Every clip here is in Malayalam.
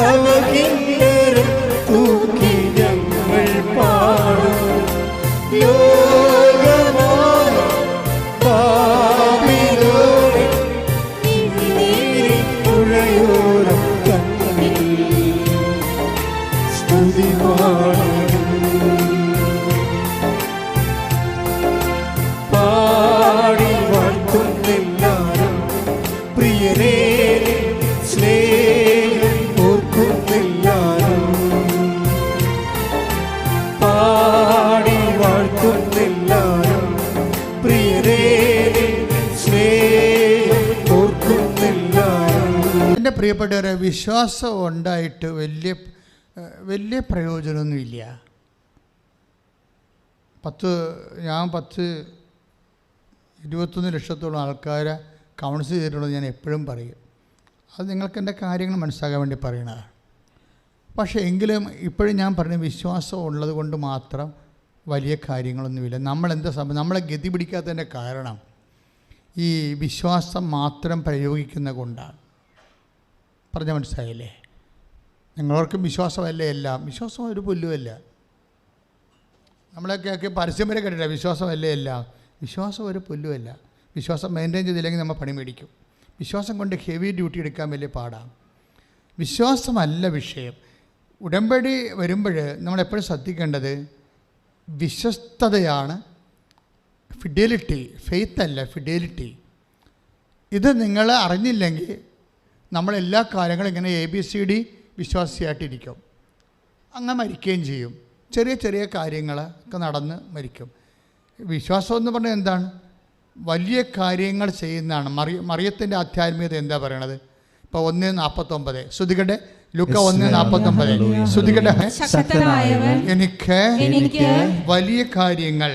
തവകിന്നരം തൂക്കി ഞങ്ങൾ പാടും പുഴയോരം കണ്ണിൽ സ്തുതി പാടി വാഴ്ത്തുന്നെല്ലാരും പ്രിയരേ സ്നേഹം ഓർക്കുന്നെല്ലാരും പാടി വാഴ്ത്തുന്നെല്ലാരും പ്രിയരേ സ്നേഹം ഓർക്കുന്നെല്ലാരും. എൻ്റെ പ്രിയപ്പെട്ടവരെ, വിശ്വാസം ഉണ്ടായിട്ട് വലിയ പ്രയോജനമൊന്നുമില്ല. ഞാൻ 21 ലക്ഷത്തോളം ആൾക്കാരെ കൗൺസിൽ ചെയ്തിട്ടുള്ളത് ഞാൻ എപ്പോഴും പറയും. അത് നിങ്ങൾക്ക് എൻ്റെ കാര്യങ്ങൾ മനസ്സിലാക്കാൻ വേണ്ടി പറയണതാണ്. പക്ഷേ എങ്കിലും ഇപ്പോഴും ഞാൻ പറഞ്ഞ വിശ്വാസം ഉള്ളത് കൊണ്ട് മാത്രം വലിയ കാര്യങ്ങളൊന്നുമില്ല. നമ്മളെ ഗതി പിടിക്കാത്തതിൻ്റെ കാരണം ഈ വിശ്വാസം മാത്രം പ്രയോഗിക്കുന്ന കൊണ്ടാണ്. പറഞ്ഞാൽ മനസ്സിലായില്ലേ? നിങ്ങളവർക്കും വിശ്വാസമല്ലേ എല്ലാം? വിശ്വാസം ഒരു പുല്ലുമല്ല. നമ്മളൊക്കെ പരസ്യം വരെ കേട്ടില്ല, വിശ്വാസമല്ലേ എല്ലാം. വിശ്വാസം ഒരു പുല്ലുമല്ല. വിശ്വാസം മെയിൻറ്റെയിൻ ചെയ്തില്ലെങ്കിൽ നമ്മൾ പണി മേടിക്കും. വിശ്വാസം കൊണ്ട് ഹെവി ഡ്യൂട്ടി എടുക്കാൻ വലിയ പാടാണ്. വിശ്വാസമല്ല വിഷയം. ഉടമ്പടി വരുമ്പോൾ നമ്മളെപ്പോഴും ശ്രദ്ധിക്കേണ്ടത് വിശ്വസ്തതയാണ്. ഫിഡലിറ്റി, ഫെയ്ത്ത് അല്ല, ഫിഡലിറ്റി. ഇത് നിങ്ങൾ അറിഞ്ഞില്ലെങ്കിൽ നമ്മളെല്ലാ കാര്യങ്ങളും ഇങ്ങനെ ABCD വിശ്വാസിയായിട്ടിരിക്കും. അങ്ങനെ മരിക്കുകയും ചെയ്യും. ചെറിയ ചെറിയ കാര്യങ്ങളൊക്കെ നടന്ന് മരിക്കും. വിശ്വാസം എന്ന് പറഞ്ഞാൽ എന്താണ്? വലിയ കാര്യങ്ങൾ ചെയ്യുന്നതാണ്. മറിയത്തിൻ്റെ ആധ്യാത്മികത എന്താ പറയണത്? ഇപ്പോൾ 1:49 ശ്രുതികട്ടെ. ലൂക്ക 1:49 ശ്രുതികട്ടെ. എനിക്ക് വലിയ കാര്യങ്ങൾ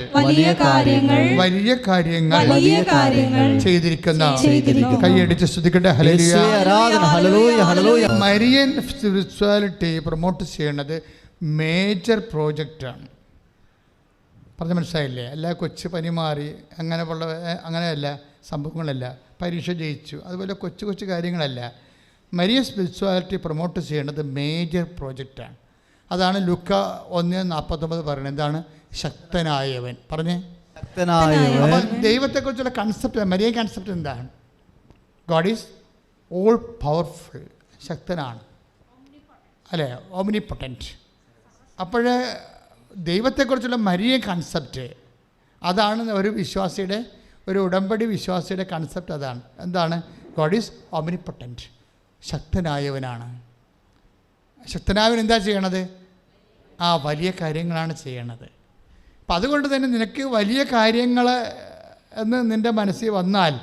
ചെയ്തിരിക്കുന്ന. കൈയടിച്ച് ശ്രുതികട്ടെ. മരിയൻ സ്പിരിച്വാലിറ്റി പ്രൊമോട്ട് ചെയ്യണത് മേജർ പ്രോജക്റ്റാണ്. പറഞ്ഞ മനസ്സിലായില്ലേ? അല്ല കൊച്ചു പനി മാറി അങ്ങനെയല്ല സംഭവങ്ങളല്ല. പരീക്ഷ ജയിച്ചു, അതുപോലെ കൊച്ചു കൊച്ചു കാര്യങ്ങളല്ല. മരിയൻ സ്പിരിച്വാലിറ്റി പ്രൊമോട്ട് ചെയ്യേണ്ടത് മേജർ പ്രോജക്റ്റാണ്. അതാണ് ലൂക്ക 1:49 പറയുന്നത്. എന്താണ്? ശക്തനായവൻ. പറഞ്ഞേ, ശക്തനായവൻ. അപ്പോൾ ദൈവത്തെക്കുറിച്ചുള്ള കൺസെപ്റ്റ്, മരിയൻ കൺസെപ്റ്റ് എന്താണ്? ഗോഡ് ഈസ് ഓൾ പവർഫുൾ, ശക്തനാണ് അല്ലേ, ഓംനിപൊട്ടൻറ്റ്. അപ്പോൾ ദൈവത്തെക്കുറിച്ചുള്ള മരിയൻ കൺസെപ്റ്റ് അതാണ് ഒരു വിശ്വാസിയുടെ, ഒരു ഉടമ്പടി വിശ്വാസിയുടെ കൺസെപ്റ്റ് അതാണ്. എന്താണ്? God is ഓംനിപൊട്ടൻറ്റ്, ശക്തനായവനാണ്. ശക്തനായവൻ എന്താ ചെയ്യണത്? വലിയ കാര്യങ്ങളാണ് ചെയ്യണത്. അപ്പം അതുകൊണ്ട് തന്നെ നിനക്ക് വലിയ കാര്യങ്ങൾ എന്ന് നിൻ്റെ മനസ്സിൽ വന്നാൽ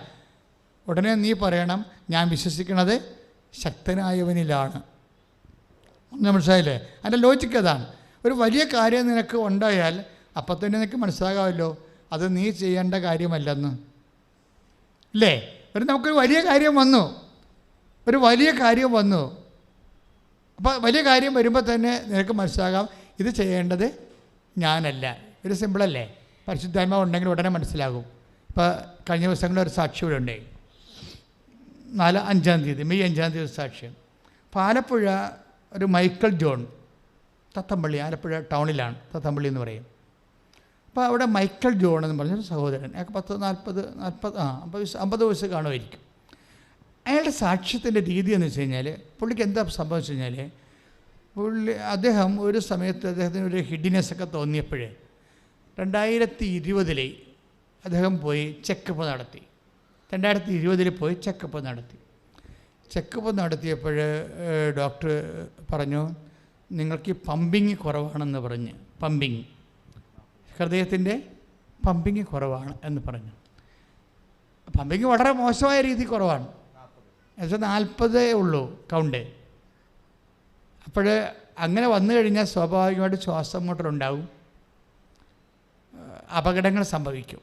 ഉടനെ നീ പറയണം, ഞാൻ വിശ്വസിക്കുന്നത് ശക്തനായവനിലാണ്. മനസ്സിലായില്ലേ? അതിൻ്റെ ലോജിക്ക് അതാണ്. ഒരു വലിയ കാര്യം നിനക്ക് ഉണ്ടായാൽ അപ്പം തന്നെ നിനക്ക് മനസ്സിലാകാമല്ലോ അത് നീ ചെയ്യേണ്ട കാര്യമല്ലെന്ന്. ഇല്ലേ? നമുക്കൊരു വലിയ കാര്യം വന്നു, അപ്പോൾ വലിയ കാര്യം വരുമ്പോൾ തന്നെ നിനക്ക് മനസ്സിലാകാം ഇത് ചെയ്യേണ്ടത് ഞാനല്ല. ഒരു സിമ്പിളല്ലേ? പരിശുദ്ധാത്മാവ് ഉണ്ടെങ്കിൽ ഉടനെ മനസ്സിലാകും. ഇപ്പോൾ കഴിഞ്ഞ ദിവസങ്ങളിൽ ഒരു സാക്ഷി ഇവിടെ ഉണ്ട്. 5-ാം തീയതി, മെയ് 5-ാം തീയതി സാക്ഷ്യം. അപ്പോൾ ആലപ്പുഴ ഒരു മൈക്കിൾ ജോൺ, തത്തമ്പള്ളി, ആലപ്പുഴ ടൗണിലാണ്, തത്തമ്പള്ളി എന്ന് പറയും. അപ്പോൾ അവിടെ മൈക്കിൾ ജോൺ എന്ന് പറഞ്ഞൊരു സഹോദരൻ, അയാൾക്ക് 50 വയസ്സ് കാണുമായിരിക്കും. അയാളുടെ സാക്ഷ്യത്തിൻ്റെ രീതി എന്ന് വെച്ച് കഴിഞ്ഞാൽ, പുള്ളിക്ക് എന്താ സംഭവിച്ചു കഴിഞ്ഞാൽ, അദ്ദേഹം ഒരു സമയത്ത് അദ്ദേഹത്തിന് ഒരു ഹിഡിനെസ്സൊക്കെ തോന്നിയപ്പോഴേ 2020 അദ്ദേഹം പോയി ചെക്കപ്പ് നടത്തി. 2020 പോയി ചെക്കപ്പ് നടത്തിയപ്പോൾ ഡോക്ടർ പറഞ്ഞു, നിങ്ങൾക്ക് ഈ പമ്പിങ് കുറവാണെന്ന് പറഞ്ഞ്, ഹൃദയത്തിൻ്റെ പമ്പിങ് കുറവാണ് എന്ന് പറഞ്ഞു. പമ്പിങ് വളരെ മോശമായ രീതി കുറവാണ്. എന്നുവെച്ചാൽ 40 ഉള്ളൂ കൗണ്ട്. അപ്പോൾ അങ്ങനെ വന്നു കഴിഞ്ഞാൽ സ്വാഭാവികമായിട്ട് ശ്വാസം മുട്ടലുണ്ടാവും, അപകടങ്ങൾ സംഭവിക്കും.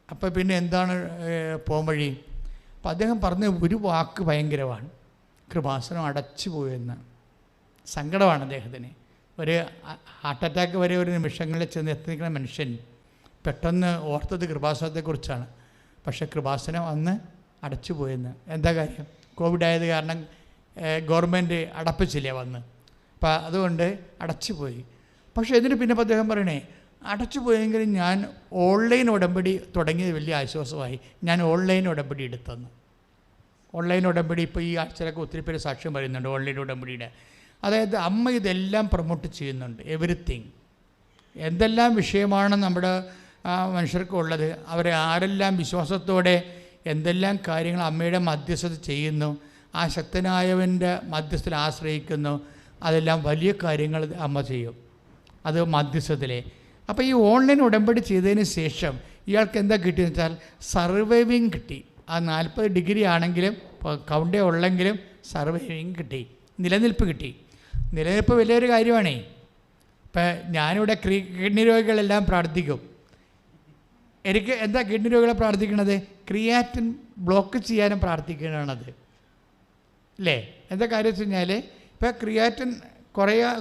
അപ്പോൾ പിന്നെ എന്താണ് പോംവഴി? അപ്പോൾ അദ്ദേഹം പറഞ്ഞ ഒരു വാക്ക് ഭയങ്കരമാണ്, കൃപാസനം അടച്ചു പോയെന്ന്. സങ്കടമാണ് അദ്ദേഹത്തിന്. ഒരു ഹാർട്ട് അറ്റാക്ക് വരെ ഒരു നിമിഷങ്ങളിൽ ചെന്ന് എത്തിക്കുന്ന മനുഷ്യൻ പെട്ടെന്ന് ഓർത്തത് കൃപാസനത്തെക്കുറിച്ചാണ്. പക്ഷേ കൃപാസനം അന്ന് അടച്ചു പോയെന്ന്. എന്താ കാര്യം? കോവിഡ് ആയത് കാരണം ഗവൺമെൻറ് അടപ്പിച്ചില്ല വന്ന്. അപ്പം അതുകൊണ്ട് അടച്ചു പോയി. പക്ഷേ എന്നിട്ട് പിന്നെ അദ്ദേഹം പറയണേ, അടച്ചു പോയെങ്കിലും ഞാൻ ഓൺലൈൻ ഉടമ്പടി തുടങ്ങിയത് വലിയ ആശ്വാസമായി. ഞാൻ ഓൺലൈൻ ഉടമ്പടി എടുത്തെന്ന്. ഓൺലൈൻ ഉടമ്പടി ഇപ്പോൾ ഈ ആഴ്ചയിലൊക്കെ ഒത്തിരി പേര് സാക്ഷ്യം പറയുന്നുണ്ട് ഓൺലൈൻ ഉടമ്പടിയുടെ. അതായത് അമ്മ ഇതെല്ലാം പ്രൊമോട്ട് ചെയ്യുന്നുണ്ട്. എവരിത്തിങ്, എന്തെല്ലാം വിഷയമാണ് നമ്മുടെ മനുഷ്യർക്കുള്ളത്, അവരെ ആരെല്ലാം വിശ്വാസത്തോടെ എന്തെല്ലാം കാര്യങ്ങൾ അമ്മയുടെ മധ്യസ്ഥത ചെയ്യുന്നു, ആ ശക്തനായവൻ്റെ മധ്യസ്ഥയിൽ ആശ്രയിക്കുന്നു, അതെല്ലാം വലിയ കാര്യങ്ങൾ അമ്മ ചെയ്യും. അത് മധ്യസ്ഥത്തിലെ. അപ്പോൾ ഈ ഓൺലൈൻ ഉടമ്പടി ചെയ്തതിന് ശേഷം ഇയാൾക്ക് എന്താ കിട്ടിയെന്ന് വെച്ചാൽ സർവൈവിങ് കിട്ടി. ആ 40 ഡിഗ്രി ആണെങ്കിലും കൗണ്ടേ ഉള്ളെങ്കിലും സർവൈവിങ് കിട്ടി, നിലനിൽപ്പ് കിട്ടി. നിലനിൽപ്പ് വലിയൊരു കാര്യമാണേ. ഇപ്പം ഞാനിവിടെ കിഡ്നി രോഗികളെല്ലാം പ്രാർത്ഥിക്കും. എനിക്ക് എന്താ കിഡ്നി രോഗികളെ പ്രാർത്ഥിക്കണത്? ക്രിയാറ്റിൻ ബ്ലോക്ക് ചെയ്യാനും പ്രാർത്ഥിക്കുന്നതാണത് അല്ലേ. എന്താ കാര്യം വെച്ച് കഴിഞ്ഞാൽ ഇപ്പോൾ ക്രിയാറ്റിൻ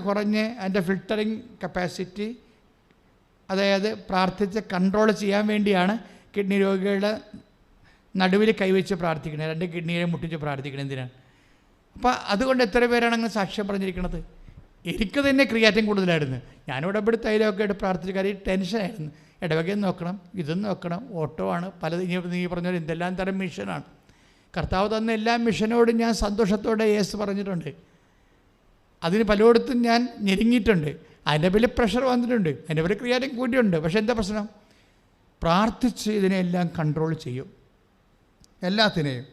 കുറഞ്ഞ് അതിൻ്റെ ഫിൽട്ടറിങ് കപ്പാസിറ്റി, അതായത് പ്രാർത്ഥിച്ച് കൺട്രോൾ ചെയ്യാൻ വേണ്ടിയാണ് കിഡ്നി രോഗികളുടെ നടുവിൽ കൈവച്ച് പ്രാർത്ഥിക്കുന്നത്, 2 കിഡ്നിയെ മുട്ടിച്ച് പ്രാർത്ഥിക്കുന്നത്. എന്തിനാണ്? അപ്പോൾ അതുകൊണ്ട് എത്ര പേരാണ് അങ്ങനെ സാക്ഷ്യം പറഞ്ഞിരിക്കുന്നത്? എനിക്ക് തന്നെ ക്രിയാറ്റിൻ കൂടുതലായിരുന്നു. ഞാനിവിടെ ഇവിടെ തൈലമൊക്കെ ആയിട്ട് പ്രാർത്ഥിച്ച കാര്യം ടെൻഷനായിരുന്നു. ഇടവകയും നോക്കണം, ഇതും നോക്കണം, ഓട്ടോ ആണ്, പലതും നീ പറഞ്ഞാൽ എന്തെല്ലാം തരം മിഷനാണ്. കർത്താവ് തന്ന എല്ലാ മിഷനോടും ഞാൻ സന്തോഷത്തോടെ യേസ് പറഞ്ഞിട്ടുണ്ട്. അതിന് പലയിടത്തും ഞാൻ ഞെരുങ്ങിയിട്ടുണ്ട്. അതിൻ്റെ പേരിൽ പ്രഷർ വന്നിട്ടുണ്ട്, അതിൻ്റെ പേരിൽ ക്രിയാറ്റിൻ കൂട്ടിയുണ്ട്. പക്ഷേ എന്താ പ്രശ്നം? പ്രാർത്ഥിച്ച് ഇതിനെല്ലാം കൺട്രോൾ ചെയ്യും. എല്ലാത്തിനെയും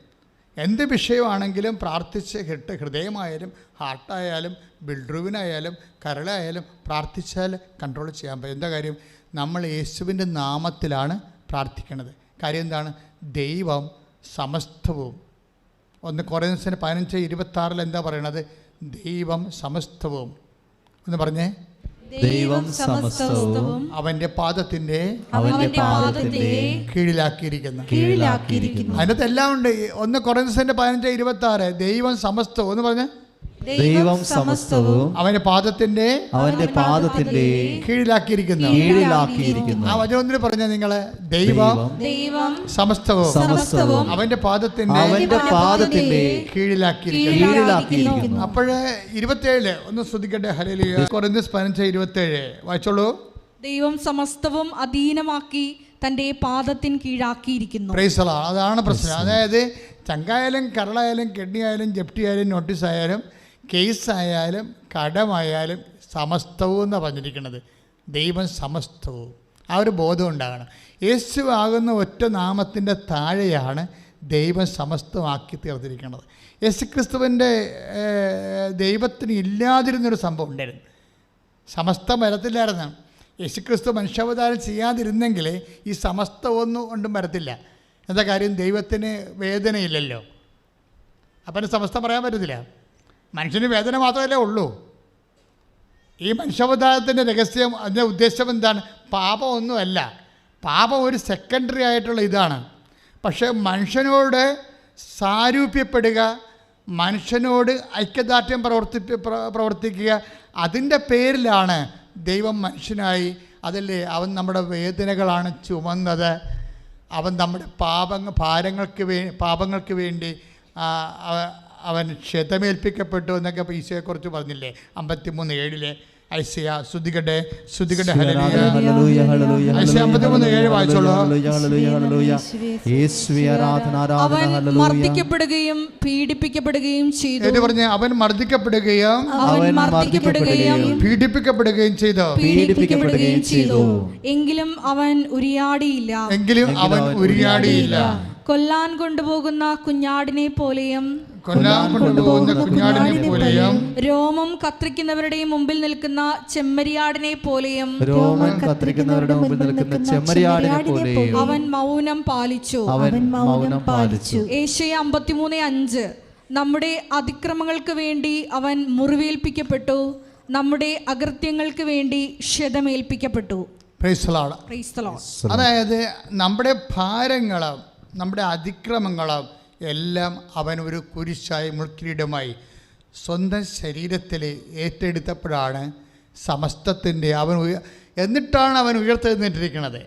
എന്ത് വിഷയമാണെങ്കിലും പ്രാർത്ഥിച്ച് ഹൃദയമായാലും ഹാർട്ടായാലും ബിൽഡ്രൂവിനായാലും കരളായാലും പ്രാർത്ഥിച്ചാൽ കൺട്രോൾ ചെയ്യാൻ പറ്റും. എന്താ കാര്യം? നമ്മൾ യേശുവിൻ്റെ നാമത്തിലാണ് പ്രാർത്ഥിക്കുന്നത്. കാര്യം എന്താണ്? ദൈവം സമസ്തവും. 1 കൊരിന്ത്യർ 15:26 എന്താ പറയണത്? ദൈവം സമസ്തവും എന്ന് പറഞ്ഞേ. ദൈവം സമസ്തവും അവന്റെ പാദത്തിന്റെ കീഴിലാക്കിയിരിക്കുന്നു. അതിനകത്ത് എല്ലാം ഉണ്ട്. 1 കൊരിന്ത്യർ 15:26 ദൈവം സമസ്തവും എന്ന് പറഞ്ഞ ദൈവം സമസ്തവും അവന്റെ പാദത്തിന്റെ കീഴിലാക്കിയിരിക്കുന്നു. ആ വചനം ഒന്നിന് പറഞ്ഞ നിങ്ങള്, ദൈവം സമസ്തവും അവന്റെ പാദത്തിന്റെ കീഴിലാക്കിയിരിക്കുന്നു. അപ്പോഴ് 27 ഒന്ന് ശ്രദ്ധിക്കട്ടെ. ഹല്ലേലൂയ. കൊരിന്ത്യർ 15:27 വായിച്ചോളൂ. ദൈവം സമസ്തവും അധീനമാക്കി തന്റെ പാദത്തിന് കീഴാക്കിയിരിക്കുന്നു. Praise the Lord. അതാണ് പ്രശ്നം. അതായത് ചങ്കായാലും കരളായാലും കിഡ്നി ആയാലും ജപ്തി ആയാലും നോട്ടീസ് ആയാലും കേസായാലും കടമായാലും സമസ്തവും എന്നാണ് പറഞ്ഞിരിക്കുന്നത്. ദൈവം സമസ്തവും. ആ ഒരു ബോധം ഉണ്ടാകണം. യേശു ആകുന്ന ഒറ്റ നാമത്തിൻ്റെ താഴെയാണ് ദൈവം സമസ്തമാക്കി തീർത്തിരിക്കുന്നത്. യേശുക്രിസ്തുവിൻ്റെ ദൈവത്തിന് ഇല്ലാതിരുന്നൊരു സംഭവം ഉണ്ടായിരുന്നു. സമസ്തം വരത്തില്ലായിരുന്നു. യേശുക്രിസ്തു മനുഷ്യാവതാരം ചെയ്യാതിരുന്നെങ്കിൽ ഈ സമസ്തമൊന്നും കൊണ്ടും വരത്തില്ല. എന്താ കാര്യം? ദൈവത്തിന് വേദനയില്ലല്ലോ. അപ്പം സമസ്തം പറയാൻ പറ്റത്തില്ല. മനുഷ്യന് വേദന മാത്രമല്ലേ ഉള്ളൂ. ഈ മനുഷ്യാവതാരത്തിൻ്റെ രഹസ്യം, അതിൻ്റെ ഉദ്ദേശം എന്താണ്? പാപമൊന്നുമല്ല. പാപം ഒരു സെക്കൻഡറി ആയിട്ടുള്ള ഇതാണ്. പക്ഷേ മനുഷ്യനോട് സാരൂപ്യപ്പെടുക, മനുഷ്യനോട് ഐക്യദാർഢ്യം പ്രവർത്തിക്കുക, അതിൻ്റെ പേരിലാണ് ദൈവം മനുഷ്യനായി. അതല്ലേ അവൻ നമ്മുടെ വേദനകളാണ് ചുമന്നത്. അവൻ നമ്മുടെ പാപങ്ങൾക്ക് വേണ്ടി അവൻ ക്ഷതമേൽപ്പിക്കപ്പെട്ടു എന്നൊക്കെ ഈശോയെക്കുറിച്ച് പറഞ്ഞില്ലേ 53:7 ഐസയ. ശ്രുതികട്ടെ ശ്രുതികട്ടെ. ഐസയ 53:7 വായിച്ചോളൂ. അവൻ മർദ്ദിക്കപ്പെടുകയും പീഡിപ്പിക്കപ്പെടുകയും ചെയ്തു. എന്ന് പറഞ്ഞ് അവൻ മർദ്ദിക്കപ്പെടുകയും പീഡിപ്പിക്കപ്പെടുകയും ചെയ്തു. എങ്കിലും അവൻ ഉരിയാടിയില്ല. കൊല്ലാൻ കൊണ്ടുപോകുന്ന കുഞ്ഞാടിനെ പോലെയും രോമം കത്രിക്കുന്നവരുടെ മുമ്പിൽ നിൽക്കുന്ന ചെമ്മരിയാടിനെ പോലെയും അവൻ മൗനം പാലിച്ചു. ഏശയ്യ 53:5 നമ്മുടെ അതിക്രമങ്ങൾക്ക് വേണ്ടി അവൻ മുറിവേൽപ്പിക്കപ്പെട്ടു, നമ്മുടെ അകൃത്യങ്ങൾക്ക് വേണ്ടി ക്ഷതമേൽപ്പിക്കപ്പെട്ടു. അതായത് നമ്മുടെ ഭാരങ്ങളും നമ്മുടെ അതിക്രമങ്ങളും എല്ലാം അവൻ ഒരു കുരിശായി മുൾക്കിരീടമായി സ്വന്തം ശരീരത്തിൽ ഏറ്റെടുത്തപ്പോഴാണ് സമസ്തത്തിൻ്റെ എന്നിട്ടാണ് അവൻ ഉയർത്തെഴുന്നേറ്റിരിക്കുന്നത്.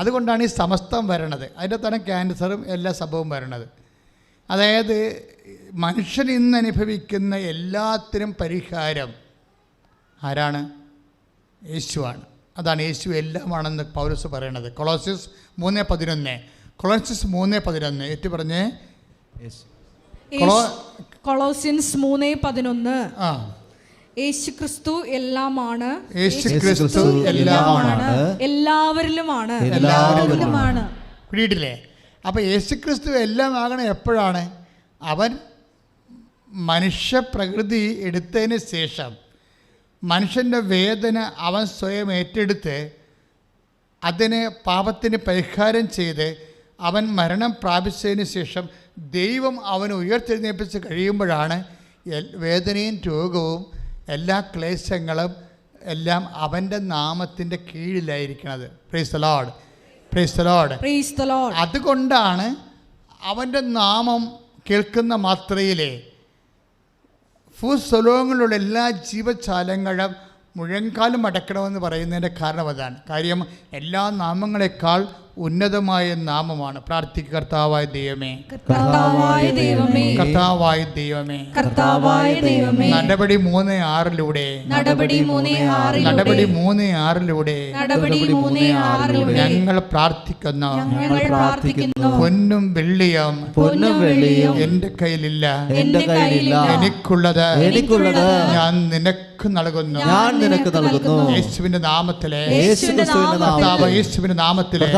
അതുകൊണ്ടാണ് ഈ സമസ്തം വരണത്. അതിൻ്റെ തന്നെ ക്യാൻസറും എല്ലാ സംഭവവും വരണത്. അതായത് മനുഷ്യൻ ഇന്ന് അനുഭവിക്കുന്ന എല്ലാത്തിനും പരിഹാരം ആരാണ്? യേശുവാണ്. അതാണ് യേശു എല്ലാമാണെന്ന് പൗലോസ് പറയണത്. കൊളോസ്യസ് 3:11. കൊളോസ്യസ് 3:11 ഏറ്റു പറഞ്ഞേ. കൊളോസ്യൻസ് 3:11. ആ, യേശുക്രിസ്തു എല്ലാമാണ്, യേശുക്രിസ്തു എല്ലാമാണ്, എല്ലാവരിലുമാണ്, എല്ലാവരിലുമാണ്. പിടിയിട്ടില്ലേ? അപ്പോൾ യേശുക്രിസ്തു എല്ലാം ആകണം എപ്പോഴാണ്? അവൻ മനുഷ്യപ്രകൃതി എടുത്തതിന് ശേഷം മനുഷ്യൻ്റെ വേദന അവൻ സ്വയം ഏറ്റെടുത്ത് അതിന് പാപത്തിന് പരിഹാരം ചെയ്ത് അവൻ മരണം പ്രാപിച്ചതിന് ശേഷം ദൈവം അവനെ ഉയർത്തെഴുന്നേൽപ്പിച്ച് കഴിയുമ്പോഴാണ് വേദനയും രോഗവും എല്ലാ ക്ലേശങ്ങളും എല്ലാം അവൻ്റെ നാമത്തിൻ്റെ കീഴിലായിരിക്കുന്നത്. Praise the Lord, praise the Lord, praise the Lord. അതുകൊണ്ടാണ് അവൻ്റെ നാമം കേൾക്കുന്ന മാത്രയിലെ ഭൂസ്വലോകങ്ങളിലുള്ള എല്ലാ ജീവജാലങ്ങളും മുഴങ്കാലും അടക്കണമെന്ന് പറയുന്നതിൻ്റെ കാരണം അതാണ്. കാര്യം എല്ലാ നാമങ്ങളെക്കാൾ ഉന്നതമായ നാമമാണ്. പ്രാർത്ഥിക്കുക. കർത്താവായ ദൈവമേ, കർത്താവായ ദൈവമേ, കർത്താവായ ദൈവമേ, കർത്താവായ ദൈവമേ. നടപടി 3:6 നടപടി 3:6 ഞങ്ങൾ പ്രാർത്ഥിക്കുന്നു. പൊന്നും വെള്ളിയും എൻ്റെ കയ്യിലില്ല, എനിക്കുള്ളത് ഞാൻ നിനക്ക് നൽകുന്നു. യേശുവിന്റെ നാമത്തിലെ, യേശുവിന്റെ നാമത്തിലെ, യേശുവിന്റെ നാമത്തിലെ,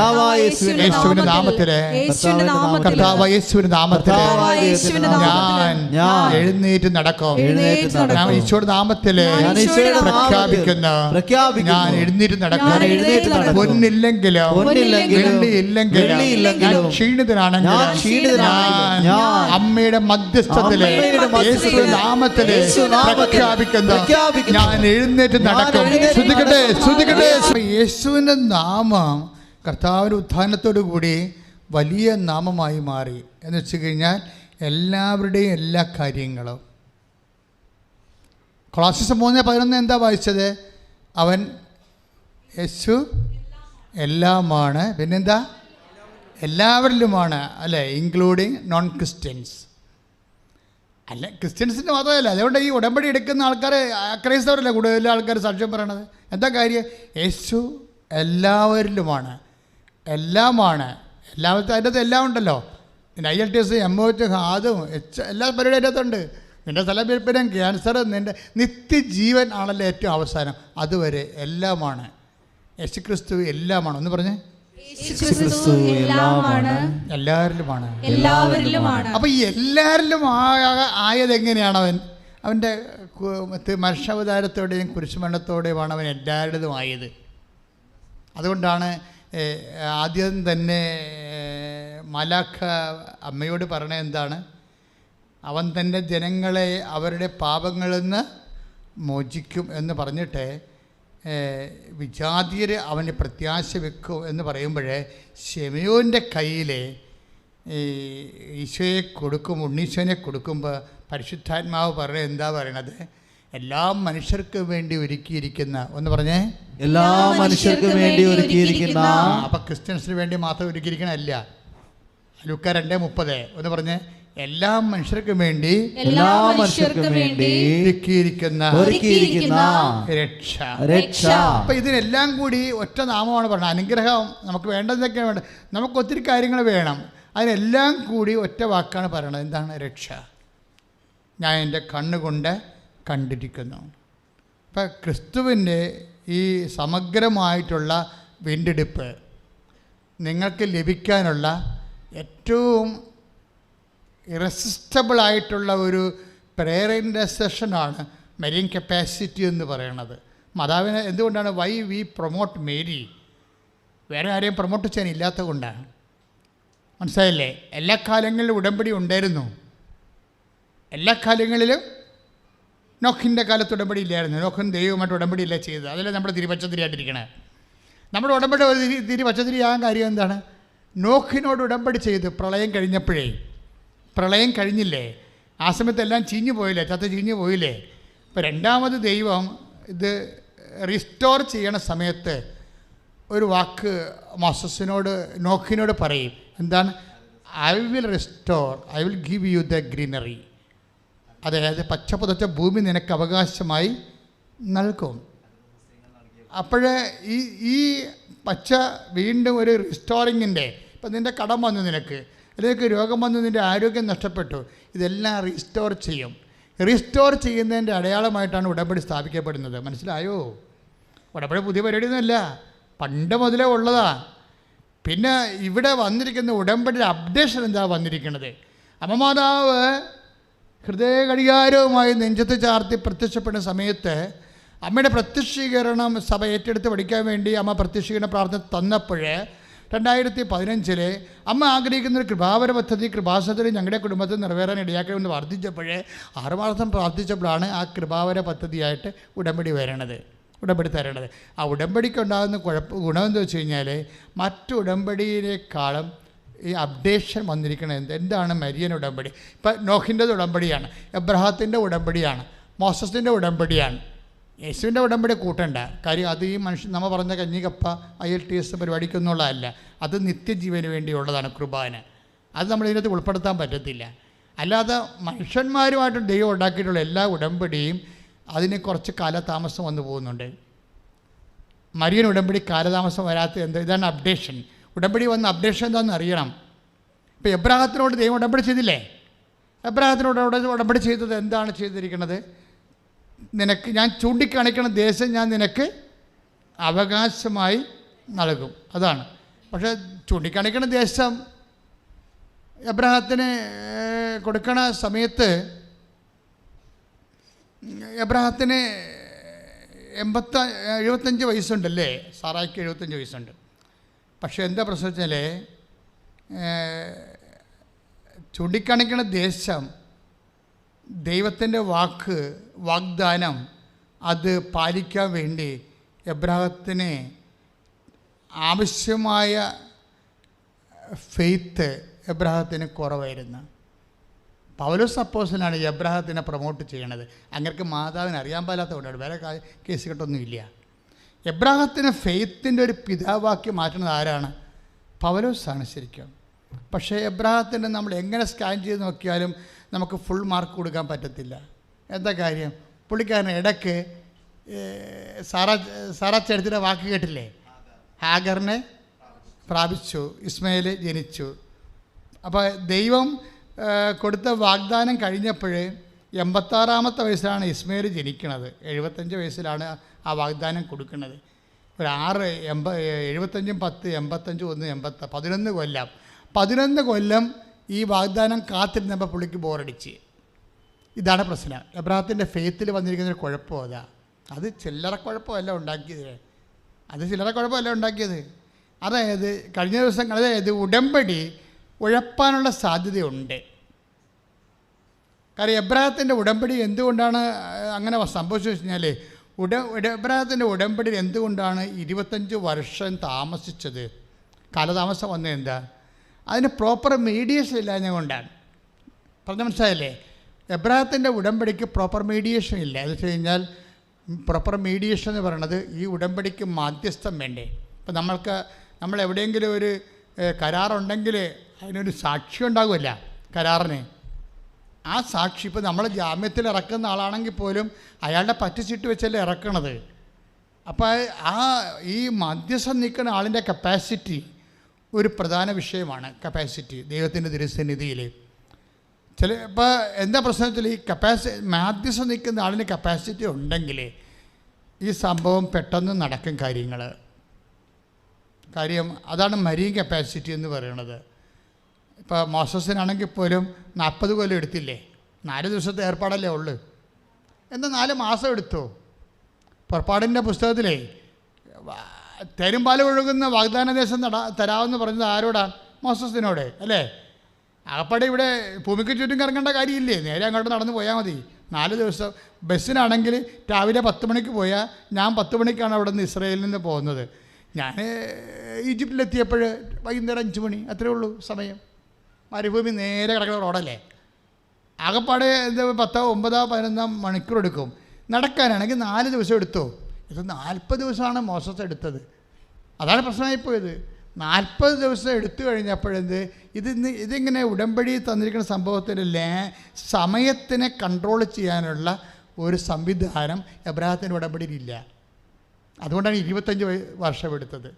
കർത്താവ് യേശുവിന്റെ നാമത്തിലെ ഞാൻ എഴുന്നേറ്റ് നടക്കും. ഞാൻ ഈശോയുടെ നാമത്തിലെ പ്രഖ്യാപിക്കുന്നു, ഞാൻ എഴുന്നേറ്റ് നടക്കും. പൊന്നില്ലെങ്കിലും വെള്ളിയില്ലെങ്കിലും ഞാൻ ക്ഷീണിതനാണെങ്കിലും ഞാൻ അമ്മയുടെ മധ്യസ്ഥത്തിലെ യേശുവിന്റെ നാമത്തിലെ പ്രഖ്യാപിക്കുന്നു, ഞാൻ എഴുന്നേറ്റ് നടക്കും. ശ്രദ്ധിക്കട്ടെ, ശ്രദ്ധിക്കട്ടെ. യേശുവിന്റെ നാമം കർത്താവിൻ്റെ ഉത്ഥാനത്തോടു കൂടി വലിയ നാമമായി മാറി എന്ന് വെച്ച് കഴിഞ്ഞാൽ എല്ലാവരുടെയും എല്ലാ കാര്യങ്ങളും. കൊളോസ്യസ് 3:11 എന്താ വായിച്ചത്? അവൻ യേശു എല്ലാമാണ്, പിന്നെന്താ? എല്ലാവരിലുമാണ്, അല്ലേ? Including non Christians. അല്ല, ക്രിസ്ത്യൻസിൻ്റെ മാത്രമല്ല. അതുകൊണ്ട് ഈ ഉടമ്പടി എടുക്കുന്ന ആൾക്കാർ ക്രൈസ്തവരല്ല കൂടുതൽ ആൾക്കാർ സാക്ഷ്യം പറയണത്. എന്താ കാര്യം? യേശു എല്ലാവരിലുമാണ്, എല്ലാമാണ്. എല്ലാവരും അതിൻ്റെ അകത്ത് എല്ലാം ഉണ്ടല്ലോ. പിന്നെ IELTS, MOH, അതും എല്ലാ പരിപാടിയും അതിൻ്റെ അകത്തുണ്ട്. നിൻ്റെ തലവേദന, ക്യാൻസർ, നിൻ്റെ നിത്യജീവൻ ആണല്ലോ ഏറ്റവും അവസാനം. അതുവരെ എല്ലാമാണ്. യേശുക്രിസ്തു എല്ലാമാണ്. ഒന്ന് പറഞ്ഞേ. എല്ലാവരിലുമാണ്. അപ്പം ഈ എല്ലാവരിലും ആയത് എങ്ങനെയാണ്? അവൻ്റെ മനുഷ്യാവതാരത്തോടെയും കുരിശുമരണത്തോടെയുമാണ് അവൻ എല്ലാവരുടേതും ആയത്. അതുകൊണ്ടാണ് ആദ്യം തന്നെ മാലാഖ അമ്മയോട് പറയണത് എന്താണ്? അവൻ തൻ്റെ ജനങ്ങളെ അവരുടെ പാപങ്ങളിൽ നിന്ന് മോചിക്കും എന്ന് പറഞ്ഞിട്ട് വിജാതിയർ അവന് പ്രത്യാശ വെക്കും എന്ന് പറയുമ്പോഴേ ശെമയോൻ്റെ കയ്യിൽ ഈശോയെ കൊടുക്കും, ഉണ്ണീശോനെ കൊടുക്കുമ്പോൾ പരിശുദ്ധാത്മാവ് പറയുന്നത് എന്താ പറയണത്? എല്ലാ മനുഷ്യർക്കും വേണ്ടി ഒരുക്കിയിരിക്കുന്ന, ഒന്ന് പറഞ്ഞേ, എല്ലാ മനുഷ്യർക്കും വേണ്ടി ഒരുക്കിയിരിക്കുന്ന. അപ്പം ക്രിസ്ത്യൻസിന് വേണ്ടി മാത്രം ഒരുക്കിയിരിക്കണമല്ല. ലൂക്ക 2:30 ഒന്ന് പറഞ്ഞേ, എല്ലാ മനുഷ്യർക്കും വേണ്ടി, എല്ലാ മനുഷ്യർക്കും വേണ്ടി ഒരുക്കിയിരിക്കുന്ന രക്ഷ. അപ്പം ഇതിനെല്ലാം കൂടി ഒറ്റ നാമമാണ് പറഞ്ഞത്. അനുഗ്രഹം നമുക്ക് വേണ്ടതൊക്കെയാണ് വേണ്ടത്. നമുക്ക് ഒത്തിരി കാര്യങ്ങൾ വേണം. അതിനെല്ലാം കൂടി ഒറ്റ വാക്കാണ് പറയണത്. എന്താണ്? രക്ഷ. ഞാൻ എൻ്റെ കണ്ണുകൊണ്ട് കണ്ടിരിക്കുന്നു. അപ്പം ക്രിസ്തുവിൻ്റെ ഈ സമഗ്രമായിട്ടുള്ള വീണ്ടെടുപ്പ് നിങ്ങൾക്ക് ലഭിക്കാനുള്ള ഏറ്റവും ഇറസിസ്റ്റബിളായിട്ടുള്ള ഒരു പ്രെയർ ഇൻ്റർസെഷനാണ് മെരിയൻ കപ്പാസിറ്റി എന്ന് പറയുന്നത്. മാതാവിനെ എന്തുകൊണ്ടാണ് വൈ വി പ്രൊമോട്ട് മേരി? വേറെ ആരെയും പ്രൊമോട്ട് ചെയ്യാൻ ഇല്ലാത്തത് കൊണ്ടാണ്. മനസ്സിലായില്ലേ? എല്ലാ കാലങ്ങളിലും ഉടമ്പടി ഉണ്ടായിരുന്നു. എല്ലാ കാലങ്ങളിലും നോഹിൻ്റെ കാലത്ത് ഉടമ്പടി ഇല്ലായിരുന്നു. നോഹൻ ദൈവമായിട്ട് ഉടമ്പടിയില്ല ചെയ്തത്. അതല്ലേ നമ്മുടെ തിരിപച്ചതിരിയായിട്ടിരിക്കണേ. നമ്മുടെ ഉടമ്പടി തിരിപച്ചതിരിയാകാൻ കാര്യം എന്താണ്? നോഹിനോട് ഉടമ്പടി ചെയ്ത് പ്രളയം കഴിഞ്ഞപ്പോഴേ, പ്രളയം കഴിഞ്ഞില്ലേ, ആ സമയത്ത് എല്ലാം ചീഞ്ഞു പോയില്ലേ, ചീഞ്ഞു പോയില്ലേ. ഇപ്പോൾ രണ്ടാമത് ദൈവം ഇത് റിസ്റ്റോർ ചെയ്യണ സമയത്ത് ഒരു വാക്ക് മോസസിനോട്, നോഹിനോട് പറയും. എന്താണ്? I will restore, I will give you the greenery. അതായത് പച്ച പുതച്ച ഭൂമി നിനക്ക് അവകാശമായി നൽകും. അപ്പോഴേ ഈ പച്ച വീണ്ടും ഒരു റിസ്റ്റോറിങ്ങിൻ്റെ, ഇപ്പം നിൻ്റെ കടം വന്നു, നിനക്ക് രോഗം വന്നു, നിൻ്റെ ആരോഗ്യം നഷ്ടപ്പെട്ടു, ഇതെല്ലാം റീസ്റ്റോർ ചെയ്യും. റീസ്റ്റോർ ചെയ്യുന്നതിൻ്റെ അടയാളമായിട്ടാണ് ഉടമ്പടി സ്ഥാപിക്കപ്പെടുന്നത്. മനസ്സിലായോ? ഉടമ്പടി പുതിയ പരിപാടിയൊന്നുമല്ല, പണ്ട് മുതലേ ഉള്ളതാണ്. പിന്നെ ഇവിടെ വന്നിരിക്കുന്ന ഉടമ്പടിയുടെ അപ്ഡേഷൻ എന്താ വന്നിരിക്കുന്നത്? അമ്മമാതാവ് ഹൃദയ ഘടികാരവുമായി നെഞ്ചത്ത് ചാർത്തി പ്രത്യക്ഷപ്പെടുന്ന സമയത്ത് അമ്മയുടെ പ്രത്യക്ഷീകരണം സഭ ഏറ്റെടുത്ത് പഠിക്കാൻ വേണ്ടി അമ്മ പ്രത്യക്ഷീകരണ പ്രാർത്ഥന തന്നപ്പോൾ 2015 അമ്മ ആഗ്രഹിക്കുന്നൊരു കൃപാവര പദ്ധതി കൃപാസനത്തിൽ ഞങ്ങളുടെ കുടുംബത്തിൽ നിറവേറാൻ ഇടയാക്കണമെന്ന് പ്രാർത്ഥിച്ചപ്പോൾ 6 മാസം പ്രാർത്ഥിച്ചപ്പോഴാണ് ആ കൃപാവര പദ്ധതിയായിട്ട് ഉടമ്പടി തരേണ്ടത്. ആ ഉടമ്പടിക്കുണ്ടാകുന്ന ഗുണമെന്ന് വെച്ച് കഴിഞ്ഞാൽ മറ്റു ഉടമ്പടിയിലേക്കാളും ഈ അപ്ഡേഷൻ വന്നിരിക്കുന്നത് എന്താണ്? മരിയൻ ഉടമ്പടി. ഇപ്പം നോഹിൻ്റെ ഉടമ്പടിയാണ്, എബ്രഹാത്തിൻ്റെ ഉടമ്പടിയാണ്, മോസസിൻ്റെ ഉടമ്പടിയാണ്. യേശുവിൻ്റെ ഉടമ്പടി കൂട്ടണ്ട കാര്യം. അത് ഈ മനുഷ്യൻ നമ്മൾ പറഞ്ഞ കഞ്ഞിക്കപ്പ ILTS പരിപാടിക്കൊന്നുള്ളതല്ല. അത് നിത്യജീവന് വേണ്ടിയുള്ളതാണ് കുർബാന. അത് നമ്മൾ ഇതിനകത്ത് ഉൾപ്പെടുത്താൻ പറ്റത്തില്ല. അല്ലാതെ മനുഷ്യന്മാരുമായിട്ട് ദൈവം ഉണ്ടാക്കിയിട്ടുള്ള എല്ലാ ഉടമ്പടിയും അതിന് കുറച്ച് കാലതാമസം വന്നു പോകുന്നുണ്ട്. മരിയൻ ഉടമ്പടി കാലതാമസം വരാത്ത ഇതാണ് അപ്ഡേഷൻ. ഉടമ്പടി വന്ന അപ്ഡേഷൻ എന്താണെന്ന് അറിയണം. ഇപ്പോൾ എബ്രഹാത്തിനോട് ദൈവം ഉടമ്പടി ചെയ്തില്ലേ? എബ്രഹാത്തിനോട് ഉടമ്പടി ചെയ്തത് എന്താണ് ചെയ്തിരിക്കുന്നത്? നിനക്ക് ഞാൻ ചൂണ്ടിക്കാണിക്കുന്ന ദേശം ഞാൻ നിനക്ക് അവകാശമായി നൽകും. അതാണ്. പക്ഷേ ചൂണ്ടിക്കാണിക്കുന്ന ദേശം എബ്രഹാത്തിന് കൊടുക്കണ സമയത്ത് എബ്രഹാത്തിന് 75 വയസ്സുണ്ടല്ലേ? സാറായ്ക്ക് 75 വയസ്സുണ്ട്. പക്ഷേ എന്താ പ്രശ്നം വെച്ചാൽ ചൂണ്ടിക്കാണിക്കുന്ന ദേശം ദൈവത്തിൻ്റെ വാഗ്ദാനം അത് പാലിക്കാൻ വേണ്ടി എബ്രഹാത്തിന് ആവശ്യമായ ഫെയ്ത്ത് എബ്രഹാത്തിന് കുറവായിരുന്നു. പൗലോസ് അപ്പോസ്തലനാണ് എബ്രഹാത്തിനെ പ്രൊമോട്ട് ചെയ്യണത്. അങ്ങനെ മാതാവിന് അറിയാൻ പാലാത്തതുകൊണ്ടാണ്, വേറെ കേസ് കേട്ടൊന്നുമില്ല. എബ്രഹാത്തിന് ഫെയ്ത്തിൻ്റെ ഒരു പിതാവാക്കി മാറ്റുന്നത് ആരാണ്? പൗലോസാണ് ശരിക്കും. പക്ഷേ എബ്രഹാത്തിൻ്റെ നമ്മൾ എങ്ങനെ സ്കാൻ ചെയ്ത് നോക്കിയാലും നമുക്ക് ഫുൾ മാർക്ക് കൊടുക്കാൻ പറ്റത്തില്ല. എന്താ കാര്യം? പുള്ളിക്കാരൻ ഇടയ്ക്ക് സാറാച്ചേടത്തിൻ്റെ വാക്ക് കേട്ടില്ലേ? ഹാഗറിനെ പ്രാപിച്ചു, ഇസ്മയിൽ ജനിച്ചു. അപ്പോൾ ദൈവം കൊടുത്ത വാഗ്ദാനം കഴിഞ്ഞപ്പോൾ 86-ാമത്തെ വയസ്സിലാണ് ഇസ്മയിൽ ജനിക്കുന്നത്. 75 വയസ്സിലാണ് ആ വാഗ്ദാനം കൊടുക്കുന്നത്. ഒരു 75, 10, 85, 1, 11 11 കൊല്ലം ഈ വാഗ്ദാനം കാത്തിരുന്നപ്പോൾ പുള്ളിക്ക് ബോറടിച്ച്. ഇതാണ് പ്രശ്നം. എബ്രഹാത്തിൻ്റെ ഫെയ്ത്തിൽ വന്നിരിക്കുന്നൊരു കുഴപ്പം അതാ. അത് ചില്ലറ കുഴപ്പമല്ല ഉണ്ടാക്കിയത്. അതായത് കഴിഞ്ഞ ദിവസം ഉടമ്പടി ഉഴപ്പാനുള്ള സാധ്യതയുണ്ട്. കാര്യം എബ്രഹാത്തിൻ്റെ ഉടമ്പടി എന്തുകൊണ്ടാണ് അങ്ങനെ സംഭവിച്ചു വെച്ച് കഴിഞ്ഞാൽ എബ്രഹാത്തിൻ്റെ ഉടമ്പടിയിൽ എന്തുകൊണ്ടാണ് 25 വർഷം താമസിച്ചത്? കാലതാമസം വന്നത് എന്താ? അതിന് പ്രോപ്പർ മീഡിയേഷൻ ഇല്ലാഞ്ഞ കൊണ്ടാണ്. പറഞ്ഞ മനസ്സിലായില്ലേ? എബ്രഹാത്തിൻ്റെ ഉടമ്പടിക്ക് പ്രോപ്പർ മീഡിയേഷൻ ഇല്ല. എന്ന് വെച്ച് കഴിഞ്ഞാൽ പ്രോപ്പർ മീഡിയേഷൻ എന്ന് പറയുന്നത് ഈ ഉടമ്പടിക്ക് മാധ്യസ്ഥം വേണ്ടേ? ഇപ്പം നമ്മൾ എവിടെയെങ്കിലും ഒരു കരാറുണ്ടെങ്കിൽ അതിനൊരു സാക്ഷി ഉണ്ടാകുമല്ല കരാറിന്. ആ സാക്ഷി ഇപ്പോൾ നമ്മൾ ജാമ്യത്തിൽ ഇറക്കുന്ന ആളാണെങ്കിൽ പോലും അയാളുടെ പറ്റിച്ചിട്ട് വെച്ചല്ലേ ഇറക്കണത്. അപ്പോൾ ഈ മധ്യസ്ഥം നിൽക്കുന്ന ആളിൻ്റെ കപ്പാസിറ്റി ഒരു പ്രധാന വിഷയമാണ്. കപ്പാസിറ്റി ദൈവത്തിൻ്റെ തിരുസന്നിധിയിൽ ഇപ്പോൾ എന്താ പ്രശ്നത്തിൽ ഈ മാധ്യസ്ഥം നിൽക്കുന്ന ആളിന് കപ്പാസിറ്റി ഉണ്ടെങ്കിൽ ഈ സംഭവം പെട്ടെന്ന് നടക്കും കാര്യം അതാണ് മരിയൻ കപ്പാസിറ്റി എന്ന് പറയുന്നത്. ഇപ്പോൾ മോസസിനാണെങ്കിൽ പോലും 40 കൊല്ലം എടുത്തില്ലേ? 4 ദിവസത്തെ ഏർപ്പാടല്ലേ ഉള്ളു. എന്നാൽ 4 മാസം എടുത്തു. പുറപ്പാടിൻ്റെ പുസ്തകത്തിലേ തേരുംപാൽ ഒഴുകുന്ന വാഗ്ദാന ദേശം തരാമെന്ന് പറഞ്ഞത് ആരോടാണ്? മോസസിനോട് അല്ലേ? അകപ്പാടെ ഇവിടെ ഭൂമിക്ക് ചുറ്റും കറങ്ങേണ്ട കാര്യമില്ലേ? നേരെ അങ്ങോട്ട് നടന്ന് പോയാൽ മതി. 4 ദിവസം. ബസ്സിനാണെങ്കിൽ രാവിലെ 10 മണിക്ക് പോയാൽ ഞാൻ 10 മണിക്കാണ് അവിടെ നിന്ന് ഇസ്രയേലിൽ നിന്ന് പോകുന്നത്. ഞാൻ ഈജിപ്തിലെത്തിയപ്പോൾ വൈകുന്നേരം 5 മണി, അത്രേ ഉള്ളൂ സമയം. മരുഭൂമി നേരെ കിടക്കുന്ന റോഡല്ലേ. ആകപ്പാടെ 10, 9, 11 മണിക്കൂർ എടുക്കും. നടക്കാനാണെങ്കിൽ 4 ദിവസം എടുത്തു. ഇത് 40 ദിവസമാണ് മോസസ് എടുത്തത്. അതാണ് പ്രശ്നമായിപ്പോയത്. 40 ദിവസം എടുത്തു കഴിഞ്ഞപ്പോഴെന്ത് ഇതിങ്ങനെ ഉടമ്പടി തന്നിരിക്കുന്ന സംഭവത്തിൽ സമയത്തിനെ കൺട്രോൾ ചെയ്യാനുള്ള ഒരു സംവിധാനം എബ്രാഹത്തിൻ്റെ ഉടമ്പടിയിലില്ല. അതുകൊണ്ടാണ് 25 വർഷം എടുത്തത്.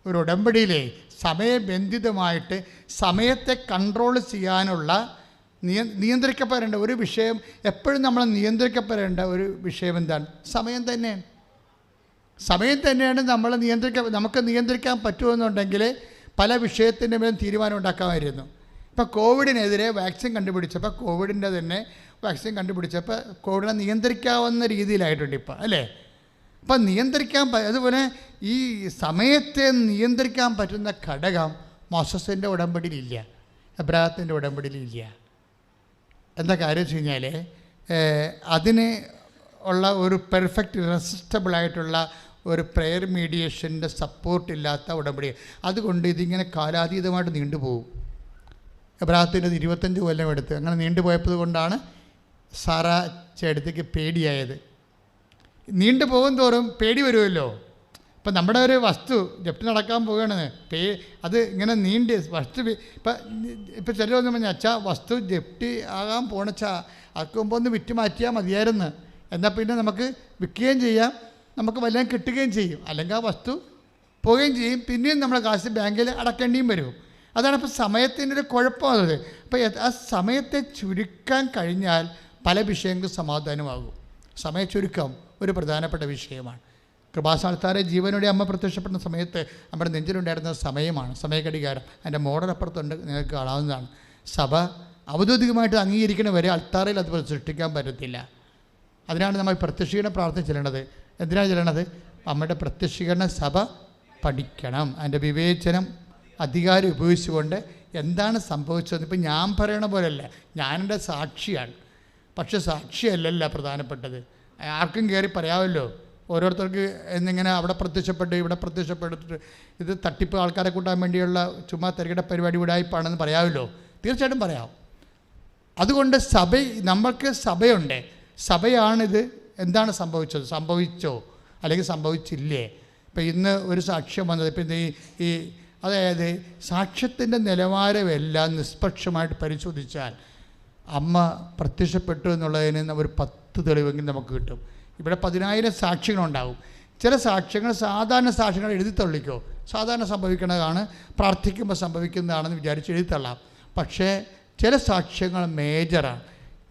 ഒരു ഉടമ്പടിയിലെ സമയബന്ധിതമായിട്ട് സമയത്തെ കൺട്രോൾ ചെയ്യാനുള്ള നിയന്ത്രിക്കപ്പെടേണ്ട ഒരു വിഷയം, എപ്പോഴും നമ്മൾ നിയന്ത്രിക്കപ്പെടേണ്ട ഒരു വിഷയം എന്താണ്? സമയം തന്നെയാണ്. സമയം തന്നെയാണ് നമുക്ക് നിയന്ത്രിക്കാൻ പറ്റുമെന്നുണ്ടെങ്കിൽ പല വിഷയത്തിൻ്റെ മേലും തീരുമാനം ഉണ്ടാക്കാമായിരുന്നു. ഇപ്പോൾ കോവിഡിനെതിരെ വാക്സിൻ കണ്ടുപിടിച്ചപ്പോൾ കോവിഡിനെ നിയന്ത്രിക്കാവുന്ന രീതിയിലായിട്ടുണ്ട് ഇപ്പോൾ, അല്ലേ? അപ്പം അതുപോലെ ഈ സമയത്തെ നിയന്ത്രിക്കാൻ പറ്റുന്ന ഘടകം മോസസിൻ്റെ ഉടമ്പടിയിലില്ല, എബ്രാഹത്തിൻ്റെ ഉടമ്പടിയിലില്ല. എന്താ കാര്യം വെച്ച് കഴിഞ്ഞാൽ അതിന് ഉള്ള ഒരു പെർഫെക്റ്റ് റെസിസ്റ്റബിളായിട്ടുള്ള ഒരു പ്രെയർ മീഡിയേഷൻ്റെ സപ്പോർട്ടില്ലാത്ത ഉടമ്പടി. അതുകൊണ്ട് ഇതിങ്ങനെ കാലാതീതമായിട്ട് നീണ്ടുപോകും. എബ്രാഹത്തിൻ്റെ 25 കൊല്ലം എടുത്ത് അങ്ങനെ നീണ്ടുപോയപ്പോൾ കൊണ്ടാണ് സാറ ചേട്ടത്തിക്ക് പേടിയായത്. നീണ്ടുപോകും തോറും പേടി വരുമല്ലോ. ഇപ്പം നമ്മുടെ ഒരു വസ്തു ജപ്തി നടക്കാൻ പോവുകയാണ്, അത് ഇങ്ങനെ വസ്തു ഇപ്പം ചിലരൊന്നും പറഞ്ഞാൽ അച്ഛാ വസ്തു ജപ്തി ആകാൻ പോണച്ചാ അതൊക്കെ മുമ്പ് ഒന്ന് വിറ്റ് മാറ്റിയാൽ മതിയായിരുന്നു, എന്നാൽ പിന്നെ നമുക്ക് വിൽക്കുകയും ചെയ്യാം, നമുക്ക് വല്ലതും കിട്ടുകയും ചെയ്യും, അല്ലെങ്കിൽ ആ വസ്തു പോവുകയും ചെയ്യും, പിന്നെയും നമ്മളെ കാശ് ബാങ്കിൽ അടക്കേണ്ടിയും വരും. അതാണ് ഇപ്പോൾ സമയത്തിൻ്റെ ഒരു കുഴപ്പമാണത്. അപ്പോൾ ആ സമയത്തെ ചുരുക്കാൻ കഴിഞ്ഞാൽ പല വിഷയങ്ങൾക്കും സമാധാനമാകും. സമയച്ചുരുക്കം ഒരു പ്രധാനപ്പെട്ട വിഷയമാണ്. കൃപാസ്ഥാനത്താരെ ജീവനോടെ അമ്മ പ്രത്യക്ഷപ്പെടുന്ന സമയത്ത് നമ്മുടെ നെഞ്ചിലുണ്ടായിരുന്ന സമയമാണ്, സമയഘടികാരം. അതിൻ്റെ മോഡൽ അപ്പുറത്തുണ്ട്, നിങ്ങൾക്ക് കാണാവുന്നതാണ്. സഭ ഔദ്യോഗികമായിട്ട് അംഗീകരിക്കണ വരെ അൾത്താറയിൽ അത് സൃഷ്ടിക്കാൻ പറ്റത്തില്ല. അതിനാണ് നമ്മൾ പ്രത്യക്ഷീകരണ പ്രാർത്ഥന ചെല്ലണത്. എന്തിനാണ് ചെല്ലണത്? അമ്മയുടെ പ്രത്യക്ഷീകരണ സഭ പഠിക്കണം. അതിൻ്റെ വിവേചനം അധികാരം ഉപയോഗിച്ചുകൊണ്ട് എന്താണ് സംഭവിച്ചത്. ഇപ്പം ഞാൻ പറയണ പോലെയല്ല, ഞാനെൻ്റെ സാക്ഷിയാണ്. പക്ഷെ സാക്ഷിയല്ലല്ല പ്രധാനപ്പെട്ടത്. ആർക്കും കയറി പറയാമല്ലോ, ഓരോരുത്തർക്ക് എന്നിങ്ങനെ അവിടെ പ്രത്യക്ഷപ്പെട്ട് ഇവിടെ പ്രത്യക്ഷപ്പെട്ടിട്ട് ഇത് തട്ടിപ്പ് ആൾക്കാരെ കൂട്ടാൻ വേണ്ടിയുള്ള ചുമ്മാ തിരക്കിട പരിപാടി വിടായ്പാണെന്ന് പറയാമല്ലോ, തീർച്ചയായിട്ടും പറയാം. അതുകൊണ്ട് നമ്മൾക്ക് സഭയുണ്ട്. സഭയാണിത്. എന്താണ് സംഭവിച്ചോ അല്ലെങ്കിൽ സംഭവിച്ചില്ലേ? ഇപ്പം ഇന്ന് ഒരു സാക്ഷ്യം വന്നത്, ഇപ്പം അതായത് സാക്ഷ്യത്തിൻ്റെ നിലവാരമെല്ലാം നിഷ്പക്ഷമായിട്ട് പരിശോധിച്ചാൽ അമ്മ പ്രത്യക്ഷപ്പെട്ടു എന്നുള്ളതിന് ഒരു 10 തെളിവെങ്കിലും നമുക്ക് കിട്ടും. ഇവിടെ 10,000 സാക്ഷ്യങ്ങളുണ്ടാവും. ചില സാക്ഷ്യങ്ങൾ സാധാരണ സാക്ഷ്യങ്ങൾ എഴുതി തള്ളിക്കോ, സാധാരണ സംഭവിക്കുന്നതാണ്, പ്രാർത്ഥിക്കുമ്പോൾ സംഭവിക്കുന്നതാണെന്ന് വിചാരിച്ച് എഴുതി തള്ളാം. പക്ഷേ ചില സാക്ഷ്യങ്ങൾ മേജറാണ്.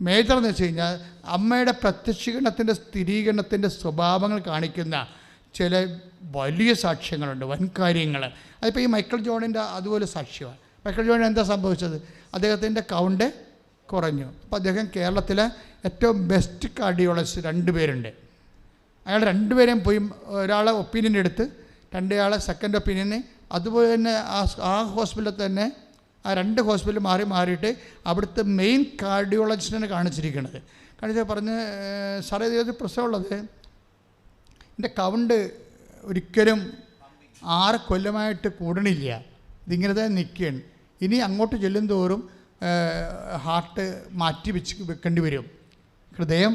മേജർ എന്ന് വെച്ച് കഴിഞ്ഞാൽ അമ്മയുടെ പ്രത്യക്ഷീകരണത്തിൻ്റെ സ്ഥിരീകരണത്തിൻ്റെ സ്വഭാവങ്ങൾ കാണിക്കുന്ന ചില വലിയ സാക്ഷ്യങ്ങളുണ്ട്, വൻ കാര്യങ്ങൾ. അതിപ്പോൾ ഈ മൈക്കിൾ ജോണിൻ്റെ അതുപോലെ സാക്ഷ്യമാണ്. മൈക്കിൾ ജോണിന് എന്താ സംഭവിച്ചത്? അദ്ദേഹത്തിൻ്റെ കൗണ്ട് കുറഞ്ഞു. അപ്പോൾ അദ്ദേഹം കേരളത്തിലെ ഏറ്റവും ബെസ്റ്റ് കാർഡിയോളജിസ്റ്റ് 2 പേരുണ്ട്. അയാൾ 2 പേരെയും പോയി ഒരാളെ ഒപ്പീനിയൻ എടുത്ത് 2 ആളെ സെക്കൻഡ് ഒപ്പീനിയന്, അതുപോലെ തന്നെ ആ ഹോസ്പിറ്റലിൽ തന്നെ ആ 2 ഹോസ്പിറ്റൽ മാറിയിട്ട് അവിടുത്തെ മെയിൻ കാർഡിയോളജിസ്റ്റിനെ കാണിച്ചിരിക്കുന്നത്. പറഞ്ഞ് സാറേ ഇതൊരു പ്രശ്നമുള്ളത്, എൻ്റെ കൗണ്ട് ഒരിക്കലും 6 കൊല്ലമായിട്ട് കൂടണില്ല, ഇതിങ്ങനെ തന്നെ നിൽക്കുകയാണ്. ഇനി അങ്ങോട്ട് ചെല്ലും തോറും ഹാർട്ട് മാറ്റി വെക്കേണ്ടി വരും, ഹൃദയം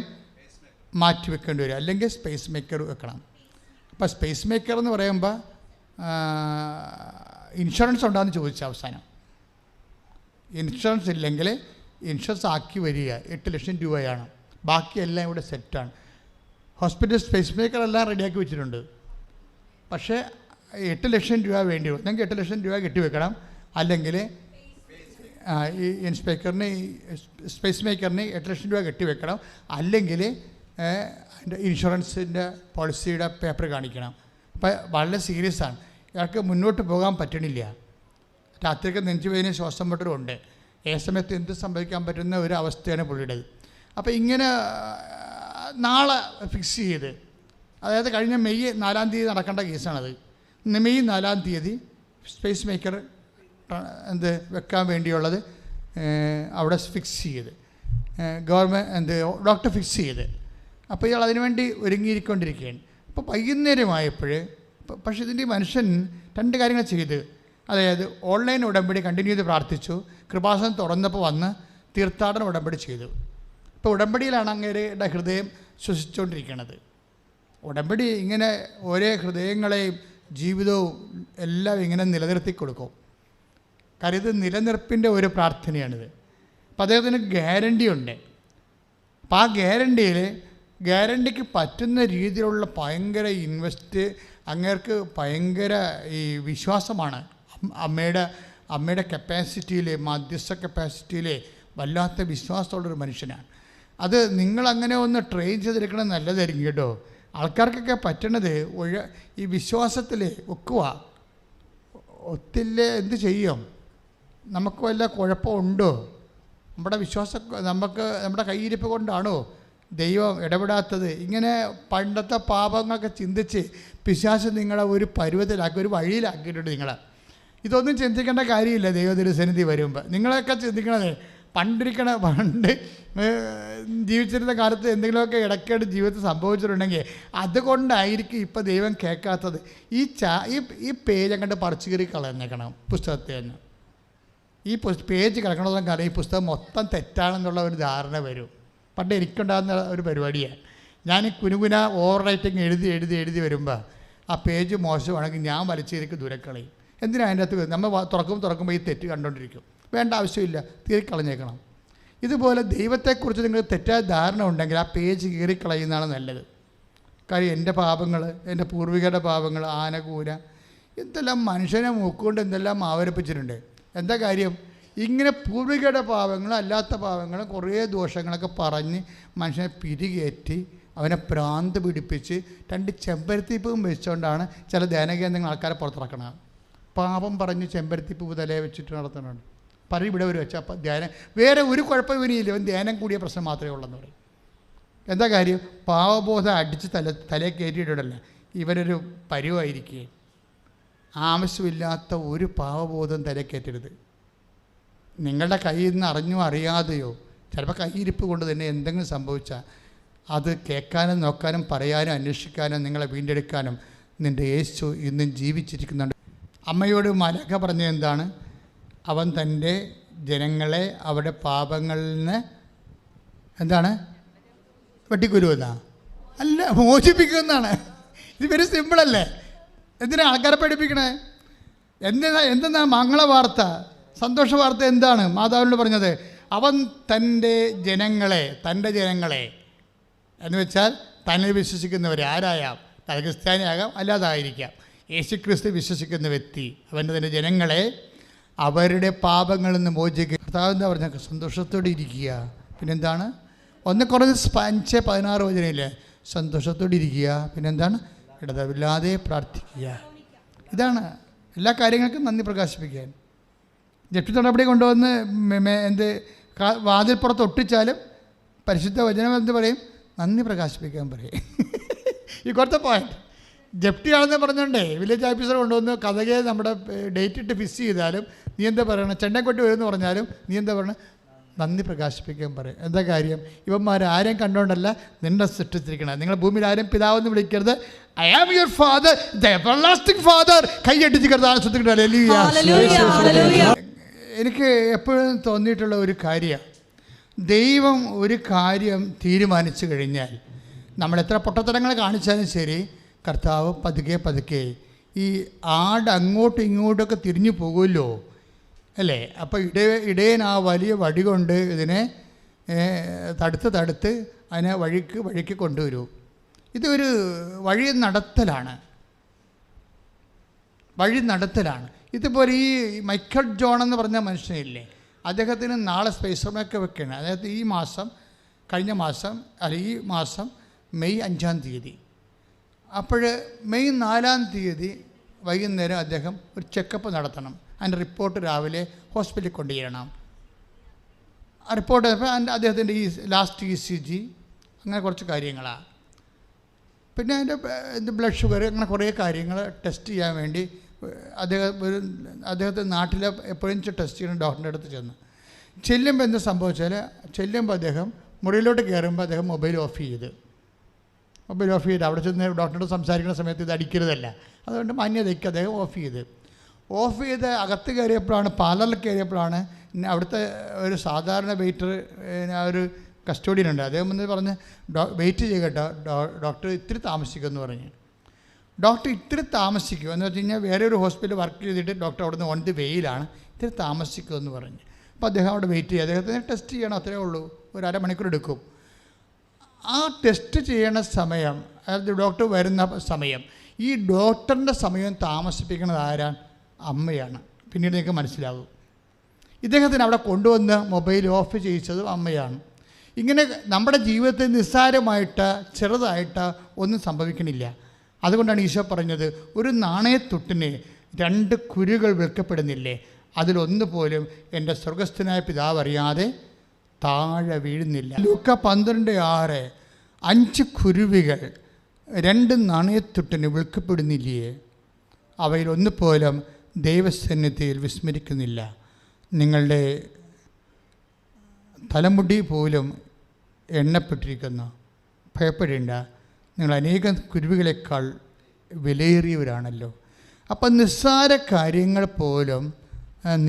മാറ്റി വെക്കേണ്ടി വരും, അല്ലെങ്കിൽ സ്പേസ് മേക്കർ വെക്കണം. അപ്പോൾ സ്പേസ് മേക്കർ എന്ന് പറയുമ്പോൾ ഇൻഷുറൻസ് ഉണ്ടോയെന്ന് ചോദിച്ചു. അവസാനം ഇൻഷുറൻസ് ഇല്ലെങ്കിൽ ഇൻഷുറൻസ് ആക്കി വരിക 8 ലക്ഷം രൂപയാണ്. ബാക്കിയെല്ലാം ഇവിടെ സെറ്റാണ്. ഹോസ്പിറ്റൽ സ്പേസ് മേക്കർ എല്ലാം റെഡിയാക്കി വെച്ചിട്ടുണ്ട്. പക്ഷേ 8 ലക്ഷം രൂപ വേണ്ടി വരും. നിങ്ങൾക്ക് 8 ലക്ഷം രൂപ കെട്ടിവെക്കണം, അല്ലെങ്കിൽ ഈ സ്പേസ് മേക്കറിന് 8 ലക്ഷം രൂപ കെട്ടിവെക്കണം, അല്ലെങ്കിൽ അതിൻ്റെ ഇൻഷുറൻസിൻ്റെ പോളിസിയുടെ പേപ്പർ കാണിക്കണം. അപ്പോൾ വളരെ സീരിയസ് ആണ്. ഇയാൾക്ക് മുന്നോട്ട് പോകാൻ പറ്റണില്ല. രാത്രിക്ക് നെഞ്ചുവേദനയും ശ്വാസം മുട്ടലും ഉണ്ട്. സമയത്ത് എന്ത് സംഭവിക്കാൻ പറ്റുന്ന ഒരു അവസ്ഥയാണ് പുള്ളിയുടേത്. അപ്പോൾ ഇങ്ങനെ നാളെ ഫിക്സ് ചെയ്ത്, അതായത് കഴിഞ്ഞ മെയ് 4-ാം തീയതി നടക്കേണ്ട കേസാണത്. മെയ് 4-ാം തീയതി സ്പേസ് മേക്കർ വെക്കാൻ വേണ്ടിയുള്ളത് അവിടെ ഫിക്സ് ചെയ്ത്, ഡോക്ടർ ഫിക്സ് ചെയ്ത്. അപ്പോൾ ഇയാൾ അതിനുവേണ്ടി ഒരുങ്ങിയിരിക്കൊണ്ടിരിക്കുകയാണ്. അപ്പോൾ വൈകുന്നേരമായപ്പോൾ പക്ഷേ ഇതിൻ്റെ മനുഷ്യൻ 2 കാര്യങ്ങൾ ചെയ്ത്. അതായത് ഓൺലൈൻ ഉടമ്പടി കണ്ടിന്യൂ ചെയ്ത് പ്രാർത്ഥിച്ചു, കൃപാസനം തുറന്നപ്പോൾ വന്ന് തീർത്ഥാടന ഉടമ്പടി ചെയ്തു. ഇപ്പോൾ ഉടമ്പടിയിലാണ് അങ്ങേരുടെ ഹൃദയം ശ്വസിച്ചുകൊണ്ടിരിക്കുന്നത്. ഉടമ്പടി ഇങ്ങനെ ഓരോ ഹൃദയങ്ങളെയും ജീവിതവും എല്ലാം ഇങ്ങനെ നിലനിർത്തി കൊടുക്കും. കാര്യം ഇത് നിലനിർപ്പിൻ്റെ ഒരു പ്രാർത്ഥനയാണിത്. അപ്പോൾ അദ്ദേഹത്തിന് ഗ്യാരണ്ടി ഉണ്ട്. അപ്പോൾ ആ ഗ്യാരണ്ടിക്ക് പറ്റുന്ന രീതിയിലുള്ള ഭയങ്കര ഇൻവെസ്റ്റ്, അങ്ങേർക്ക് ഭയങ്കര ഈ വിശ്വാസമാണ്. അമ്മയുടെ കപ്പാസിറ്റിയിൽ, മധ്യസ്ഥ കപ്പാസിറ്റിയിൽ വല്ലാത്ത വിശ്വാസമുള്ളൊരു മനുഷ്യനാണ്. അത് നിങ്ങളങ്ങനെ ഒന്ന് ട്രെയിൻ ചെയ്തെടുക്കണം, നല്ലതായിരിക്കും കേട്ടോ. ആൾക്കാർക്കൊക്കെ പറ്റണത് ഈ വിശ്വാസത്തിൽ ഒക്കുക. ഒത്തില്ലേ എന്ത് ചെയ്യും? നമുക്ക് വല്ല കുഴപ്പമുണ്ടോ? നമ്മുടെ വിശ്വാസം നമ്മുടെ കയ്യിരിപ്പ് കൊണ്ടാണോ ദൈവം ഇടപെടാത്തത്? ഇങ്ങനെ പണ്ടത്തെ പാപങ്ങളൊക്കെ ചിന്തിച്ച് പിശാച് നിങ്ങളെ ഒരു പരുവത്തിലാക്കി, ഒരു വഴിയിലാക്കിയിട്ടുണ്ട് നിങ്ങളെ. ഇതൊന്നും ചിന്തിക്കേണ്ട കാര്യമില്ല. ദൈവത്തിരുസന്നിധി വരുമ്പോൾ നിങ്ങളൊക്കെ ചിന്തിക്കണത് പണ്ട് ജീവിച്ചിരുന്ന കാലത്ത് എന്തെങ്കിലുമൊക്കെ ഇടയ്ക്കിടെ ജീവിതത്തിൽ സംഭവിച്ചിട്ടുണ്ടെങ്കിൽ അതുകൊണ്ടായിരിക്കും ഇപ്പോൾ ദൈവം കേൾക്കാത്തത്. ഈ പേജ് അങ്ങോട്ട് പറിച്ചു കയറി കളഞ്ഞേക്കണം പുസ്തകത്തിൽ തന്നെ. ഈ പേജ് കിടക്കണമെന്ന് കാരണം ഈ പുസ്തകം മൊത്തം തെറ്റാണെന്നുള്ള ഒരു ധാരണ വരും. പണ്ട് എനിക്കുണ്ടാകുന്ന ഒരു പരിപാടിയാണ്. ഞാൻ കുനുകുന ഓവർ റൈറ്റിങ് എഴുതി വരുമ്പോൾ ആ പേജ് മോശമാണെങ്കിൽ ഞാൻ വലിച്ചേക്ക് ദൂരക്കളയും. എന്തിനാണ് അതിൻ്റെ അകത്ത് നമ്മൾ തുറക്കുമ്പോൾ ഈ തെറ്റ് കണ്ടുകൊണ്ടിരിക്കും. വേണ്ട ആവശ്യമില്ല, തീരിക്കളഞ്ഞേക്കണം. ഇതുപോലെ ദൈവത്തെക്കുറിച്ച് നിങ്ങൾ തെറ്റായ ധാരണ ഉണ്ടെങ്കിൽ ആ പേജ് കീറിക്കളയുന്നതാണ് നല്ലത്. കാര്യം എൻ്റെ പാപങ്ങൾ, എൻ്റെ പൂർവികരുടെ പാപങ്ങൾ, ആനകൂന, എന്തെല്ലാം മനുഷ്യനെ മൂക്കുകൊണ്ട് എന്തെല്ലാം ആവരപ്പിച്ചിട്ടുണ്ട്. എന്താ കാര്യം? ഇങ്ങനെ പൂർവികരുടെ പാപങ്ങളും അല്ലാത്ത പാപങ്ങളും കുറേ ദോഷങ്ങളൊക്കെ പറഞ്ഞ് മനുഷ്യനെ പിരികേറ്റി അവനെ ഭ്രാന്ത് പിടിപ്പിച്ച് 2 ചെമ്പരത്തിപ്പൂവും വെച്ചുകൊണ്ടാണ് ചില ധ്യാനകേന്ദ്രങ്ങൾ ആൾക്കാരെ പുറത്തിറക്കണത്. പാപം പറഞ്ഞ് ചെമ്പരത്തിപ്പൂ തലയെ വെച്ചിട്ട് നടത്തുന്നുണ്ട്. ഇവിടെ ഒരു വെച്ചാൽ അപ്പം ധ്യാനം വേറെ ഒരു കുഴപ്പം ഇവനില്ല, അവൻ ധ്യാനം കൂടിയ പ്രശ്നം മാത്രമേ ഉള്ളെന്ന് പറയും. എന്താ കാര്യം? പാവബോധം അടിച്ച് തലയെ കയറ്റിയിട്ടിടല്ല, ഇവരൊരു പരുവായിരിക്കുകയും. ആവശ്യമില്ലാത്ത ഒരു പാവബോധം തലയെ കയറ്റരുത്. നിങ്ങളുടെ കയ്യിൽ നിന്ന് അറിഞ്ഞോ അറിയാതെയോ ചിലപ്പോൾ കയ്യിരിപ്പ് കൊണ്ട് തന്നെ എന്തെങ്കിലും സംഭവിച്ചാൽ അത് കേൾക്കാനും നോക്കാനും പറയാനും അന്വേഷിക്കാനും നിങ്ങളെ വീണ്ടെടുക്കാനും നിൻ്റെ യേശു ഇന്നും ജീവിച്ചിരിക്കുന്നുണ്ട്. അമ്മയോട് മാലാഖ പറഞ്ഞത് എന്താണ്? അവൻ തൻ്റെ ജനങ്ങളെ അവരുടെ പാപങ്ങളിൽ നിന്ന് എന്താണ് വെട്ടിക്കുരുവെന്നാ? അല്ല, മോചിപ്പിക്കുമെന്നാണ്. ഇത് വെരി സിമ്പിളല്ലേ? എന്തിനാ ആൾക്കാരെ പഠിപ്പിക്കണേ? എന്തെന്നാ മംഗള വാർത്ത, സന്തോഷ വാർത്ത എന്താണ് മാതാവിനോട് പറഞ്ഞത്? അവൻ തൻ്റെ ജനങ്ങളെ എന്ന് വെച്ചാൽ തന്നിൽ വിശ്വസിക്കുന്നവരെ, ആരായാം, അത് ക്രിസ്ത്യാനിയാകാം അല്ലാതായിരിക്കാം, യേശുക്രിസ്തു വിശ്വസിക്കുന്ന വ്യക്തി അവൻ്റെ തന്നെ ജനങ്ങളെ അവരുടെ പാപങ്ങളിൽ നിന്ന് മോചിക്കുക. കർത്താവ് എന്താ പറഞ്ഞ? സന്തോഷത്തോടെ ഇരിക്കുക. പിന്നെന്താണ്? 1 Corinthians 5:16 വചനമില്ലേ? സന്തോഷത്തോടെ ഇരിക്കുക. പിന്നെന്താണ്? ഇടതവില്ലാതെ പ്രാർത്ഥിക്കുക. ഇതാണ് എല്ലാ കാര്യങ്ങൾക്കും നന്ദി പ്രകാശിപ്പിക്കാൻ. ജപ്തി നടപടി കൊണ്ടുവന്ന് വാതിൽപ്പുറത്ത് ഒട്ടിച്ചാലും പരിശുദ്ധ വചനം എന്ത് പറയും? നന്ദി പ്രകാശിപ്പിക്കാൻ പറയും. ഈ കുറച്ച് പോയിന്റ് ജപ്തിയാണെന്ന് പറഞ്ഞോണ്ടേ വില്ലേജ് ഓഫീസർ കൊണ്ടുവന്ന് കഥകെ നമ്മുടെ ഡേറ്റ് ഇട്ട് ഫിക്സ് ചെയ്താലും നീ എന്താ പറയണം? ചെണ്ടക്കൊട്ടി വരുമെന്ന് പറഞ്ഞാലും നീ എന്താ പറയണം? നന്ദി പ്രകാശിപ്പിക്കാൻ പറയും. എന്താ കാര്യം? ഇവന്മാർ ആരെയും കണ്ടുകൊണ്ടല്ല നിന്നെ സൃഷ്ടിച്ചിരിക്കണം. നിങ്ങൾ ഭൂമിയിൽ ആരും പിതാവെന്ന് വിളിക്കരുത്. I am your father, the everlasting father. കൈയടിച്ച് എനിക്ക് എപ്പോഴും തോന്നിയിട്ടുള്ള ഒരു കാര്യമാണ്, ദൈവം ഒരു കാര്യം തീരുമാനിച്ചു കഴിഞ്ഞാൽ നമ്മൾ എത്ര പൊട്ടത്തരങ്ങൾ കാണിച്ചാലും ശരി, കർത്താവ് പതുക്കെ ഈ ആട് അങ്ങോട്ടും ഇങ്ങോട്ടൊക്കെ തിരിഞ്ഞു പോകുമല്ലോ അല്ലേ? അപ്പോൾ ഇടയൻ ആ വലിയ വടി കൊണ്ട് ഇതിനെ തടുത്ത് അതിനെ വഴിക്ക് കൊണ്ടുവരൂ. ഇതൊരു വഴി നടത്തലാണ്. ഇതുപോലെ ഈ മൈക്കൽ ജോൺ എന്ന് പറഞ്ഞ മനുഷ്യനില്ലേ, അദ്ദേഹത്തിന് നാളെ സ്പേസമൊക്കെ വെക്കുകയാണ്. അതായത് ഈ മാസം മെയ് 5-ാം തീയതി. അപ്പോൾ മെയ് 4-ാം തീയതി വൈകുന്നേരം അദ്ദേഹം ഒരു ചെക്കപ്പ് നടത്തണം. അതിൻ്റെ റിപ്പോർട്ട് രാവിലെ ഹോസ്പിറ്റലിൽ കൊണ്ടുചെല്ലണം. ആ റിപ്പോർട്ട് അദ്ദേഹത്തിൻ്റെ ഈ ലാസ്റ്റ് ECG അങ്ങനെ കുറച്ച് കാര്യങ്ങളാണ്. പിന്നെ അതിൻ്റെ ബ്ലഡ് ഷുഗർ അങ്ങനെ കുറേ കാര്യങ്ങൾ ടെസ്റ്റ് ചെയ്യാൻ വേണ്ടി അദ്ദേഹത്തെ നാട്ടിൽ എപ്പോഴും ടെസ്റ്റ് ചെയ്യുന്ന ഡോക്ടറിൻ്റെ അടുത്ത് ചെല്ലുമ്പോൾ എന്താ സംഭവിച്ചാൽ, അദ്ദേഹം മുറിയിലോട്ട് കയറുമ്പോൾ അദ്ദേഹം മൊബൈൽ ഓഫ് ചെയ്ത് അവിടെ ചെന്ന് ഡോക്ടറോട് സംസാരിക്കുന്ന സമയത്ത് ഇത് അടിക്കരുതല്ല, അതുകൊണ്ട് മാന്യതയ്ക്ക് അദ്ദേഹം ഓഫ് ചെയ്ത് അകത്ത് കയറിയപ്പോഴാണ്, പാർലറിൽ കയറിയപ്പോഴാണ് അവിടുത്തെ ഒരു സാധാരണ വെയിറ്റർ, ഒരു കസ്റ്റോഡിയനുണ്ട്, അദ്ദേഹം വന്ന് പറഞ്ഞ് വെയിറ്റ് ചെയ്യട്ടോ ഡോക്ടർ ഇത്തിരി താമസിക്കുമെന്ന് പറഞ്ഞ്. ഡോക്ടർ ഇത്തിരി താമസിക്കും എന്ന് വെച്ച് കഴിഞ്ഞാൽ വേറെ ഒരു ഹോസ്പിറ്റലിൽ വർക്ക് ചെയ്തിട്ട് ഡോക്ടർ അവിടുന്ന് ഓൺ ദി വെയിലാണ്, ഇത്തിരി താമസിക്കുമെന്ന് പറഞ്ഞു. അപ്പോൾ അദ്ദേഹം അവിടെ വെയിറ്റ് ചെയ്യുക, അദ്ദേഹത്തിന് ടെസ്റ്റ് ചെയ്യണം, അത്രേ ഉള്ളൂ, ഒരു അരമണിക്കൂർ എടുക്കും. ആ ടെസ്റ്റ് ചെയ്യണ സമയം, അതായത് ഡോക്ടർ വരുന്ന സമയം, ഈ ഡോക്ടറിൻ്റെ സമയം താമസിപ്പിക്കുന്നത് ആരാണ്? അമ്മയാണ്. പിന്നീട് നിങ്ങൾക്ക് മനസ്സിലാകും. ഇദ്ദേഹത്തിന് അവിടെ കൊണ്ടുവന്ന് മൊബൈൽ ഓഫ് ചെയ്യിച്ചതും അമ്മയാണ്. ഇങ്ങനെ നമ്മുടെ ജീവിതത്തിൽ നിസ്സാരമായിട്ട് ചെറുതായിട്ട് ഒന്നും സംഭവിക്കണില്ല. അതുകൊണ്ടാണ് ഈശോ പറഞ്ഞത്, ഒരു നാണയത്തുട്ടിന് 2 കുരുകൾ വെക്കപ്പെടുന്നില്ലേ, അതിലൊന്നു പോലും എൻ്റെ സ്വർഗസ്ഥനായ പിതാവ് അറിയാതെ താഴെ വീഴുന്നില്ല. ലൂക്ക 12:6 5 കുരുവികൾ 2 നാണയത്തുട്ടിന് വിൽക്കപ്പെടുന്നില്ലേ, അവയിലൊന്നു പോലും ദൈവസന്നിധിയിൽ വിസ്മരിക്കുന്നില്ല. നിങ്ങളുടെ തലമുടി പോലും എണ്ണപ്പെട്ടിരിക്കുന്നു, ഭയപ്പെടേണ്ട, നിങ്ങൾ അനേകം കുരുവികളെക്കാൾ വിലയേറിയവരാണല്ലോ. അപ്പം നിസ്സാര കാര്യങ്ങൾ പോലും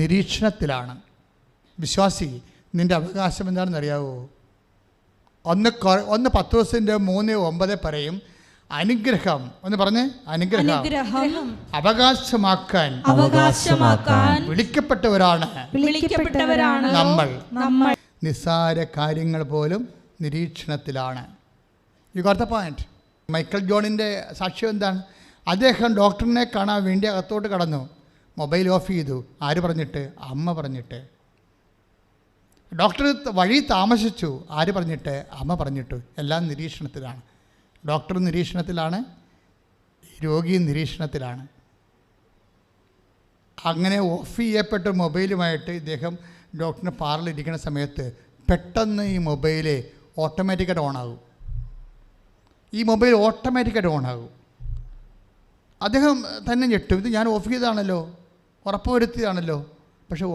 നിരീക്ഷണത്തിലാണ്. വിശ്വാസി, നിൻ്റെ അവകാശം എന്താണെന്ന് അറിയാവോ? ഒന്ന് പത്രോസിൻ്റെ 3:9 പറയും, അനുഗ്രഹം ഒന്ന് പറഞ്ഞേ, അനുഗ്രഹം അവകാശമാക്കാൻ വിളിക്കപ്പെട്ടവരാണ് നമ്മൾ. നിസ്സാര കാര്യങ്ങൾ പോലും നിരീക്ഷണത്തിലാണ്. You got the point. Michael ജോണിൻ്റെ സാക്ഷ്യം എന്താണ്? അദ്ദേഹം ഡോക്ടറിനെ കാണാൻ വേണ്ടി അകത്തോട്ട് കടന്നു, മൊബൈൽ ഓഫ് ചെയ്തു. ആര് പറഞ്ഞിട്ട്? അമ്മ പറഞ്ഞിട്ട്. ഡോക്ടർ വഴി താമസിച്ചു. ആര് പറഞ്ഞിട്ട്? അമ്മ പറഞ്ഞിട്ട്. എല്ലാം നിരീക്ഷണത്തിലാണ്. ഡോക്ടർ നിരീക്ഷണത്തിലാണ്, രോഗി നിരീക്ഷണത്തിലാണ്. അങ്ങനെ ഓഫ് ചെയ്യപ്പെട്ട മൊബൈലുമായിട്ട് ഇദ്ദേഹം ഡോക്ടറിൻ്റെ പാർലിരിക്കുന്ന സമയത്ത് പെട്ടെന്ന് ഈ മൊബൈൽ ഓട്ടോമാറ്റിക്കായിട്ട് ഓണാകും. ഈ മൊബൈൽ ഓട്ടോമാറ്റിക്കായിട്ട് ഓണാകും. അദ്ദേഹം തന്നെ ഞെട്ടും, ഇത് ഞാൻ ഓഫ് ചെയ്തതാണല്ലോ, ഉറപ്പുവരുത്തിയതാണല്ലോ. പക്ഷെ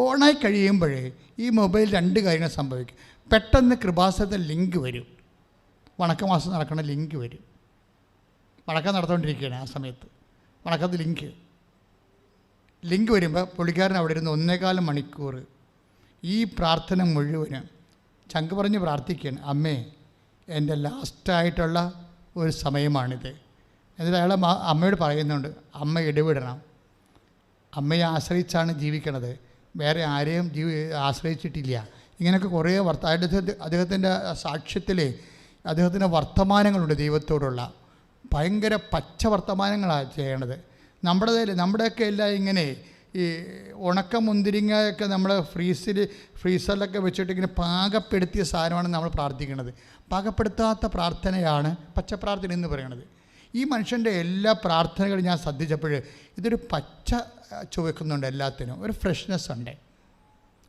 ഓണായി കഴിയുമ്പോഴേ ഈ മൊബൈൽ 2 കാര്യങ്ങൾ സംഭവിക്കും. പെട്ടെന്ന് കൃപാസനത്തിൽ ലിങ്ക് വരും, വണക്കമാസം നടക്കുന്ന ലിങ്ക് വരും. വണക്കം നടത്തുകൊണ്ടിരിക്കുകയാണ് ആ സമയത്ത്, വണക്കത്ത് ലിങ്ക് വരുമ്പോൾ പുള്ളിക്കാരൻ അവിടെ ഇരുന്ന് 1.25 മണിക്കൂർ ഈ പ്രാർത്ഥന മുഴുവനും ചങ്ക് പറഞ്ഞ് പ്രാർത്ഥിക്കുകയാണ്. അമ്മേ, എൻ്റെ ലാസ്റ്റായിട്ടുള്ള ഒരു സമയമാണിത്. എന്നിട്ട് അയാൾ അമ്മയോട് പറയുന്നുണ്ട്, അമ്മ ഇടപെടണം. അമ്മയെ ആശ്രയിച്ചാണ് ജീവിക്കണത്, വേറെ ആരെയും ആശ്രയിച്ചിട്ടില്ല. ഇങ്ങനെയൊക്കെ കുറേ അദ്ദേഹത്തിൻ്റെ സാക്ഷ്യത്തിൽ അദ്ദേഹത്തിൻ്റെ വർത്തമാനങ്ങളുണ്ട്, ദൈവത്തോടുള്ള ഭയങ്കര പച്ച വർത്തമാനങ്ങളാണ് ചെയ്യണത്. നമ്മുടെയൊക്കെ എല്ലാം ഇങ്ങനെ ഈ ഉണക്ക മുന്തിരിങ്ങയൊക്കെ നമ്മൾ ഫ്രീസറിലൊക്കെ വെച്ചിട്ട് ഇങ്ങനെ പാകപ്പെടുത്തിയ സാധനമാണ് നമ്മൾ പ്രാർത്ഥിക്കുന്നത്. പാകപ്പെടുത്താത്ത പ്രാർത്ഥനയാണ് പച്ചപ്രാർത്ഥന എന്ന് പറയുന്നത്. ഈ മനുഷ്യൻ്റെ എല്ലാ പ്രാർത്ഥനകളും ഞാൻ ശ്രദ്ധിച്ചപ്പോൾ ഇതൊരു പച്ച ചുവക്കുന്നുണ്ട്, എല്ലാത്തിനും ഒരു ഫ്രഷ്നെസ് ഉണ്ട്,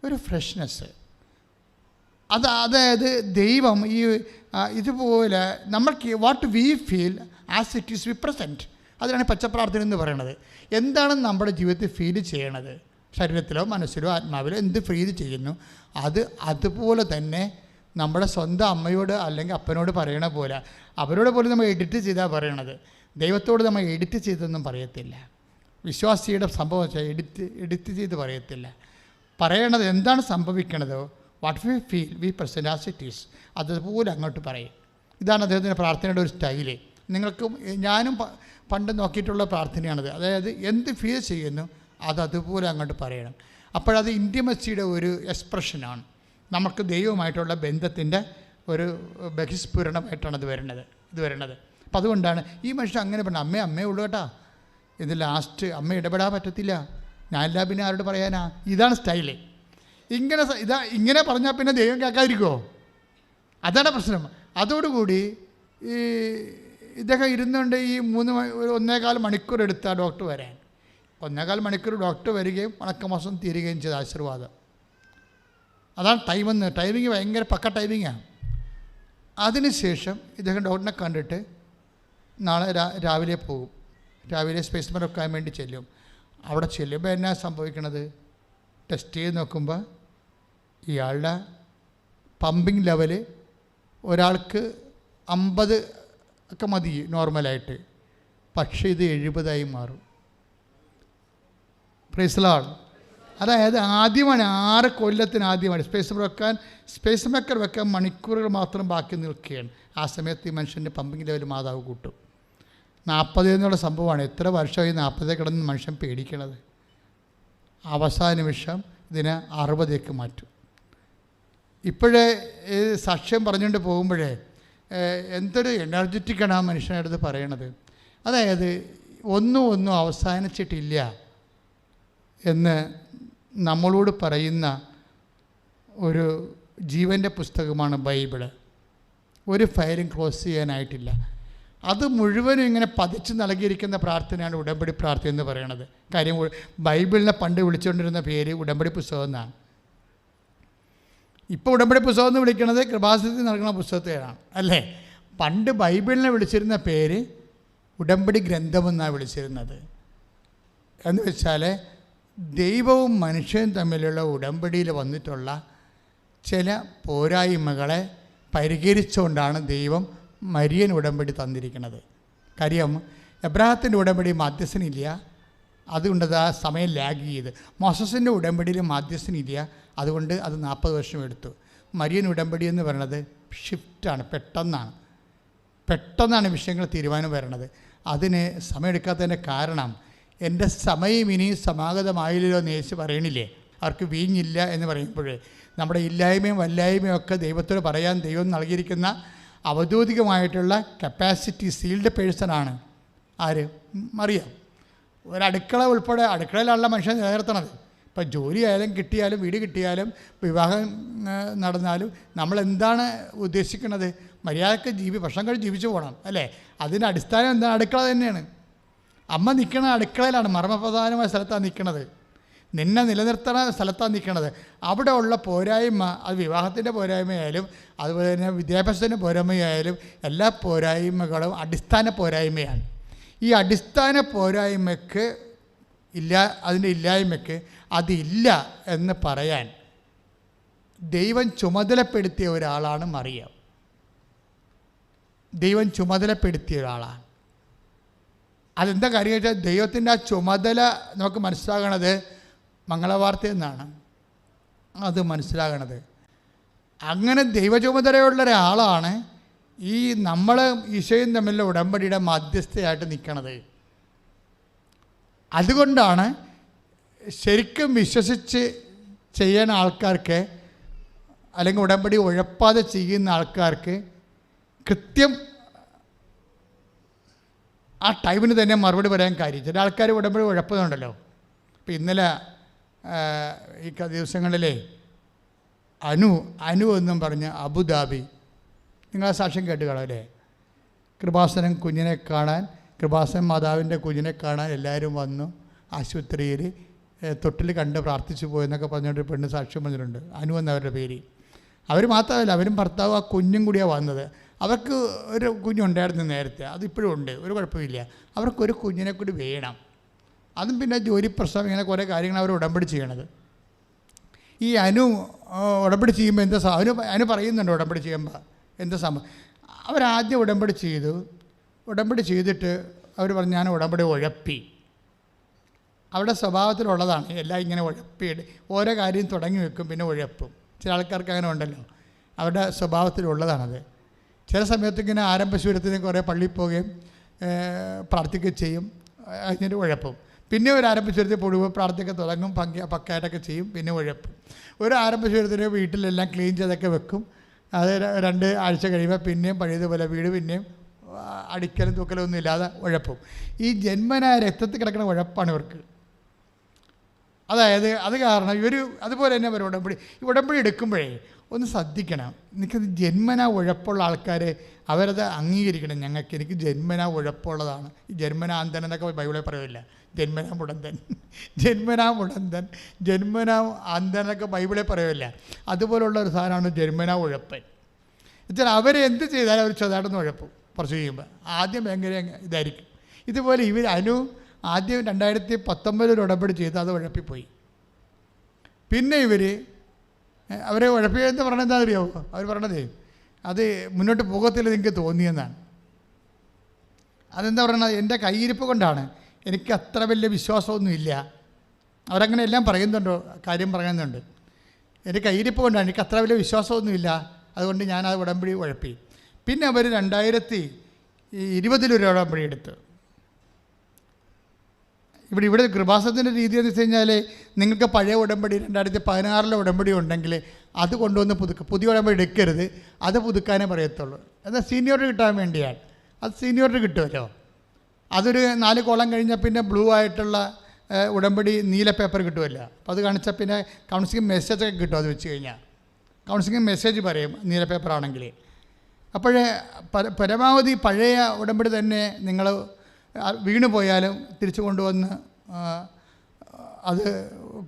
ഒരു ഫ്രഷ്നെസ്. അതായത് ദൈവം ഈ ഇതുപോലെ നമ്മൾക്ക് what we feel as it is V present, അതിനാണ് പച്ചപ്രാർത്ഥന എന്ന് പറയുന്നത്. എന്താണ് നമ്മുടെ ജീവിതത്തിൽ ഫീൽ ചെയ്യണത്, ശരീരത്തിലോ മനസ്സിലോ ആത്മാവിലോ എന്ത് ഫീൽ ചെയ്യുന്നു, അതുപോലെ തന്നെ നമ്മുടെ സ്വന്തം അമ്മയോട് അല്ലെങ്കിൽ അപ്പനോട് പറയണ പോലെ, അവരോട് പോലും നമ്മൾ എഡിറ്റ് ചെയ്താൽ പറയണത്. ദൈവത്തോട് നമ്മൾ എഡിറ്റ് ചെയ്തൊന്നും പറയത്തില്ല. വിശ്വാസിയുടെ സംഭവം വെച്ചാൽ എഡിറ്റ് ചെയ്ത് പറയത്തില്ല. പറയണത് എന്താണ് സംഭവിക്കണതോ, what we feel we present as it is, അതുപോലെ അങ്ങോട്ട് പറയും. ഇതാണ് അദ്ദേഹത്തിൻ്റെ പ്രാർത്ഥനയുടെ ഒരു സ്റ്റൈല്. നിങ്ങൾക്കും ഞാനും പണ്ട് നോക്കിയിട്ടുള്ള പ്രാർത്ഥനയാണത്. അതായത് എന്ത് ഫീൽ ചെയ്യുന്നു അതുപോലെ അങ്ങോട്ട് പറയണം. അപ്പോഴത് ഇൻറ്റിമസിയുടെ ഒരു എക്സ്പ്രഷനാണ്, നമുക്ക് ദൈവമായിട്ടുള്ള ബന്ധത്തിൻ്റെ ഒരു ബഹിസ്ഫുരണമായിട്ടാണ് ഇത് വരുന്നത്. അപ്പം അതുകൊണ്ടാണ് ഈ മനുഷ്യൻ അങ്ങനെ പറഞ്ഞത്, അമ്മേ ഉള്ളൂ കേട്ടാ, ഇത് ലാസ്റ്റ് അമ്മ ഇടപെടാൻ പറ്റത്തില്ല, ഞാനില്ല പിന്നെ ആരോട് പറയാനാ. ഇതാണ് സ്റ്റൈല്. ഇങ്ങനെ പറഞ്ഞാൽ പിന്നെ ദൈവം കേൾക്കാതിരിക്കുമോ? അതാണ് പ്രശ്നം. അതോടുകൂടി ഈ ഇദ്ദേഹം ഇരുന്നുകൊണ്ട് ഈ 1.25 മണിക്കൂർ എടുത്ത ഡോക്ടർ വരാൻ, 1.25 മണിക്കൂർ ഡോക്ടർ വരികയും വണക്കമാസം തീരുകയും ചെയ്ത ആശീർവാദം. അതാണ് ടൈമിങ് ഭയങ്കര പക്ക ടൈമിങ്ങാണ്. അതിനുശേഷം ഇദ്ദേഹം ഡോക്ടറിനെ കണ്ടിട്ട് നാളെ രാവിലെ പോകും. രാവിലെ സ്പെസിമെൻ വെക്കാൻ വേണ്ടി ചെല്ലും. അവിടെ ചെല്ലുമ്പോൾ എന്നാ സംഭവിക്കണത്, ടെസ്റ്റ് ചെയ്ത് നോക്കുമ്പോൾ ഇയാളുടെ പമ്പിങ് ലെവല് ഒരാൾക്ക് 50 ഒക്കെ മതി നോർമലായിട്ട്, പക്ഷേ ഇത് 70 മാറും. Price the Lord. അതായത് ആദ്യമാണ് 6 കൊല്ലത്തിന് ആദ്യമാണ് സ്പേസ് മേക്കർ വെക്കാൻ മണിക്കൂറുകൾ മാത്രം ബാക്കി നിൽക്കുകയാണ്. ആ സമയത്ത് ഈ മനുഷ്യൻ്റെ പമ്പിങ് ലെവൽ മാതാവ് കൂട്ടും. 40 എന്നുള്ള സംഭവമാണ്. എത്ര വർഷമായി 40 കിടന്ന് മനുഷ്യൻ പേടിക്കണത്. അവസാന നിമിഷം ഇതിനെ 60 മാറ്റും. ഇപ്പോഴേ സാക്ഷ്യം പറഞ്ഞുകൊണ്ട് പോകുമ്പോഴേ എന്തൊരു എനർജറ്റിക്കാണ് ആ മനുഷ്യൻ്റെ അടുത്ത് പറയണത്. അതായത് ഒന്നും അവസാനിച്ചിട്ടില്ല എന്ന് നമ്മളോട് പറയുന്ന ഒരു ജീവൻ്റെ പുസ്തകമാണ് ബൈബിള്. ഒരു ഫയലും ക്ലോസ് ചെയ്യാനായിട്ടില്ല. അത് മുഴുവനും ഇങ്ങനെ പതിച്ച് നൽകിയിരിക്കുന്ന പ്രാർത്ഥനയാണ് ഉടമ്പടി പ്രാർത്ഥന എന്ന് പറയുന്നത്. കാര്യം ബൈബിളിനെ പണ്ട് വിളിച്ചുകൊണ്ടിരുന്ന പേര് ഉടമ്പടി പുസ്തകം എന്നാണ്. ഇപ്പോൾ ഉടമ്പടി പുസ്തകം എന്ന് വിളിക്കുന്നത് കൃപാസനത്തിൽ നൽകുന്ന പുസ്തകത്തെയാണ് അല്ലേ. പണ്ട് ബൈബിളിനെ വിളിച്ചിരുന്ന പേര് ഉടമ്പടി ഗ്രന്ഥമെന്നാണ് വിളിച്ചിരുന്നത്. എന്ന് വെച്ചാൽ ദൈവവും മനുഷ്യനും തമ്മിലുള്ള ഉടമ്പടിയിൽ വന്നിട്ടുള്ള ചില പോരായ്മകളെ പരിഹരിച്ചുകൊണ്ടാണ് ദൈവം മരിയൻ ഉടമ്പടി തന്നിരിക്കുന്നത്. കാര്യം എബ്രാഹത്തിൻ്റെ ഉടമ്പടി മധ്യസ്ഥനില്ല, അതുകൊണ്ട് ആ സമയം ലാഗ് ചെയ്ത്. മോസസിൻ്റെ ഉടമ്പടിയിൽ മധ്യസ്ഥനില്ല, അതുകൊണ്ട് അത് 40 വർഷം എടുത്തു. മരിയൻ ഉടമ്പടി എന്ന് പറയുന്നത് ഷിഫ്റ്റാണ്, പെട്ടെന്നാണ് വിഷയങ്ങൾ തീരുമാനം വരണത്. അതിന് സമയമെടുക്കാത്തതിൻ്റെ കാരണം എൻ്റെ സമയം ഇനി സമാഗതമായില്ലല്ലോ എന്ന് യേശു പറയണില്ലേ. അവർക്ക് വീഞ്ഞില്ല എന്ന് പറയുമ്പോഴേ നമ്മുടെ ഇല്ലായ്മയും വല്ലായ്മയും ഒക്കെ ദൈവത്തോട് പറയാൻ ദൈവം നൽകിയിരിക്കുന്ന അവധൂതികമായിട്ടുള്ള കപ്പാസിറ്റി സീൽഡ് പേഴ്സണാണ് ആര്? മറിയാം. ഒരടുക്കള ഉൾപ്പെടെ അടുക്കളയിലുള്ള മനുഷ്യൻ നിലനിർത്തണത്. ഇപ്പോൾ ജോലി ആയാലും കിട്ടിയാലും വീട് കിട്ടിയാലും വിവാഹം നടന്നാലും നമ്മളെന്താണ് ഉദ്ദേശിക്കുന്നത്? മര്യാദക്ക് ഭക്ഷണം കഴിച്ച് ജീവിച്ചു പോകണം അല്ലേ. അതിൻ്റെ അടിസ്ഥാനം എന്താണ്? അടുക്കള തന്നെയാണ്. അമ്മ നിൽക്കണ അടുക്കളയിലാണ്, മർമ്മപ്രധാനമായ സ്ഥലത്താണ് നിൽക്കണത്, നിന്നെ നിലനിർത്തണ സ്ഥലത്താണ് നിൽക്കണത്. അവിടെ ഉള്ള പോരായ്മ, അത് വിവാഹത്തിൻ്റെ പോരായ്മയായാലും അതുപോലെ തന്നെ വിദ്യാഭ്യാസത്തിൻ്റെ പോരായ്മയായാലും എല്ലാ പോരായ്മകളും അടിസ്ഥാന പോരായ്മയാണ്. ഈ അടിസ്ഥാന പോരായ്മയ്ക്ക് അതിൻ്റെ ഇല്ലായ്മയ്ക്ക് അതില്ല എന്ന് പറയാൻ ദൈവം ചുമതലപ്പെടുത്തിയ ഒരാളാണ് മറിയം. ദൈവം ചുമതലപ്പെടുത്തിയ ഒരാളാണ്. അതെന്താ കാര്യം വെച്ചാൽ ദൈവത്തിൻ്റെ ആ ചുമതല നമുക്ക് മനസ്സിലാകണത് മംഗളവാർത്ത എന്നാണ് അത് മനസ്സിലാകണത്. അങ്ങനെ ദൈവചുമതലയുള്ള ഒരാളാണ് ഈ നമ്മൾ ഈശോയും തമ്മിലുള്ള ഉടമ്പടിയുടെ മധ്യസ്ഥയായിട്ട് നിൽക്കണത്. അതുകൊണ്ടാണ് ശരിക്കും വിശ്വസിച്ച് ചെയ്യുന്ന ആൾക്കാർക്ക്, അല്ലെങ്കിൽ ഉടമ്പടി ഉഴപ്പാതെ ചെയ്യുന്ന ആൾക്കാർക്ക് കൃത്യം ആ ടൈമിന് തന്നെ മറുപടി പറയാൻ കാര്യം. ചില ആൾക്കാർ ഉടമ്പടി ഉഴപ്പുന്നുണ്ടല്ലോ. ഇപ്പം ഇന്നലെ ഈ ദിവസങ്ങളിലെ അനു എന്നും പറഞ്ഞ് അബുദാബി, നിങ്ങൾ ആ സാക്ഷ്യം കേട്ട് കാണാം അല്ലേ. കൃപാസനം കുഞ്ഞിനെ കാണാൻ, കൃപാസനം മാതാവിൻ്റെ കുഞ്ഞിനെ കാണാൻ എല്ലാവരും വന്നു. ആശുപത്രിയിൽ തൊട്ടിൽ കണ്ട് പ്രാർത്ഥിച്ചു പോയെന്നൊക്കെ പറഞ്ഞുകൊണ്ട് പെണ്ണ് സാക്ഷ്യം പറഞ്ഞിട്ടുണ്ട്. അനു എന്നവരുടെ പേര്. അവർ മാത്രമല്ല, അവരും ഭർത്താവും ആ കുഞ്ഞും കൂടിയാണ് വന്നത്. അവർക്ക് ഒരു കുഞ്ഞുണ്ടായിരുന്നു നേരത്തെ, അതിപ്പോഴും ഉണ്ട്, ഒരു കുഴപ്പമില്ല. അവർക്കൊരു കുഞ്ഞിനെ കൂടി വേണം. അതും പിന്നെ ജോലി പ്രശ്നം, ഇങ്ങനെ കുറേ കാര്യങ്ങൾ അവർ ഉടമ്പടി ചെയ്യണത്. ഈ അനു ഉടമ്പടി ചെയ്യുമ്പോൾ എന്താ അനു പറയുന്നുണ്ട് ഉടമ്പടി ചെയ്യുമ്പോൾ എന്താ സംഭവം. അവരാദ്യം ഉടമ്പടി ചെയ്തു. ഉടമ്പടി ചെയ്തിട്ട് അവർ പറഞ്ഞു ഞാൻ ഉടമ്പടി ഉഴപ്പി. അവരുടെ സ്വഭാവത്തിലുള്ളതാണ് എല്ലാം ഇങ്ങനെ ഉഴപ്പി, ഓരോ കാര്യം തുടങ്ങി വെക്കും പിന്നെ ഉഴപ്പും. ചില ആൾക്കാർക്ക് അങ്ങനെ ഉണ്ടല്ലോ, അവരുടെ സ്വഭാവത്തിലുള്ളതാണത്. ചില സമയത്ത് ഇങ്ങനെ ആരംഭശൂരത്തിന് കുറേ പള്ളിയിൽ പോവുകയും പ്രാർത്ഥിക്കുകയും ചെയ്യും, അതിൻ്റെ ഉഴപ്പും. പിന്നെ ഒരു ആരംഭശൂരത്തിൽ പൊടുവ് പ്രാർത്ഥിക്കുക തുടങ്ങും, പക്കായിട്ടൊക്കെ ചെയ്യും, പിന്നെ ഉഴപ്പും. ഒരു ആരംഭശൂരത്തിന് വീട്ടിലെല്ലാം ക്ലീൻ ചെയ്തൊക്കെ വെക്കും. അത് 2 ആഴ്ച കഴിയുമ്പോൾ പിന്നെയും പഴയതുപോലെ വീട് പിന്നെയും അടിക്കലും തൂക്കലും ഒന്നും ഇല്ലാതെ ഉഴപ്പും. ഈ ജന്മനായ രക്തത്തിൽ കിടക്കുന്ന ഉഴപ്പാണ് ഇവർക്ക്. അതായത് അത് കാരണം ഇവർ അതുപോലെ തന്നെ അവർ ഉടമ്പടി എടുക്കുമ്പോഴേ ഒന്ന് ശ്രദ്ധിക്കണം. എനിക്കത് ജന്മനാ ഉഴപ്പുള്ള ആൾക്കാർ അവരത് അംഗീകരിക്കണം. എനിക്ക് ജന്മനാ ഉഴപ്പുള്ളതാണ്. ഈ ജന്മനാന്തൻ എന്നൊക്കെ ബൈബിളിൽ പറയില്ല. ജന്മനാ മുടന്തൻ ജന്മനാ ആന്തൻ എന്നൊക്കെ ബൈബിളിൽ പറയില്ല. അതുപോലുള്ള ഒരു സാധനമാണ് ജന്മനാ ഉഴപ്പൻ. എന്നുവെച്ചാൽ അവരെന്ത് ചെയ്താലും അവർ ചെറുതായിട്ടൊന്ന് ഉഴപ്പും. കുറച്ച് കഴിയുമ്പോൾ ആദ്യം ഭയങ്കര ഇതായിരിക്കും. ഇതുപോലെ അനു ആദ്യം 2019 ഉടമ്പടി ചെയ്ത് അത് ഉഴപ്പിപ്പോയി. പിന്നെ അവരെ ഉഴപ്പിയെന്ന് പറഞ്ഞത് എന്താ അറിയാമോ? അവർ പറഞ്ഞത് അത് മുന്നോട്ട് പോകത്തില്ല എനിക്ക് തോന്നിയെന്നാണ്. അതെന്താ പറയണത്? എൻ്റെ കയ്യിരിപ്പ് കൊണ്ടാണ്, എനിക്ക് അത്ര വലിയ വിശ്വാസമൊന്നുമില്ല. അവരങ്ങനെ എല്ലാം കാര്യം പറയുന്നുണ്ട്. എൻ്റെ കയ്യിരിപ്പ് കൊണ്ടാണ്, എനിക്ക് അത്ര വലിയ വിശ്വാസമൊന്നുമില്ല, അതുകൊണ്ട് ഞാൻ ആ ഉടമ്പടി ഉഴപ്പി. പിന്നെ അവർ 2020 ഒരു ഉടമ്പടി എടുത്തു. ഇവിടെ കൃപാസനത്തിൻ്റെ രീതി എന്ന് വെച്ച് കഴിഞ്ഞാൽ നിങ്ങൾക്ക് പഴയ ഉടമ്പടി 2016 ഉടമ്പടി ഉണ്ടെങ്കിൽ അത് കൊണ്ടുവന്ന് പുതിയ ഉടമ്പടി എടുക്കരുത്, അത് പുതുക്കാനേ പറയത്തുള്ളൂ. എന്നാൽ സീനിയോറിറ്റി കിട്ടാൻ വേണ്ടിയാണ്. അത് സീനിയോറിറ്റി കിട്ടുമല്ലോ. അതൊരു 4 കോളം കഴിഞ്ഞാൽ പിന്നെ ബ്ലൂ ആയിട്ടുള്ള ഉടമ്പടി നീല പേപ്പർ കിട്ടുമല്ലോ. അപ്പോൾ അത് കാണിച്ചാൽ പിന്നെ കൗൺസിലിംഗ് മെസ്സേജൊക്കെ കിട്ടും. അത് വെച്ച് കഴിഞ്ഞാൽ കൗൺസിലിംഗ് മെസ്സേജ് പറയും നീല പേപ്പർ ആണെങ്കിൽ. അപ്പോഴേ പരമാവധി പഴയ ഉടമ്പടി തന്നെ നിങ്ങൾ വീണു പോയാലും തിരിച്ചു കൊണ്ടുവന്ന് അത്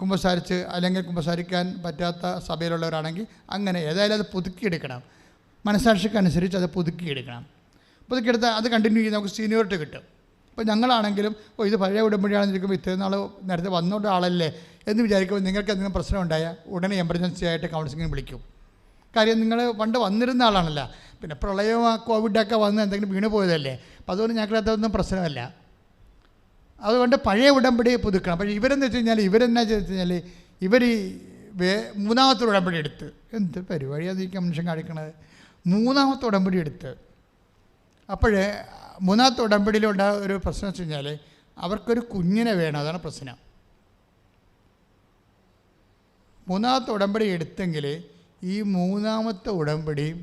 കുമ്പസാരിച്ച്, അല്ലെങ്കിൽ കുമ്പസാരിക്കാൻ പറ്റാത്ത സഭയിലുള്ളവരാണെങ്കിൽ അങ്ങനെ ഏതായാലും അത് പുതുക്കിയെടുക്കണം. മനസ്സാക്ഷിക്കനുസരിച്ച് അത് പുതുക്കിയെടുക്കണം. പുതുക്കിയെടുത്താൽ അത് കണ്ടിന്യൂ ചെയ്ത് നമുക്ക് സീനിയോറിറ്റി കിട്ടും. ഇപ്പോൾ ഞങ്ങളാണെങ്കിലും ഇത് പഴയ ഉടമ്പടിയാണെന്ന് ചോദിക്കുമ്പോൾ ഇത്രയും നാൾ നേരത്തെ വന്നോണ്ട ആളല്ലേ എന്ന് വിചാരിക്കുമ്പോൾ നിങ്ങൾക്ക് എന്തെങ്കിലും പ്രശ്നം ഉണ്ടായാൽ ഉടനെ എമർജൻസി ആയിട്ട് കൗൺസിലിങ്ങിന് വിളിക്കും. കാര്യം നിങ്ങൾ പണ്ട് വന്നിരുന്ന ആളാണല്ലോ. പിന്നെ പ്രളയം കോവിഡൊക്കെ വന്ന് എന്തെങ്കിലും വീണ് പോയതല്ലേ. അപ്പോൾ അതുകൊണ്ട് ഞങ്ങൾക്കതൊന്നും പ്രശ്നമല്ല. അതുകൊണ്ട് പഴയ ഉടമ്പടി പുതുക്കണം. പക്ഷേ ഇവരെന്ന് വെച്ച് കഴിഞ്ഞാൽ ഇവരെന്നാ വെച്ച് കഴിഞ്ഞാൽ ഇവർ മൂന്നാമത്തെ ഉടമ്പടി എടുത്ത്, എന്ത് പരിപാടിയാണ് ഈ മനുഷ്യൻ കാണിക്കണത്, മൂന്നാമത്തെ ഉടമ്പടി എടുത്ത്. അപ്പോഴേ മൂന്നാമത്തെ ഉടമ്പടിയിലുള്ള ഒരു പ്രശ്നം വെച്ച് കഴിഞ്ഞാൽ അവർക്കൊരു കുഞ്ഞിനെ വേണം. അതാണ് പ്രശ്നം. മൂന്നാമത്തെ ഉടമ്പടി എടുത്തെങ്കിൽ ഈ മൂന്നാമത്തെ ഉടമ്പടിയും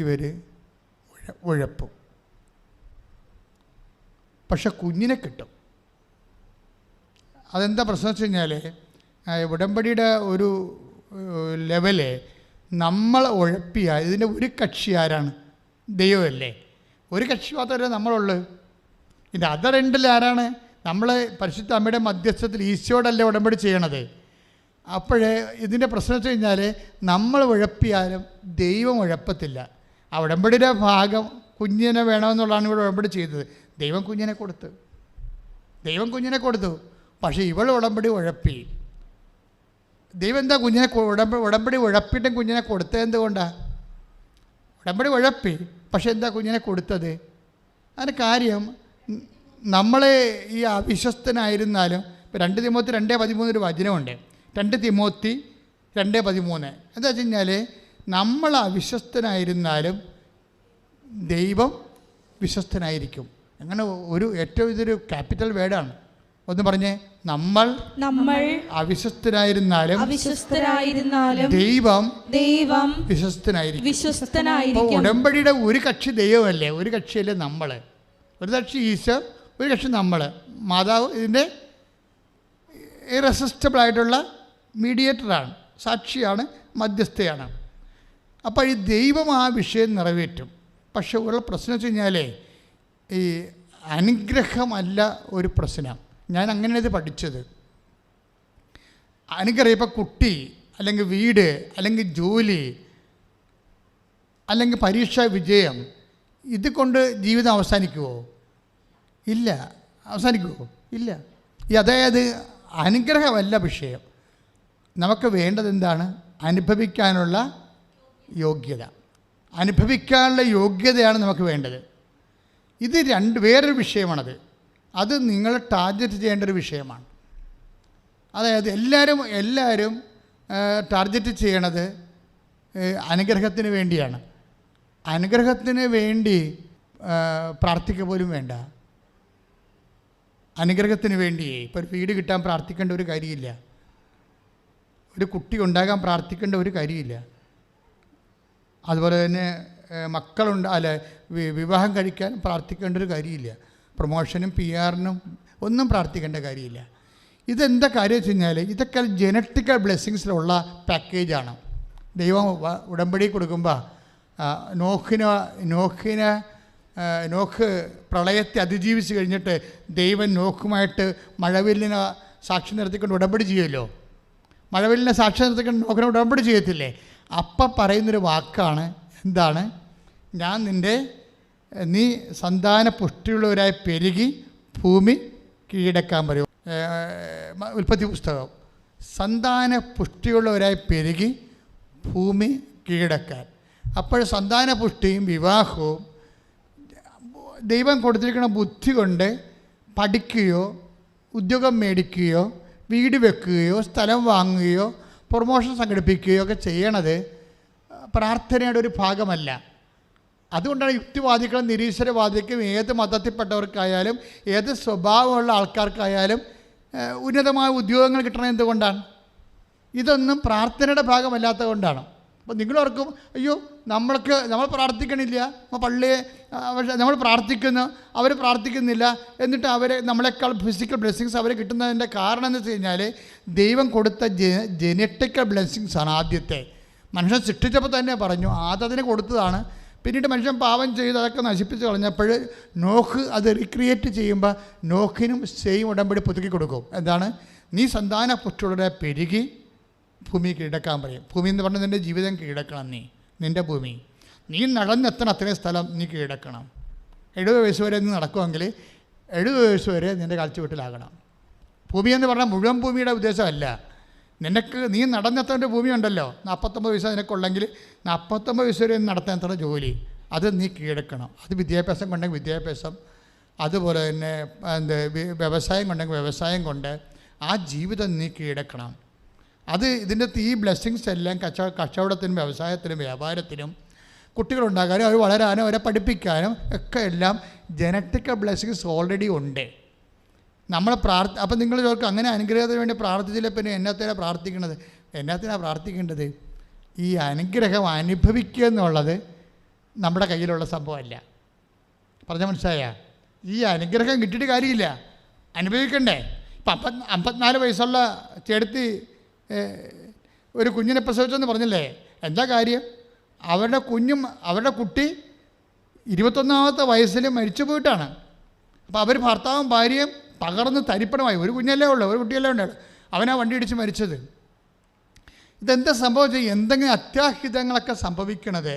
ഇവർ ഉഴപ്പും. പക്ഷെ കുഞ്ഞിനെ കിട്ടും. അതെന്താ പ്രശ്നം വെച്ച് കഴിഞ്ഞാൽ ഉടമ്പടിയുടെ ഒരു ലെവല് നമ്മൾ ഉഴപ്പിയാൽ ഇതിൻ്റെ ഒരു കക്ഷി ആരാണ്? ദൈവമല്ലേ. ഒരു കക്ഷി മാത്രമല്ല നമ്മളുള്ളൂ. ഇതിൻ്റെ അതർ എൻഡിൽ ആരാണ്? നമ്മൾ പരിശുദ്ധ അമ്മയുടെ മധ്യസ്ഥത്തിൽ ഈശോയോടല്ലേ ഉടമ്പടി ചെയ്യണത്. അപ്പോഴേ ഇതിൻ്റെ പ്രശ്നം വെച്ച് കഴിഞ്ഞാൽ നമ്മൾ ഉഴപ്പിയാലും ദൈവം ഉഴപ്പത്തില്ല. ആ ഉടമ്പടിയുടെ ഭാഗം കുഞ്ഞിനെ വേണമെന്നുള്ളതാണ് ഇവിടെ ഉടമ്പടി ചെയ്തത്. ദൈവം കുഞ്ഞിനെ കൊടുത്തു. പക്ഷേ ഇവൾ ഉടമ്പടി ഉഴപ്പി. ദൈവം എന്താ കുഞ്ഞിനെ ഉടമ്പടി ഉഴപ്പിയിട്ടും കുഞ്ഞിനെ കൊടുത്തത് എന്തുകൊണ്ടാണ്? ഉടമ്പടി ഉഴപ്പി, പക്ഷെ എന്താ കുഞ്ഞിനെ കൊടുത്തത്? അതിന് കാര്യം നമ്മളെ ഈ അവിശ്വസ്തനായിരുന്നാലും ഇപ്പോൾ 2 തിമോത്തി 2:13 ഒരു വചനമുണ്ട്. 2 തിമോത്തി 2:13 എന്താ വെച്ച് കഴിഞ്ഞാൽ നമ്മൾ അവിശ്വസ്തനായിരുന്നാലും ദൈവം വിശ്വസ്തനായിരിക്കും. അങ്ങനെ ഏറ്റവും ഇതൊരു ക്യാപിറ്റൽ വേർഡാണ്. ഒന്ന് പറഞ്ഞേ, നമ്മൾ അവിശ്വസ്തനായിരുന്നാലും ദൈവം വിശ്വസ്തനായിരിക്കും. ഉടമ്പടിയുടെ ഒരു കക്ഷി ദൈവമല്ലേ, ഒരു കക്ഷിയല്ലേ നമ്മൾ. ഒരു കക്ഷി ഈശോ, ഒരു കക്ഷി നമ്മൾ. മാതാവ് ഇതിൻ്റെ ഇറസിസ്റ്റബിളായിട്ടുള്ള മീഡിയേറ്ററാണ്, സാക്ഷിയാണ്, മധ്യസ്ഥയാണ്. അപ്പോൾ ഈ ദൈവം ആ വിഷയം നിറവേറ്റും. പക്ഷെ ഉള്ള പ്രശ്നം വെച്ച് കഴിഞ്ഞാൽ ഈ അനുഗ്രഹമല്ല ഒരു പ്രശ്നം. ഞാൻ അങ്ങനെയത് പഠിച്ചത്. അനുഗ്രഹം ഇപ്പോൾ കുട്ടി, അല്ലെങ്കിൽ വീട്, അല്ലെങ്കിൽ ജോലി, അല്ലെങ്കിൽ പരീക്ഷാ വിജയം, ഇത് കൊണ്ട് ജീവിതം അവസാനിക്കുമോ? ഇല്ല. അവസാനിക്കുമോ? ഇല്ല. അതായത് അനുഗ്രഹമല്ല വിഷയം. നമുക്ക് വേണ്ടത് എന്താണ്? അനുഭവിക്കാനുള്ള യോഗ്യത. അനുഭവിക്കാനുള്ള യോഗ്യതയാണ് നമുക്ക് വേണ്ടത്. ഇത് വേറൊരു വിഷയമാണത്. അത് നിങ്ങൾ ടാർഗറ്റ് ചെയ്യേണ്ട ഒരു വിഷയമാണ്. അതായത് എല്ലാവരും ടാർഗറ്റ് ചെയ്യണത് അനുഗ്രഹത്തിന് വേണ്ടിയാണ്. അനുഗ്രഹത്തിന് വേണ്ടി പ്രാർത്ഥിക്കുക പോലും വേണ്ട. അനുഗ്രഹത്തിന് വേണ്ടി ഇപ്പോൾ ഒരു വീട് കിട്ടാൻ പ്രാർത്ഥിക്കേണ്ട ഒരു കാര്യമില്ല. ഒരു കുട്ടി ഉണ്ടാകാൻ പ്രാർത്ഥിക്കേണ്ട ഒരു കാര്യമില്ല. അതുപോലെ തന്നെ വിവാഹം കഴിക്കാൻ പ്രാർത്ഥിക്കേണ്ട ഒരു കാര്യമില്ല. പ്രൊമോഷനും PR-നും ഒന്നും പ്രാർത്ഥിക്കേണ്ട കാര്യമില്ല. ഇതെന്താ കാര്യം വെച്ച് കഴിഞ്ഞാൽ ഇതൊക്കെ ജനറ്റിക്കൽ ബ്ലെസ്സിങ്സിലുള്ള പാക്കേജാണ്. ദൈവം ഉടമ്പടി കൊടുക്കുമ്പോൾ നോക്ക് പ്രളയത്തെ അതിജീവിച്ച് കഴിഞ്ഞിട്ട് ദൈവം നോക്കുമായിട്ട് മഴവില്ലിനെ സാക്ഷി നിർത്തിക്കൊണ്ട് ഉടമ്പടി ചെയ്യുമല്ലോ. മഴവില്ലിനെ സാക്ഷി നിർത്തിക്കൊണ്ട് നോക്കിനെ ഉടമ്പടി ചെയ്യത്തില്ലേ? അപ്പം പറയുന്നൊരു വാക്കാണ് എന്താണ്? നീ സന്താന പുഷ്ടിയുള്ളവരായി പെരുകി ഭൂമി കീഴടക്കാൻ പറയും. ഉൽപ്പത്തി പുസ്തകം. സന്താന പുഷ്ടിയുള്ളവരായി പെരുകി ഭൂമി കീഴടക്കാൻ. അപ്പോൾ സന്താന പുഷ്ടിയും വിവാഹവും ദൈവം കൊടുത്തിരിക്കുന്ന ബുദ്ധി കൊണ്ട് പഠിക്കുകയോ ഉദ്യോഗം മേടിക്കുകയോ വീട് വെക്കുകയോ സ്ഥലം വാങ്ങുകയോ പ്രൊമോഷൻ സംഘടിപ്പിക്കുകയോ ഒക്കെ ചെയ്യണത് പ്രാർത്ഥനയുടെ ഒരു ഭാഗമല്ല. അതുകൊണ്ടാണ് യുക്തിവാദികളും നിരീശ്വരവാദിക്കും ഏത് മതത്തിൽപ്പെട്ടവർക്കായാലും ഏത് സ്വഭാവമുള്ള ആൾക്കാർക്കായാലും ഉന്നതമായ ഉദ്യോഗങ്ങൾ കിട്ടണം. എന്തുകൊണ്ടാണ്? ഇതൊന്നും പ്രാർത്ഥനയുടെ ഭാഗമല്ലാത്തത് കൊണ്ടാണ്. അപ്പോൾ നിങ്ങളോർക്കും, അയ്യോ നമ്മൾ പ്രാർത്ഥിക്കണില്ല, പള്ളിയെ നമ്മൾ പ്രാർത്ഥിക്കുന്നു, അവർ പ്രാർത്ഥിക്കുന്നില്ല, എന്നിട്ട് അവർ നമ്മളെക്കാൾ ഫിസിക്കൽ ബ്ലെസ്സിങ്സ് അവർ കിട്ടുന്നതിൻ്റെ കാരണം എന്ന് വെച്ച് കഴിഞ്ഞാൽ ദൈവം കൊടുത്ത ജെനറ്റിക്കൽ ബ്ലെസ്സിങ്സാണ്. ആദ്യത്തെ മനുഷ്യൻ സൃഷ്ടിച്ചപ്പോൾ തന്നെ പറഞ്ഞു ആദതിന് കൊടുത്തതാണ്. പിന്നീട് മനുഷ്യൻ പാപം ചെയ്ത് അതൊക്കെ നശിപ്പിച്ച് കളഞ്ഞപ്പോൾ നോഹ് അത് റീക്രിയേറ്റ് ചെയ്യുമ്പോൾ നോഹിനും സെയിം ഉടമ്പടി പുതുക്കി കൊടുക്കും. എന്താണ്? നീ സന്താന പുഷ്ടിയുടെ പെരുകി ഭൂമി കീഴടക്കാൻ പറയും. ഭൂമി എന്ന് പറഞ്ഞാൽ നിൻ്റെ ജീവിതം കീഴടക്കണം. നിൻ്റെ ഭൂമി നീ നടന്നെത്തണം, അത്രയും സ്ഥലം നീ കീഴടക്കണം. 70 വയസ്സ് വരെ നീ നടക്കുമെങ്കിൽ 70 വയസ്സ് വരെ നിൻ്റെ കാഴ്ചവീട്ടിലാകണം. ഭൂമി എന്ന് പറഞ്ഞാൽ മുഴുവൻ ഭൂമിയുടെ ഉദ്ദേശമല്ല. നീ നടന്നെത്തേണ്ട ഭൂമി ഉണ്ടല്ലോ, 49 വയസ്സ് നിനക്കുള്ളെങ്കിൽ 49 വയസ്സ് വരെ നടത്താൻ ജോലി അത് നീ കീഴടക്കണം. അത് വിദ്യാഭ്യാസം കൊണ്ടെങ്കിൽ വിദ്യാഭ്യാസം, അതുപോലെ തന്നെ വ്യവസായം കൊണ്ടെങ്കിൽ വ്യവസായം കൊണ്ട് ആ ജീവിതം നീ കീഴടക്കണം. അത് ഇതിൻ്റെ ഈ ബ്ലെസ്സിങ്സ് എല്ലാം കച്ചവടത്തിനും വ്യവസായത്തിനും വ്യാപാരത്തിനും കുട്ടികളുണ്ടാകാനും അവർ വളരാനും അവരെ പഠിപ്പിക്കാനും ഒക്കെ എല്ലാം ജനറ്റിക്കൽ ബ്ലെസ്സിങ്സ് ഓൾറെഡി ഉണ്ട്. നമ്മൾ അപ്പം നിങ്ങൾ ചോദിക്കും, അങ്ങനെ അനുഗ്രഹത്തിന് വേണ്ടി പ്രാർത്ഥിച്ചില്ല, പിന്നെ എന്നത്തിനാണ് പ്രാർത്ഥിക്കുന്നത്? എന്നത്തിനാണ് പ്രാർത്ഥിക്കേണ്ടത്? ഈ അനുഗ്രഹം അനുഭവിക്കുക എന്നുള്ളത് നമ്മുടെ കയ്യിലുള്ള സംഭവമല്ല. പറഞ്ഞ മനസ്സിലായ? ഈ അനുഗ്രഹം കിട്ടിയിട്ട് കാര്യമില്ല, അനുഭവിക്കണ്ടേ? ഇപ്പം 54 വയസ്സുള്ള ചേട്ടത്തി ഒരു കുഞ്ഞിനെ പ്രസവിച്ചെന്ന് പറഞ്ഞില്ലേ, എന്താ കാര്യം? അവരുടെ കുട്ടി 21ാമത്തെ വയസ്സിൽ മരിച്ചു പോയിട്ടാണ്. അപ്പോൾ അവർ ഭർത്താവും ഭാര്യയും തകർന്ന് തരിപ്പണമായി. ഒരു കുഞ്ഞല്ലേ ഉള്ളൂ, ഒരു കുട്ടിയല്ലേ ഉണ്ട്, അവനാ വണ്ടി ഇടിച്ച് മരിച്ചത്. ഇതെന്താ സംഭവിച്ചത്? എന്തെങ്കിലും അത്യാഹിതങ്ങളൊക്കെ സംഭവിക്കണത്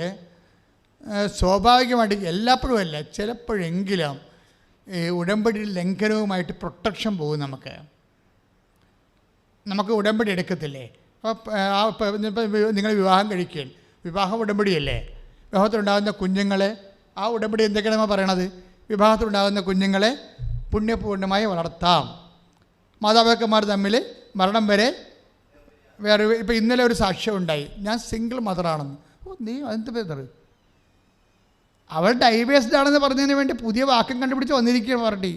സ്വാഭാവികമായിട്ട് എല്ലാപ്പോഴും അല്ല, ചിലപ്പോഴെങ്കിലും ഉടമ്പടി ലംഘനവുമായിട്ട് പ്രൊട്ടക്ഷൻ പോകും. നമുക്ക് ഉടമ്പടി എടുക്കത്തില്ലേ? അപ്പോൾ നിങ്ങൾ വിവാഹം കഴിക്കുകയാണ്, വിവാഹം ഉടമ്പടിയല്ലേ? വിവാഹത്തിലുണ്ടാകുന്ന കുഞ്ഞുങ്ങളെ ആ ഉടമ്പടി എന്തൊക്കെയാണ് നമ്മൾ പറയണത്? വിവാഹത്തിലുണ്ടാകുന്ന കുഞ്ഞുങ്ങളെ പുണ്യപൂർണ്ണമായി വളർത്താം. മാതാപിതാക്കന്മാർ തമ്മിൽ മരണം വരെ വേറെ. ഇപ്പോൾ ഇന്നലെ ഒരു സാക്ഷ്യം ഉണ്ടായി, ഞാൻ സിംഗിൾ മദറാണെന്ന്. നീ എന്ത് പേർ? അവൾ ഡൈവേഴ്സ്ഡ് ആണെന്ന് പറഞ്ഞതിന് വേണ്ടി പുതിയ വാക്യം കണ്ടുപിടിച്ച് വന്നിരിക്കുകയാണ് പാർട്ടി.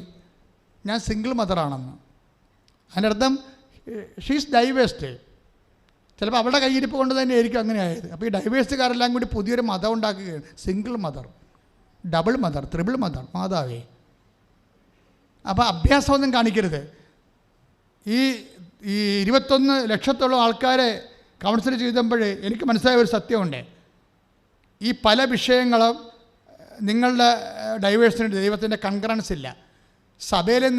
ഞാൻ സിംഗിൾ മദറാണെന്ന്. അതിൻ്റെ അർത്ഥം ഷീസ് ഡൈവേഴ്സ്ഡ്. ചിലപ്പോൾ അവളുടെ കയ്യിരിപ്പ് കൊണ്ട് തന്നെ ആയിരിക്കും അങ്ങനെ ആയത്. അപ്പോൾ ഈ ഡൈവേഴ്സുകാരെല്ലാം കൂടി പുതിയൊരു മതം ഉണ്ടാക്കുകയാണ്, single mother, double mother, triple mother. മാതാവേ, അപ്പോൾ അഭ്യാസമൊന്നും കാണിക്കരുത്. ഈ 21 ലക്ഷത്തോളം ആൾക്കാരെ കൗൺസിൽ ചെയ്തപ്പോൾ എനിക്ക് മനസ്സിലായ ഒരു സത്യമുണ്ട്. ഈ പല വിഷയങ്ങളും നിങ്ങളുടെ ഡൈവേഴ്സിന് ദൈവത്തിൻ്റെ കൺകറൻസ് ഇല്ല. സഭയിലെ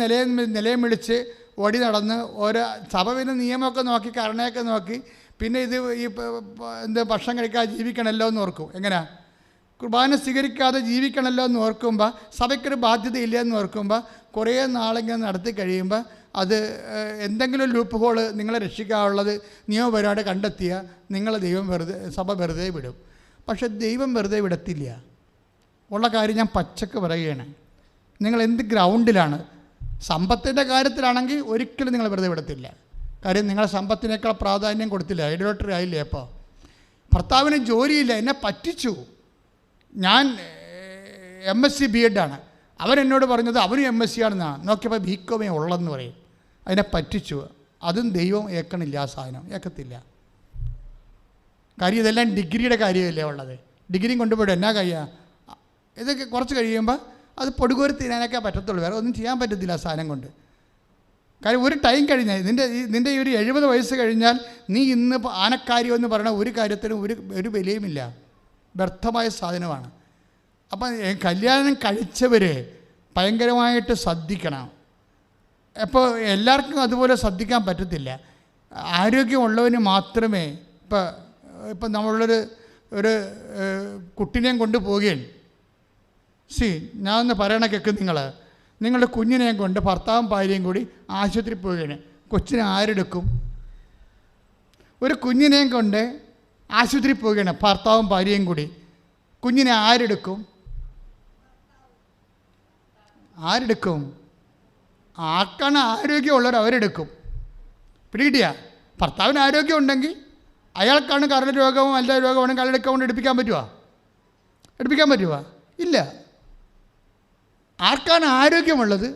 നിലയം വിളിച്ച് ഓടി നടന്ന് ഓരോ സഭ പിന്നെ നിയമമൊക്കെ നോക്കി കരുണയൊക്കെ നോക്കി പിന്നെ ഇത് ഈ ഭക്ഷണം കഴിക്കാതെ ജീവിക്കണമല്ലോ എന്ന് ഓർക്കും. എങ്ങനെയാ? കുർബാന സ്വീകരിക്കാതെ ജീവിക്കണമല്ലോ എന്ന് ഓർക്കുമ്പോൾ, സഭയ്ക്കൊരു ബാധ്യതയില്ല എന്ന് ഓർക്കുമ്പോൾ, കുറേ നാളിങ്ങനെ നടത്തി കഴിയുമ്പോൾ അത് എന്തെങ്കിലും ലൂപ്പ് ഹോള് നിങ്ങളെ രക്ഷിക്കാനുള്ളത് നിയമപരമായിട്ട് കണ്ടെത്തിയ നിങ്ങളെ സഭ വെറുതെ വിടും. പക്ഷെ ദൈവം വെറുതെ വിടത്തില്ല. ഉള്ള കാര്യം ഞാൻ പച്ചക്ക് പറയുകയാണ്. നിങ്ങൾ എന്ത് ഗ്രൗണ്ടിലാണ്? സമ്പത്തിൻ്റെ കാര്യത്തിലാണെങ്കിൽ ഒരിക്കലും നിങ്ങൾ വെറുതെ വിടത്തില്ല. കാര്യം നിങ്ങൾ സമ്പത്തിനേക്കാൾ പ്രാധാന്യം കൊടുത്തില്ല, ഐഡോളട്രി ആയില്ലേ? അപ്പോൾ ഭർത്താവിന് ജോലിയില്ല, എന്നെ പറ്റിച്ചു. ഞാൻ MSc B.Ed ആണ്, അവരെന്നോട് പറഞ്ഞത് അവനും MSc ആണെന്നാണ്. നോക്കിയപ്പോൾ BCom ഉള്ളതെന്ന് പറയും. അതിനെ പറ്റിച്ചു. അതും ദൈവം ഏക്കണില്ല, ആ സാധനം ഏക്കത്തില്ല. കാര്യം ഇതെല്ലാം ഡിഗ്രിയുടെ കാര്യമല്ലേ ഉള്ളത്. ഡിഗ്രിയും കൊണ്ടുപോയിട്ട് എന്നാ കഴിയുക? ഇതൊക്കെ കുറച്ച് കഴിയുമ്പോൾ അത് പൊടുകോരി തീരാനൊക്കെ പറ്റത്തുള്ളൂ, വേറെ ഒന്നും ചെയ്യാൻ പറ്റത്തില്ല ആ സാധനം കൊണ്ട്. കാര്യം ഒരു ടൈം കഴിഞ്ഞാൽ നിൻ്റെ ഈ ഒരു 70 വയസ്സ് കഴിഞ്ഞാൽ നീ ഇന്ന് ആനക്കാര്യമെന്ന് പറയുന്ന ഒരു കാര്യത്തിനും ഒരു വിലയുമില്ല, വ്യർത്ഥമായ സാധനമാണ്. അപ്പം കല്യാണം കഴിച്ചവർ ഭയങ്കരമായിട്ട് ശ്രദ്ധിക്കണം. അപ്പോൾ എല്ലാവർക്കും അതുപോലെ ശ്രദ്ധിക്കാൻ പറ്റത്തില്ല. ആരോഗ്യമുള്ളവന് മാത്രമേ ഇപ്പം നമ്മളൊരു കുട്ടിനെയും കൊണ്ട് പോവുകയാണ്. ഞാൻ ഒന്ന് പറയണ കേൾക്ക്. നിങ്ങളുടെ കുഞ്ഞിനെയും കൊണ്ട് ഭർത്താവും ഭാര്യയും കൂടി ആശുപത്രിയിൽ പോവുകയാണ്. കൊച്ചിനെ ആരെടുക്കും? ഒരു കുഞ്ഞിനെയും കൊണ്ട് ആശുപത്രിയിൽ പോവുകയാണ് ഭർത്താവും ഭാര്യയും കൂടി. കുഞ്ഞിനെ ആരെടുക്കും? ആർക്കാണ് ആരോഗ്യമുള്ളവർ അവരെടുക്കും. പിടികിട്ടിയ? ഭർത്താവിന് ആരോഗ്യം ഉണ്ടെങ്കിൽ അയാൾക്കാണ് കരൾ രോഗവും എല്ലാ രോഗമാണെങ്കിൽ കരളെടുക്കാൻ കൊണ്ട് എടുപ്പിക്കാൻ പറ്റുമോ? എടുപ്പിക്കാൻ പറ്റുമോ? ഇല്ല. ആർക്കാണ് ആരോഗ്യമുള്ളത്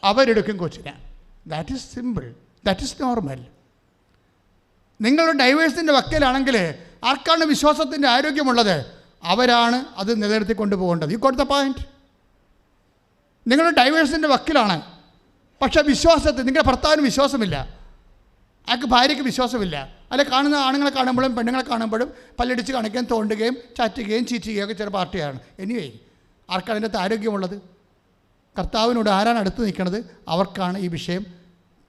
അവരെടുക്കും കൊച്ചിനെ. That is simple, that is normal. നിങ്ങളുടെ ഡൈവേഴ്സിൻ്റെ വക്കലാണെങ്കിൽ ആർക്കാണ് വിശ്വാസത്തിൻ്റെ ആരോഗ്യമുള്ളത് അവരാണ് അത് നിലനിർത്തി കൊണ്ടുപോകേണ്ടത്. You got the point. നിങ്ങൾ ഡൈവേഴ്സിൻ്റെ വക്കിലാണ്, പക്ഷേ വിശ്വാസത്തിൽ നിങ്ങളുടെ ഭർത്താവിന് വിശ്വാസമില്ല, അയാൾക്ക് ഭാര്യയ്ക്ക് വിശ്വാസമില്ല. അല്ലെ കാണുന്ന ആണുങ്ങളെ കാണുമ്പോഴും പെണ്ണുങ്ങളെ കാണുമ്പോഴും പല്ലടിച്ച് കാണിക്കുകയും തോണ്ടുകയും ചാറ്റുകയും ചീറ്റുകയും ഒക്കെ ചില പാർട്ടിയാണ്. എനിവേ, ആർക്കാണ് അതിൻ്റെ ആരോഗ്യമുള്ളത്? കർത്താവിനോട് ആരാണ് അടുത്ത് നിൽക്കുന്നത് അവർക്കാണ് ഈ വിഷയം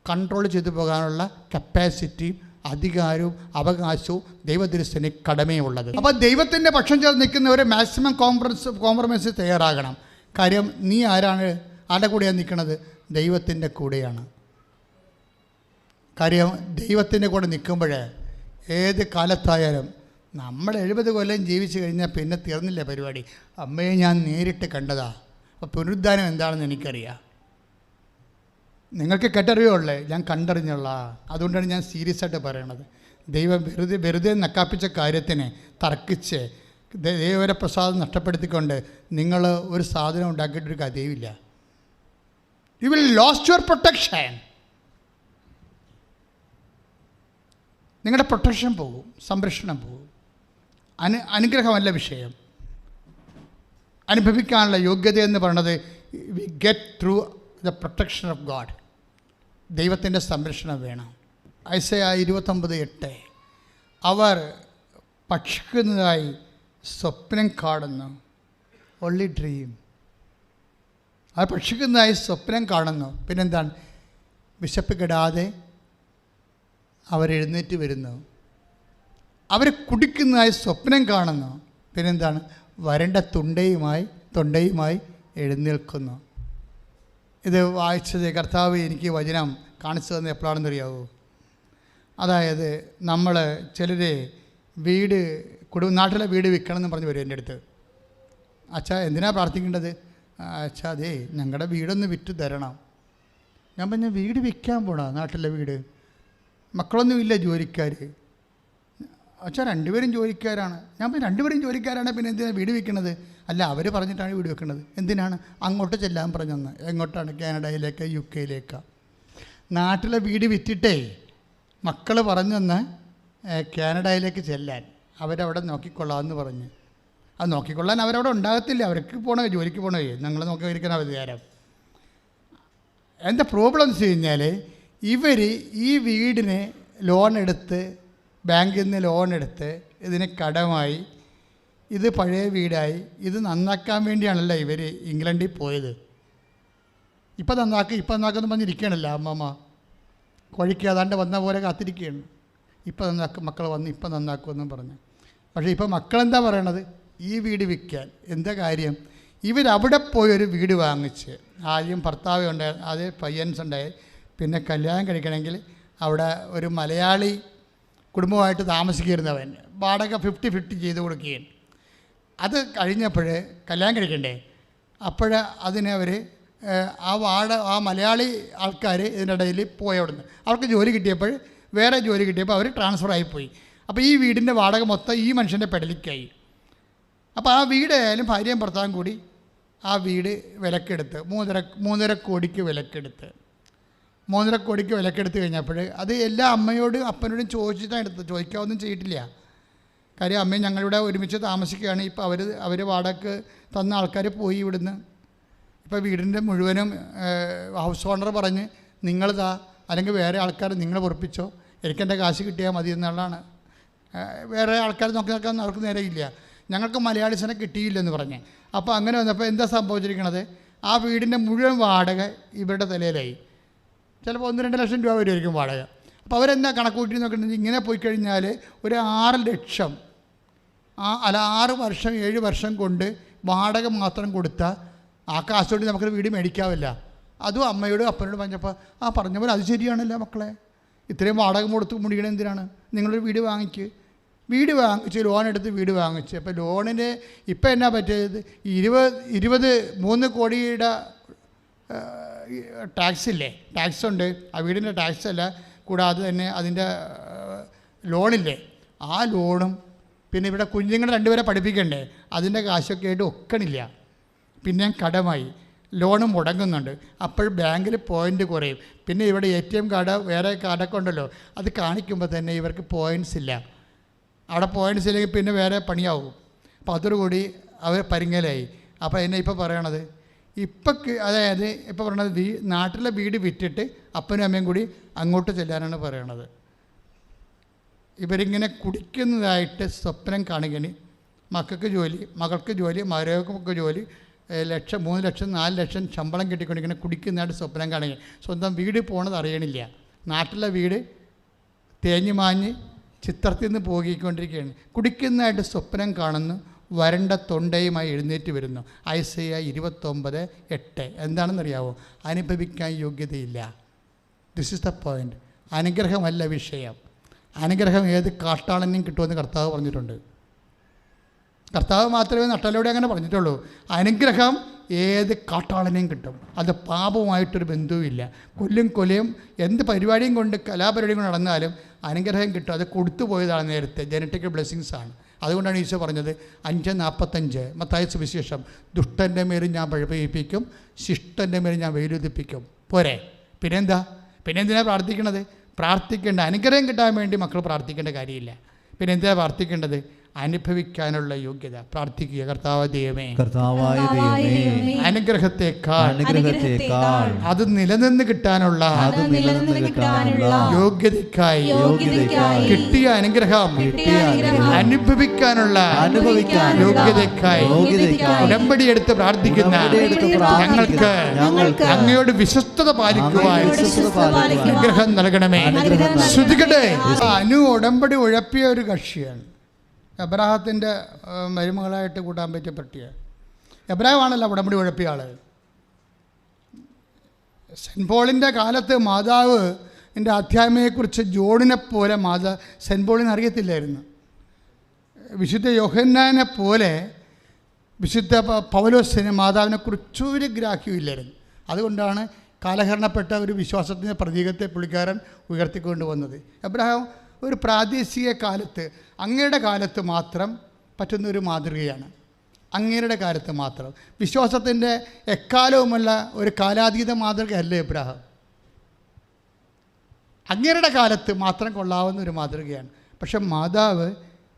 കൺട്രോൾ ചെയ്തു പോകാനുള്ള കപ്പാസിറ്റിയും അധികാരവും അവകാശവും ദൈവദൃശ്യന് കടമയുള്ളത്. അപ്പോൾ ദൈവത്തിൻ്റെ പക്ഷം ചേർന്ന് നിൽക്കുന്നവർ മാക്സിമം കോംപ്രമൈസ് തയ്യാറാകണം. കാര്യം നീ ആരാണ്, ആരുടെ കൂടെയാണ് നിൽക്കുന്നത്? ദൈവത്തിൻ്റെ കൂടെയാണ്. കാര്യം ദൈവത്തിൻ്റെ കൂടെ നിൽക്കുമ്പോൾ ഏത് കാലത്തായാലും നമ്മൾ 70 കൊല്ലം ജീവിച്ചു കഴിഞ്ഞാൽ പിന്നെ തീർന്നില്ല പരിപാടി. അമ്മയെ ഞാൻ നേരിട്ട് കണ്ടതാ. അപ്പോൾ പുനരുദ്ധാനം എന്താണെന്ന് എനിക്കറിയാം. നിങ്ങൾക്ക് കേട്ടറിയുള്ളേ, ഞാൻ കണ്ടറിഞ്ഞുള്ള. അതുകൊണ്ടാണ് ഞാൻ സീരിയസ് ആയിട്ട് പറയണത്. ദൈവം വെറുതെ നക്കാപ്പിച്ച കാര്യത്തിന് തർക്കിച്ച് ദൈവപ്രസാദം നഷ്ടപ്പെടുത്തിക്കൊണ്ട് നിങ്ങൾ ഒരു സാധനം ഉണ്ടാക്കിയിട്ടൊരു കഥയുമില്ല. You will lost your protection. നിങ്ങളുടെ പ്രൊട്ടക്ഷൻ പോകും, സംരക്ഷണം പോകും. അനുഗ്രഹമല്ല വിഷയം. അനുഭവിക്കാനുള്ള യോഗ്യത എന്ന് പറയുന്നത് we get through the protection of God. ദൈവത്തിൻ്റെ സംരക്ഷണം വേണം. ഐസയ 29:8 അവർ ഭക്ഷിക്കുന്നതായി സ്വപ്നം കാണുന്നു. Only dream. അവർ ഭക്ഷിക്കുന്നതായി സ്വപ്നം കാണുന്നു. പിന്നെന്താണ്? വിശപ്പ് കെടാതെ അവരെഴുന്നേറ്റ് വരുന്നു. അവർ കുടിക്കുന്നതായി സ്വപ്നം കാണുന്നു. പിന്നെന്താണ്? വരണ്ട തൊണ്ടയുമായി എഴുന്നേൽക്കുന്നു. ഇത് വായിച്ചത് കർത്താവ് എനിക്ക് വചനം കാണിച്ചു തന്നെ എപ്പോഴാണെന്ന് അറിയാവൂ? അതായത് നമ്മൾ ചിലർ നാട്ടിലെ വീട് വിൽക്കണമെന്ന് പറഞ്ഞ് വരും എൻ്റെ അടുത്ത്. അച്ഛാ എന്തിനാണ് പ്രാർത്ഥിക്കേണ്ടത്? അച്ഛാ അതേ ഞങ്ങളുടെ വീടൊന്ന് വിറ്റ് തരണം. ഞാൻ പറഞ്ഞ വീട് വിൽക്കാൻ പോണോ? നാട്ടിലെ വീട് മക്കളൊന്നുമില്ല, ജോലിക്കാർ. അച്ഛാ 2 പേരും ജോലിക്കാരാണ്. ഞാൻ പറഞ്ഞു 2 പേരും ജോലിക്കാരാണ്, പിന്നെ എന്തിനാണ് വീട് വിൽക്കുന്നത്? അല്ല അവർ പറഞ്ഞിട്ടാണ് വീട് വെക്കുന്നത്. എന്തിനാണ്? അങ്ങോട്ട് ചെല്ലാൻ പറഞ്ഞെന്ന്. എങ്ങോട്ടാണ്? കാനഡയിലേക്ക്, UK നാട്ടിലെ വീട് വിറ്റിട്ടേ മക്കൾ പറഞ്ഞെന്ന് കാനഡയിലേക്ക് ചെല്ലാൻ. അവരവിടെ നോക്കിക്കൊള്ളാമെന്ന് പറഞ്ഞ്. അത് നോക്കിക്കൊള്ളാൻ അവരവിടെ ഉണ്ടാകത്തില്ല. അവർക്ക് പോകണേ, ജോലിക്ക് പോകണേ, ഞങ്ങൾ നോക്കിയിരിക്കണം അധികാരം. എന്താ പ്രോബ്ലം എന്ന് വെച്ച് കഴിഞ്ഞാൽ ഇവർ ഈ വീടിന് ലോൺ എടുത്ത്, ബാങ്കിൽ നിന്ന് ലോൺ എടുത്ത് ഇതിന് കടമായി, ഇത് പഴയ വീടായി, ഇത് നന്നാക്കാൻ വേണ്ടിയാണല്ലോ ഇവർ ഇംഗ്ലണ്ടിൽ പോയത്. ഇപ്പം നന്നാക്കുമെന്ന് പറഞ്ഞിരിക്കുകയാണല്ലോ അമ്മമ്മ. കൊഴിക്കാതാണ്ട് വന്ന പോലെ കാത്തിരിക്കുകയാണ്. ഇപ്പം നന്നാക്കും മക്കൾ വന്ന് ഇപ്പം നന്നാക്കുമെന്നും പറഞ്ഞു. പക്ഷേ ഇപ്പം മക്കളെന്താ പറയണത്? ഈ വീട് വിൽക്കാൻ. എന്താ കാര്യം? ഇവരവിടെ പോയൊരു വീട് വാങ്ങിച്ച്, ആദ്യം ഭർത്താവ് ഉണ്ടായി, അത് പയ്യൻസ് ഉണ്ടായി, പിന്നെ കല്യാണം കഴിക്കണമെങ്കിൽ അവിടെ ഒരു മലയാളി കുടുംബമായിട്ട് താമസിക്കുന്നവൻ വാടക 50-50 ചെയ്ത് കൊടുക്കുകയാണ്. അത് കഴിഞ്ഞപ്പോൾ കല്യാണം കഴിക്കണ്ടേ? അപ്പോൾ അതിനെ അവർ ആ മലയാളി ആൾക്കാർ ഇതിൻ്റെ ഇടയിൽ പോയി അവിടുന്ന്. അവർക്ക് ജോലി കിട്ടിയപ്പോൾ വേറെ ജോലി കിട്ടിയപ്പോൾ അവർ ട്രാൻസ്ഫർ ആയിപ്പോയി. അപ്പോൾ ഈ വീടിൻ്റെ വാടക മൊത്തം ഈ മനുഷ്യൻ്റെ പെടലിക്കായി. അപ്പോൾ ആ വീടായാലും ഭാര്യയും ഭർത്താവും കൂടി ആ വീട് വിലക്കെടുത്ത് 3.5 കോടിക്ക് വിലക്കെടുത്ത് 3.5 കോടിക്ക് വിലക്കെടുത്ത് കഴിഞ്ഞപ്പോൾ അത് എല്ലാ അമ്മയോടും അപ്പനോടും ചോദിച്ചിട്ടാണ് എടുത്തത്. ചോദിക്കാവൊന്നും ചെയ്തിട്ടില്ല. കാര്യം അമ്മയും ഞങ്ങളിവിടെ ഒരുമിച്ച് താമസിക്കുകയാണ്. ഇപ്പോൾ അവർ വാടകയ്ക്ക് തന്ന ആൾക്കാർ പോയി ഇവിടുന്ന്. ഇപ്പോൾ വീടിൻ്റെ മുഴുവനും ഹൗസ് ഓണർ പറഞ്ഞ് നിങ്ങളിതാ, അല്ലെങ്കിൽ വേറെ ആൾക്കാർ നിങ്ങൾ പൊറപ്പിച്ചോ, എനിക്കെൻ്റെ കാശ് കിട്ടിയാൽ മതി എന്നുള്ളതാണ്. വേറെ ആൾക്കാർ നോക്കി നോക്കാൻ അവർക്ക് നേരെയില്ല. ഞങ്ങൾക്ക് മലയാളീസിനെ കിട്ടിയില്ലെന്ന് പറഞ്ഞ്. അപ്പോൾ അങ്ങനെ വന്നപ്പോൾ എന്താ സംഭവിച്ചിരിക്കണത്? ആ വീടിൻ്റെ മുഴുവൻ വാടക ഇവരുടെ തലയിലായി. ചിലപ്പോൾ 1-2 ലക്ഷം രൂപ വരുമായിരിക്കും വാടക. അപ്പോൾ അവരെന്താ കണക്ക് കൂട്ടി നോക്കിയിട്ടുണ്ടെങ്കിൽ ഇങ്ങനെ പോയി കഴിഞ്ഞാൽ ഒരു 6 ലക്ഷം 6 വർഷം 7 വർഷം കൊണ്ട് വാടക മാത്രം കൊടുത്താൽ ആ കാശോടി നമുക്കൊരു വീട് മേടിക്കാവില്ല. അതും അമ്മയോടും അപ്പനോടും പറഞ്ഞപ്പോൾ പറഞ്ഞപ്പോൾ അത് ശരിയാണല്ലോ മക്കളെ, ഇത്രയും വാടക കൊടുത്ത് മുടിയണ എന്തിനാണ്? നിങ്ങളൊരു വീട് വാങ്ങിച്ച് ലോൺ എടുത്ത് വീട് വാങ്ങിച്ച്. അപ്പോൾ ലോണിന് ഇപ്പം എന്നാ പറ്റിയത്? 23 കോടിയുടെ ടാക്സ് ഉണ്ട്. ആ വീടിൻ്റെ ടാക്സ് അല്ല, കൂടാതെ തന്നെ അതിൻ്റെ ലോണില്ലേ, ആ ലോണും പിന്നെ ഇവിടെ കുഞ്ഞുങ്ങളെ രണ്ടുപേരെ പഠിപ്പിക്കണ്ടേ, അതിൻ്റെ കാശൊക്കെ ആയിട്ട് ഒക്കണില്ല. പിന്നെ കടമായി, ലോണ് മുടങ്ങുന്നുണ്ട്. അപ്പോൾ ബാങ്കിൽ പോയിൻ്റ് കുറയും. പിന്നെ ഇവിടെ ATM കാർഡ് വേറെ കാർഡൊക്കെ ഉണ്ടല്ലോ, അത് കാണിക്കുമ്പോൾ തന്നെ ഇവർക്ക് പോയിൻറ്റ്സ് ഇല്ല. അവിടെ പോയിൻറ്റ്സ് ഇല്ലെങ്കിൽ പിന്നെ വേറെ പണിയാവും. അപ്പോൾ അതോടുകൂടി അവർ പരിങ്ങലായി. അപ്പോൾ എന്നെ ഇപ്പോൾ പറയണത് അതായത് ഇപ്പോൾ പറയണത് നാട്ടിലെ വീട് വിറ്റിട്ട് അപ്പനും അമ്മയും കൂടി അങ്ങോട്ട് ചെല്ലാനാണ് പറയണത്. ഇവരിങ്ങനെ കുടിക്കുന്നതായിട്ട് സ്വപ്നം കാണുകയാണ്. മക്കൾക്ക് ജോലി, മകൾക്ക് ജോലി, മകൾക്ക് ജോലി, 1 ലക്ഷം 3 ലക്ഷം 4 ലക്ഷം ശമ്പളം കിട്ടിക്കൊണ്ടിങ്ങനെ കുടിക്കുന്നതായിട്ട് സ്വപ്നം കാണുക. സ്വന്തം വീട് പോണത് അറിയണില്ല. നാട്ടിലെ വീട് തേഞ്ഞു മാഞ്ഞ് ചിത്രത്തിൽ നിന്ന് പോകിക്കൊണ്ടിരിക്കുകയാണ്. കുടിക്കുന്നതായിട്ട് സ്വപ്നം കാണുന്നു. വരണ്ട തൊണ്ടയുമായി എഴുന്നേറ്റ് വരുന്നു. ഐസയ്യ 29:8. എന്താണെന്നറിയാവോ? അനുഭവിക്കാൻ യോഗ്യതയില്ല. This is the point. അനുഗ്രഹമല്ല വിഷയം. അനുഗ്രഹം ഏത് കാട്ടാളനും കിട്ടുമെന്ന് കർത്താവ് പറഞ്ഞിട്ടുണ്ട്. കർത്താവ് മാത്രമേ നട്ടലോടെ അങ്ങനെ പറഞ്ഞിട്ടുള്ളൂ. അനുഗ്രഹം ഏത് കാട്ടാളനെയും കിട്ടും. അത് പാപവുമായിട്ടൊരു ബന്ധവുമില്ല. കൊലയും എന്ത് പരിപാടിയും കൊണ്ട് കലാപരിപാടിയും കൊണ്ട് നടന്നാലും അനുഗ്രഹം കിട്ടും. അത് കൊടുത്തു പോയതാണ് നേരത്തെ, ജനറ്റിക്കൽ ബ്ലെസ്സിങ്സ് ആണ്. അതുകൊണ്ടാണ് ഈശോ പറഞ്ഞത് 5:45 മത്തായി സുവിശേഷം, ദുഷ്ടൻ്റെ മേലും ഞാൻ പഴിപ്പിക്കും, ശിഷ്ടൻ്റെ മേലും ഞാൻ വെയിലുദിപ്പിക്കും. പോരെ? പിന്നെന്തിനാണ് പ്രാർത്ഥിക്കണത്? പ്രാർത്ഥിക്കേണ്ട അനുഗ്രഹം കിട്ടാൻ വേണ്ടി മക്കൾ പ്രാർത്ഥിക്കേണ്ട കാര്യമില്ല. പിന്നെ എന്തിനാണ് പ്രാർത്ഥിക്കേണ്ടത്? അനുഭവിക്കാനുള്ള യോഗ്യത. പ്രാർത്ഥിക്കുക, കർത്താവ് ദൈവമേ, അനുഗ്രഹത്തെക്കാൾ അത് നിലനിന്ന് കിട്ടാനുള്ള യോഗ്യതയ്ക്കായി കിട്ടിയ അനുഗ്രഹം അനുഭവിക്കാനുള്ള യോഗ്യതയ്ക്കായി ഉടമ്പടി എടുത്ത് പ്രാർത്ഥിക്കുന്ന ഞങ്ങൾക്ക് അങ്ങയോട് വിശ്വസ്തത പാലിക്കുവാൻ അനുഗ്രഹം നൽകണമേ. ശ്രുതികട്ടെ. ഉടമ്പടി ഉഴപ്പിയ ഒരു കക്ഷിയാണ്. എബ്രാഹത്തിൻ്റെ മരുമകളായിട്ട് കൂട്ടാൻ പറ്റിയ പറ്റിയ എബ്രാഹമാണല്ലോ ഉടമ്പടി ഉഴപ്പിയ ആൾ. സെൻറ്റ് പോളിൻ്റെ കാലത്ത് മാതാവ് എൻ്റെ അധ്യായമയെക്കുറിച്ച് ജോണിനെ പോലെ സെൻറ്റ് പോളിന് അറിയത്തില്ലായിരുന്നു. വിശുദ്ധ യോഹന്നാനെ പോലെ വിശുദ്ധ പൗലോസിന് മാതാവിനെക്കുറിച്ചൊരു ഗ്രാഹ്യമില്ലായിരുന്നു. അതുകൊണ്ടാണ് കാലഹരണപ്പെട്ട ഒരു വിശ്വാസത്തിൻ്റെ പ്രതീകത്തെ പുള്ളിക്കാരൻ ഉയർത്തിക്കൊണ്ട് വന്നത്. എബ്രാഹാം ഒരു പ്രാദേശിക കാലത്ത്, അങ്ങയുടെ കാലത്ത് മാത്രം പറ്റുന്നൊരു മാതൃകയാണ്. അങ്ങയുടെ കാലത്ത് മാത്രം. വിശ്വാസത്തിൻ്റെ എക്കാലവുമല്ല ഒരു കാലാതീത മാതൃകയല്ല എബ്രാഹാം. അങ്ങയുടെ കാലത്ത് മാത്രം കൊള്ളാവുന്ന ഒരു മാതൃകയാണ്. പക്ഷെ മാതാവ്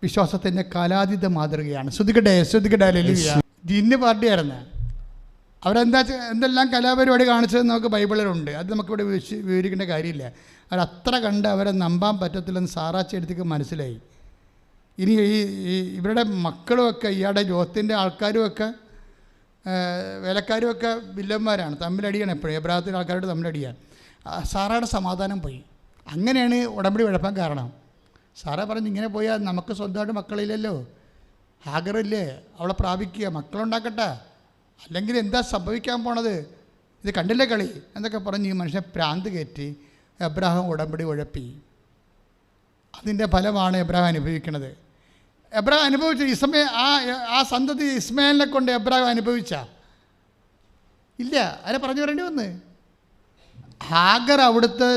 വിശ്വാസത്തിൻ്റെ കാലാതീത മാതൃകയാണ്. ശ്രുതികട്ടെ. ജിന്ന് പാർട്ടിയായിരുന്നു. എന്തെല്ലാം കലാപരിപാടി കാണിച്ചത് നമുക്ക് ബൈബിളിലുണ്ട്. അത് നമുക്കിവിടെ വിവരിക്കേണ്ട കാര്യമില്ല. അവരത്ര കണ്ട് അവരെ നമ്പാൻ പറ്റത്തില്ലെന്ന് സാറാച്ചെടുത്തേക്ക് മനസ്സിലായി. ഇനി ഇവരുടെ മക്കളുമൊക്കെ ഇയാളുടെ ജോത്തിൻ്റെ ആൾക്കാരുമൊക്കെ വേലക്കാരുമൊക്കെ വില്ലന്മാരാണ്. തമ്മിലടിയാണ് എപ്പോഴും. എബ്രാഹത്തിൻ്റെ ആൾക്കാരോട് തമ്മിലടിയാണ്. സാറയുടെ സമാധാനം പോയി. അങ്ങനെയാണ് ഉടമ്പടി ഉഴപ്പാൻ കാരണം. സാറ പറഞ്ഞ് ഇങ്ങനെ പോയാൽ നമുക്ക് സ്വന്തമായിട്ട് മക്കളില്ലല്ലോ, ഹാഗറില്ലേ, അവളെ പ്രാപിക്കുക, മക്കളുണ്ടാക്കട്ടെ, അല്ലെങ്കിൽ എന്താ സംഭവിക്കാൻ പോണത്, ഇത് കണ്ടില്ലേ കളി എന്നൊക്കെ പറഞ്ഞ് ഈ മനുഷ്യനെ പ്രാന്ത് കയറ്റി എബ്രാഹാം ഉടമ്പടി ഉഴപ്പി. അതിൻ്റെ ഫലമാണ് എബ്രാഹാം അനുഭവിക്കുന്നത്. എബ്രാഹാം അനുഭവിച്ച ആ സന്തതി ഇസ്മായിലിനെ കൊണ്ട് എബ്രാഹാം അനുഭവിച്ച ഇല്ല. അതിനെ പറഞ്ഞു വരേണ്ടി വന്ന്. ഹാഗർ അവിടുത്തെ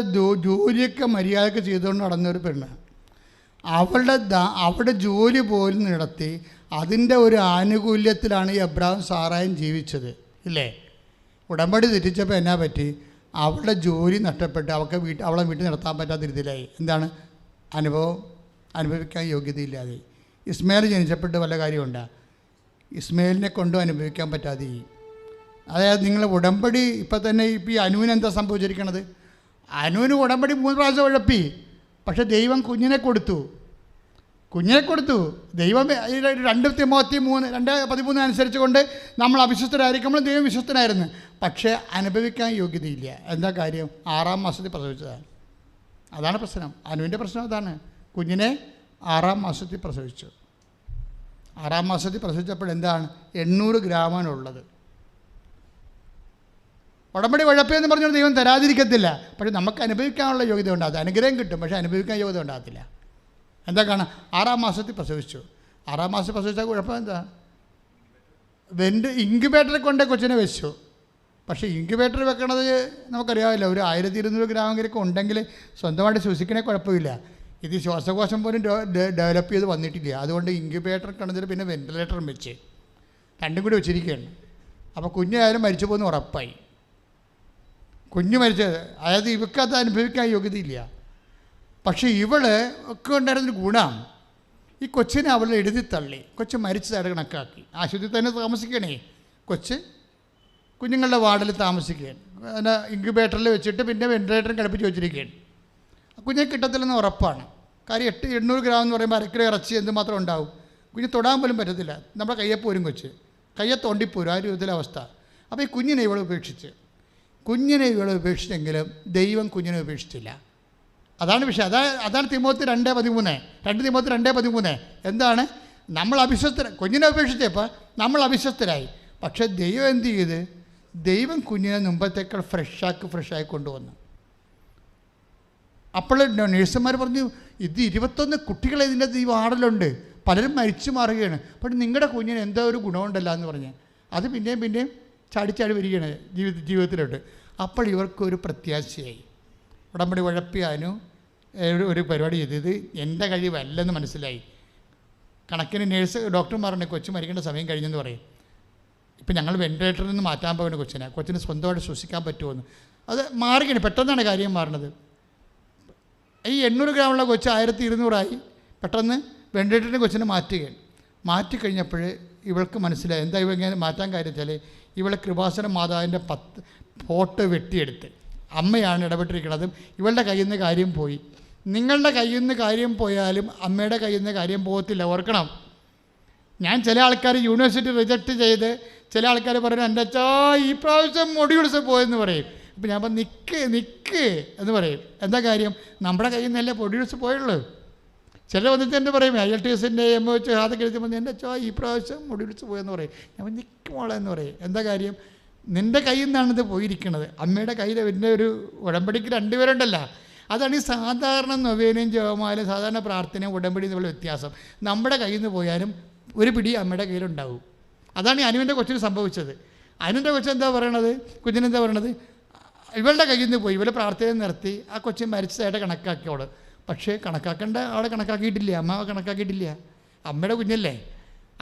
ജോലിയൊക്കെ മര്യാദക്ക് ചെയ്തുകൊണ്ട് നടന്നൊരു പെണ്ണ്. അവിടെ ജോലി പോലും നടത്തി അതിൻ്റെ ഒരു ആനുകൂല്യത്തിലാണ് ഈ എബ്രാഹാം സാറായും ജീവിച്ചത് ഇല്ലേ. ഉടമ്പടി തെറ്റിച്ചപ്പോൾ എന്നാ പറ്റി? അവളുടെ ജോലി നഷ്ടപ്പെട്ട് അവളെ വീട്ടിൽ നിർത്താൻ പറ്റാത്ത രീതിയിലായി. എന്താണ്? അനുഭവിക്കാൻ യോഗ്യതയില്ലാതെ. ഇസ്മായിൽ ജനിച്ചപ്പെട്ട് വല്ല കാര്യമുണ്ടോ? ഇസ്മായിലിനെ കൊണ്ടും അനുഭവിക്കാൻ പറ്റാതെ. അതായത് നിങ്ങൾ ഉടമ്പടി ഇപ്പം തന്നെ ഈ അനുവിന് എന്താ സംഭവിച്ചിരിക്കണത്? അനുവിന് ഉടമ്പടി 3 പ്രാവശ്യം ഉഴപ്പി. പക്ഷെ ദൈവം കുഞ്ഞിനെ കൊടുത്തു. ദൈവം 2 തിമോത്തി 3:13 അനുസരിച്ച് കൊണ്ട് നമ്മൾ അവിശ്വസ്തരായിരിക്കുമ്പോൾ ദൈവം വിശ്വസ്തനായിരുന്നു. പക്ഷേ അനുഭവിക്കാൻ യോഗ്യതയില്ല. എന്താ കാര്യം? 6-ാം മാസത്തിൽ പ്രസവിച്ചതാണ്. അതാണ് പ്രശ്നം. അനുവിൻ്റെ പ്രശ്നം അതാണ്. കുഞ്ഞിനെ 6-ാം മാസത്തിൽ പ്രസവിച്ചു. 6-ാം മാസത്തിൽ പ്രസവിച്ചപ്പോൾ എന്താണ്? 800 ഗ്രാമാണുള്ളത്. ഉടമ്പടി ഉഴപ്പിയെന്ന് പറഞ്ഞാൽ ദൈവം തരാതിരിക്കത്തില്ല. പക്ഷെ നമുക്ക് അനുഭവിക്കാനുള്ള യോഗ്യത ഉണ്ടാകത്തില്ല. അനുഗ്രഹം കിട്ടും, പക്ഷേ അനുഭവിക്കാൻ യോഗ്യത ഉണ്ടാകത്തില്ല. എന്താ കാണാം? 6-ാം മാസത്തിൽ പ്രസവിച്ചു. 6-ാം മാസത്തിൽ പ്രസവിച്ചാൽ കുഴപ്പം എന്താ? ഇൻക്യുബേറ്ററിൽ കൊണ്ട് കൊച്ചിനെ വെച്ചു. പക്ഷേ ഇൻക്യുബേറ്റർ വെക്കണത് നമുക്കറിയാമല്ലോ. ഒരു 1200 ഗ്രാമെങ്കിലൊക്കെ ഉണ്ടെങ്കിൽ സ്വന്തമായിട്ട് ശ്വസിക്കണേ കുഴപ്പമില്ല. ഇത് ശ്വാസകോശം പോലും ഡെവലപ്പ് ചെയ്ത് വന്നിട്ടില്ല. അതുകൊണ്ട് ഇൻക്യുബേറ്റർ കിടന്നിട്ട് പിന്നെ വെൻറ്റിലേറ്ററും വെച്ച് രണ്ടും കൂടി വെച്ചിരിക്കുകയാണ്. അപ്പോൾ കുഞ്ഞായാലും മരിച്ചു പോകുന്ന ഉറപ്പായി. കുഞ്ഞ് മരിച്ചത്, അതായത് ഇവക്കത് അനുഭവിക്കാൻ യോഗ്യതയില്ല. പക്ഷേ ഇവള് ഒക്കെ ഉണ്ടായിരുന്നൊരു ഗുണം, ഈ കൊച്ചിനെ അവൾ എഴുതി തള്ളി. കൊച്ച് മരിച്ചതായിട്ട് കണക്കാക്കി. ആശുപത്രി തന്നെ താമസിക്കണേ. കൊച്ച് കുഞ്ഞുങ്ങളുടെ വാർഡിൽ താമസിക്കുകയാണ്. പിന്നെ ഇൻക്യുബേറ്ററിൽ വെച്ചിട്ട് പിന്നെ വെൻറ്റിലേറ്ററും കിടപ്പിച്ച് വെച്ചിരിക്കുകയാണ്. കുഞ്ഞെ കിട്ടത്തില്ലെന്ന് ഉറപ്പാണ്. കാര്യം 800 ഗ്രാം എന്ന് പറയുമ്പോൾ അരക്കിലോ ഇറച്ചി എന്തുമാത്രം ഉണ്ടാവും. കുഞ്ഞ് തൊടാൻ പോലും പറ്റത്തില്ല. നമ്മുടെ കയ്യെ പോരും കൊച്ച്, കയ്യെ തോണ്ടിപ്പോരും. ആ രൂപത്തിലെ അവസ്ഥ. അപ്പോൾ ഈ കുഞ്ഞിനെ ഇവൾ ഉപേക്ഷിച്ച്. കുഞ്ഞിനെ ഇവൾ ഉപേക്ഷിച്ചെങ്കിലും ദൈവം കുഞ്ഞിനെ ഉപേക്ഷിച്ചില്ല. അതാണ് വിഷയം. അതാണ് തിമോത്തി 2:13 എന്താണ്? നമ്മൾ അവിശ്വസ്തര, കുഞ്ഞിനെ ഉപേക്ഷിച്ചപ്പോൾ നമ്മൾ അവിശ്വസ്തരായി. പക്ഷേ ദൈവം എന്ത് ചെയ്ത്? ദൈവം കുഞ്ഞിനെ മുമ്പത്തേക്കാൾ ഫ്രഷായി കൊണ്ടുവന്നു. അപ്പോൾ നേഴ്സുമാർ പറഞ്ഞു, ഇത് 21 കുട്ടികളെ ഇതിൻ്റെ ഈ വാർഡിലുണ്ട്, പലരും മരിച്ചു മാറുകയാണ്. പക്ഷേ നിങ്ങളുടെ കുഞ്ഞിന് എന്തോ ഒരു ഗുണമുണ്ടല്ലോ എന്ന് പറഞ്ഞ് അത് പിന്നെയും ചാടി വരികയാണ് ജീവിതത്തിലോട്ട്. അപ്പോൾ ഇവർക്കൊരു പ്രത്യാശയായി. ഉടമ്പടി ഉഴപ്പിയാനും ഒരു പരിപാടി ചെയ്തത് എൻ്റെ കഴിവല്ലെന്ന് മനസ്സിലായി. കണക്കിന് ഡോക്ടർമാരുടെ കൊച്ചു മരിക്കേണ്ട സമയം കഴിഞ്ഞെന്ന് പറയും. ഇപ്പം ഞങ്ങൾ വെൻറ്റിലേറ്ററിൽ നിന്ന് മാറ്റാൻ പോകുന്ന കൊച്ചിന് സ്വന്തമായിട്ട് ശ്വസിക്കാൻ പറ്റുമെന്ന്. അത് മാറുകയാണ്, പെട്ടെന്നാണ് കാര്യം മാറുന്നത്. ഈ 800 ഗ്രാമുള്ള കൊച്ച് 1200 പെട്ടെന്ന് വെൻറ്റിലേറ്ററിൻ്റെ കൊച്ചിനെ മാറ്റിക്കഴിഞ്ഞപ്പോൾ ഇവൾക്ക് മനസ്സിലായി. എന്താ ഇവ ഇങ്ങനെ മാറ്റാൻ കാര്യം വെച്ചാൽ, ഇവളെ കൃപാസന മാതാവിൻ്റെ 10 ഫോട്ടോ വെട്ടിയെടുത്ത്, അമ്മയാണ് ഇടപെട്ടിരിക്കുന്നതും ഇവളുടെ കയ്യിൽ നിന്ന് കാര്യം പോയി. നിങ്ങളുടെ കയ്യിൽ നിന്ന് കാര്യം പോയാലും അമ്മയുടെ കയ്യിൽ നിന്ന് കാര്യം പോകത്തില്ല, ഓർക്കണം. ഞാൻ ചില ആൾക്കാർ യൂണിവേഴ്സിറ്റി റിജക്റ്റ് ചെയ്ത് ചില ആൾക്കാർ പറയുന്നത്, എൻ്റെ അച്ഛാ ഈ പ്രാവശ്യം മൊഡ്യൂൾസ് പോയെന്ന് പറയും. അപ്പോൾ ഞാൻ നിൽക്ക് എന്ന് പറയും. എന്താ കാര്യം? നമ്മുടെ കയ്യിൽ നിന്നല്ലേ മൊഡ്യൂൾസ് പോയുള്ളൂ. ചില വന്നിട്ട് എൻ്റെ പറയും IELTS-ൻ്റെ MOH അതൊക്കെ എഴുതുമ്പോൾ എൻ്റെ അച്ഛാ ഈ പ്രാവശ്യം മൊഡ്യൂൾസ് പോയെന്ന് പറയും. ഞാൻ നിൽക്കുമോളെ എന്ന് പറയും. എന്താ കാര്യം? നിൻ്റെ കയ്യിൽ നിന്നാണ് ഇത് പോയിരിക്കുന്നത്. അമ്മയുടെ കയ്യിൽ എൻ്റെ ഒരു ഉടമ്പടിക്ക് 2 പേരുണ്ടല്ലോ. അതാണ് ഈ സാധാരണ നൊവേനയും ജപമാലും സാധാരണ പ്രാർത്ഥനയും ഉടമ്പടി എന്നുള്ള വ്യത്യാസം. നമ്മുടെ കയ്യിൽ നിന്ന് പോയാലും ഒരു പിടി അമ്മയുടെ കയ്യിലുണ്ടാവും. അതാണ് ഈ അനുവിൻ്റെ കൊച്ചിന് സംഭവിച്ചത്. അനുവിൻ്റെ കൊച്ചെന്താ പറയണത്? കുഞ്ഞിനെന്താ പറയണത്? ഇവളുടെ കയ്യിൽ നിന്ന് പോയി, ഇവളെ പ്രാർത്ഥന നിർത്തി ആ കൊച്ചിൻ മരിച്ചതായിട്ട് കണക്കാക്കിയോള്. പക്ഷേ കണക്കാക്കേണ്ട ആളെ കണക്കാക്കിയിട്ടില്ല, അമ്മ കണക്കാക്കിയിട്ടില്ല. അമ്മയുടെ കുഞ്ഞല്ലേ.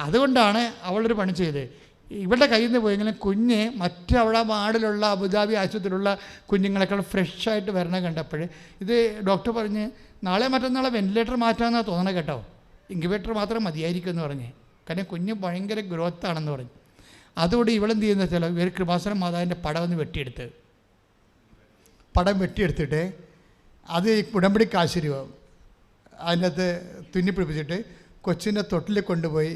അതുകൊണ്ടാണ് അവളൊരു പണി ചെയ്ത്. ഇവളുടെ കയ്യിൽ നിന്ന് പോയെങ്കിലും കുഞ്ഞ് അവിടെ വാർഡിലുള്ള അബുദാബി ആശുപത്രിയിലുള്ള കുഞ്ഞുങ്ങളെക്കാൾ ഫ്രഷായിട്ട് വരണ കണ്ടപ്പോൾ ഇത് ഡോക്ടർ പറഞ്ഞ് നാളെ മറ്റന്നാളെ വെൻറ്റിലേറ്റർ മാറ്റാമെന്നാണ് തോന്നണം കേട്ടോ, ഇൻക്യുബേറ്റർ മാത്രം മതിയായിരിക്കും എന്ന് പറഞ്ഞ്. കാരണം കുഞ്ഞ് ഭയങ്കര ഗ്രോത്താണെന്ന് പറഞ്ഞു. അതുകൊണ്ട് ഇവളെന്ത് ചെയ്യുന്ന വെച്ചാൽ ഇവർ കൃപാസന മാതാവിൻ്റെ പടം വെട്ടിയെടുത്തിട്ട് അത് ഉടമ്പടി കാശുരൂപം അതിനകത്ത് തുന്നിപ്പിടിപ്പിച്ചിട്ട് കൊച്ചിൻ്റെ തൊട്ടിൽ കൊണ്ടുപോയി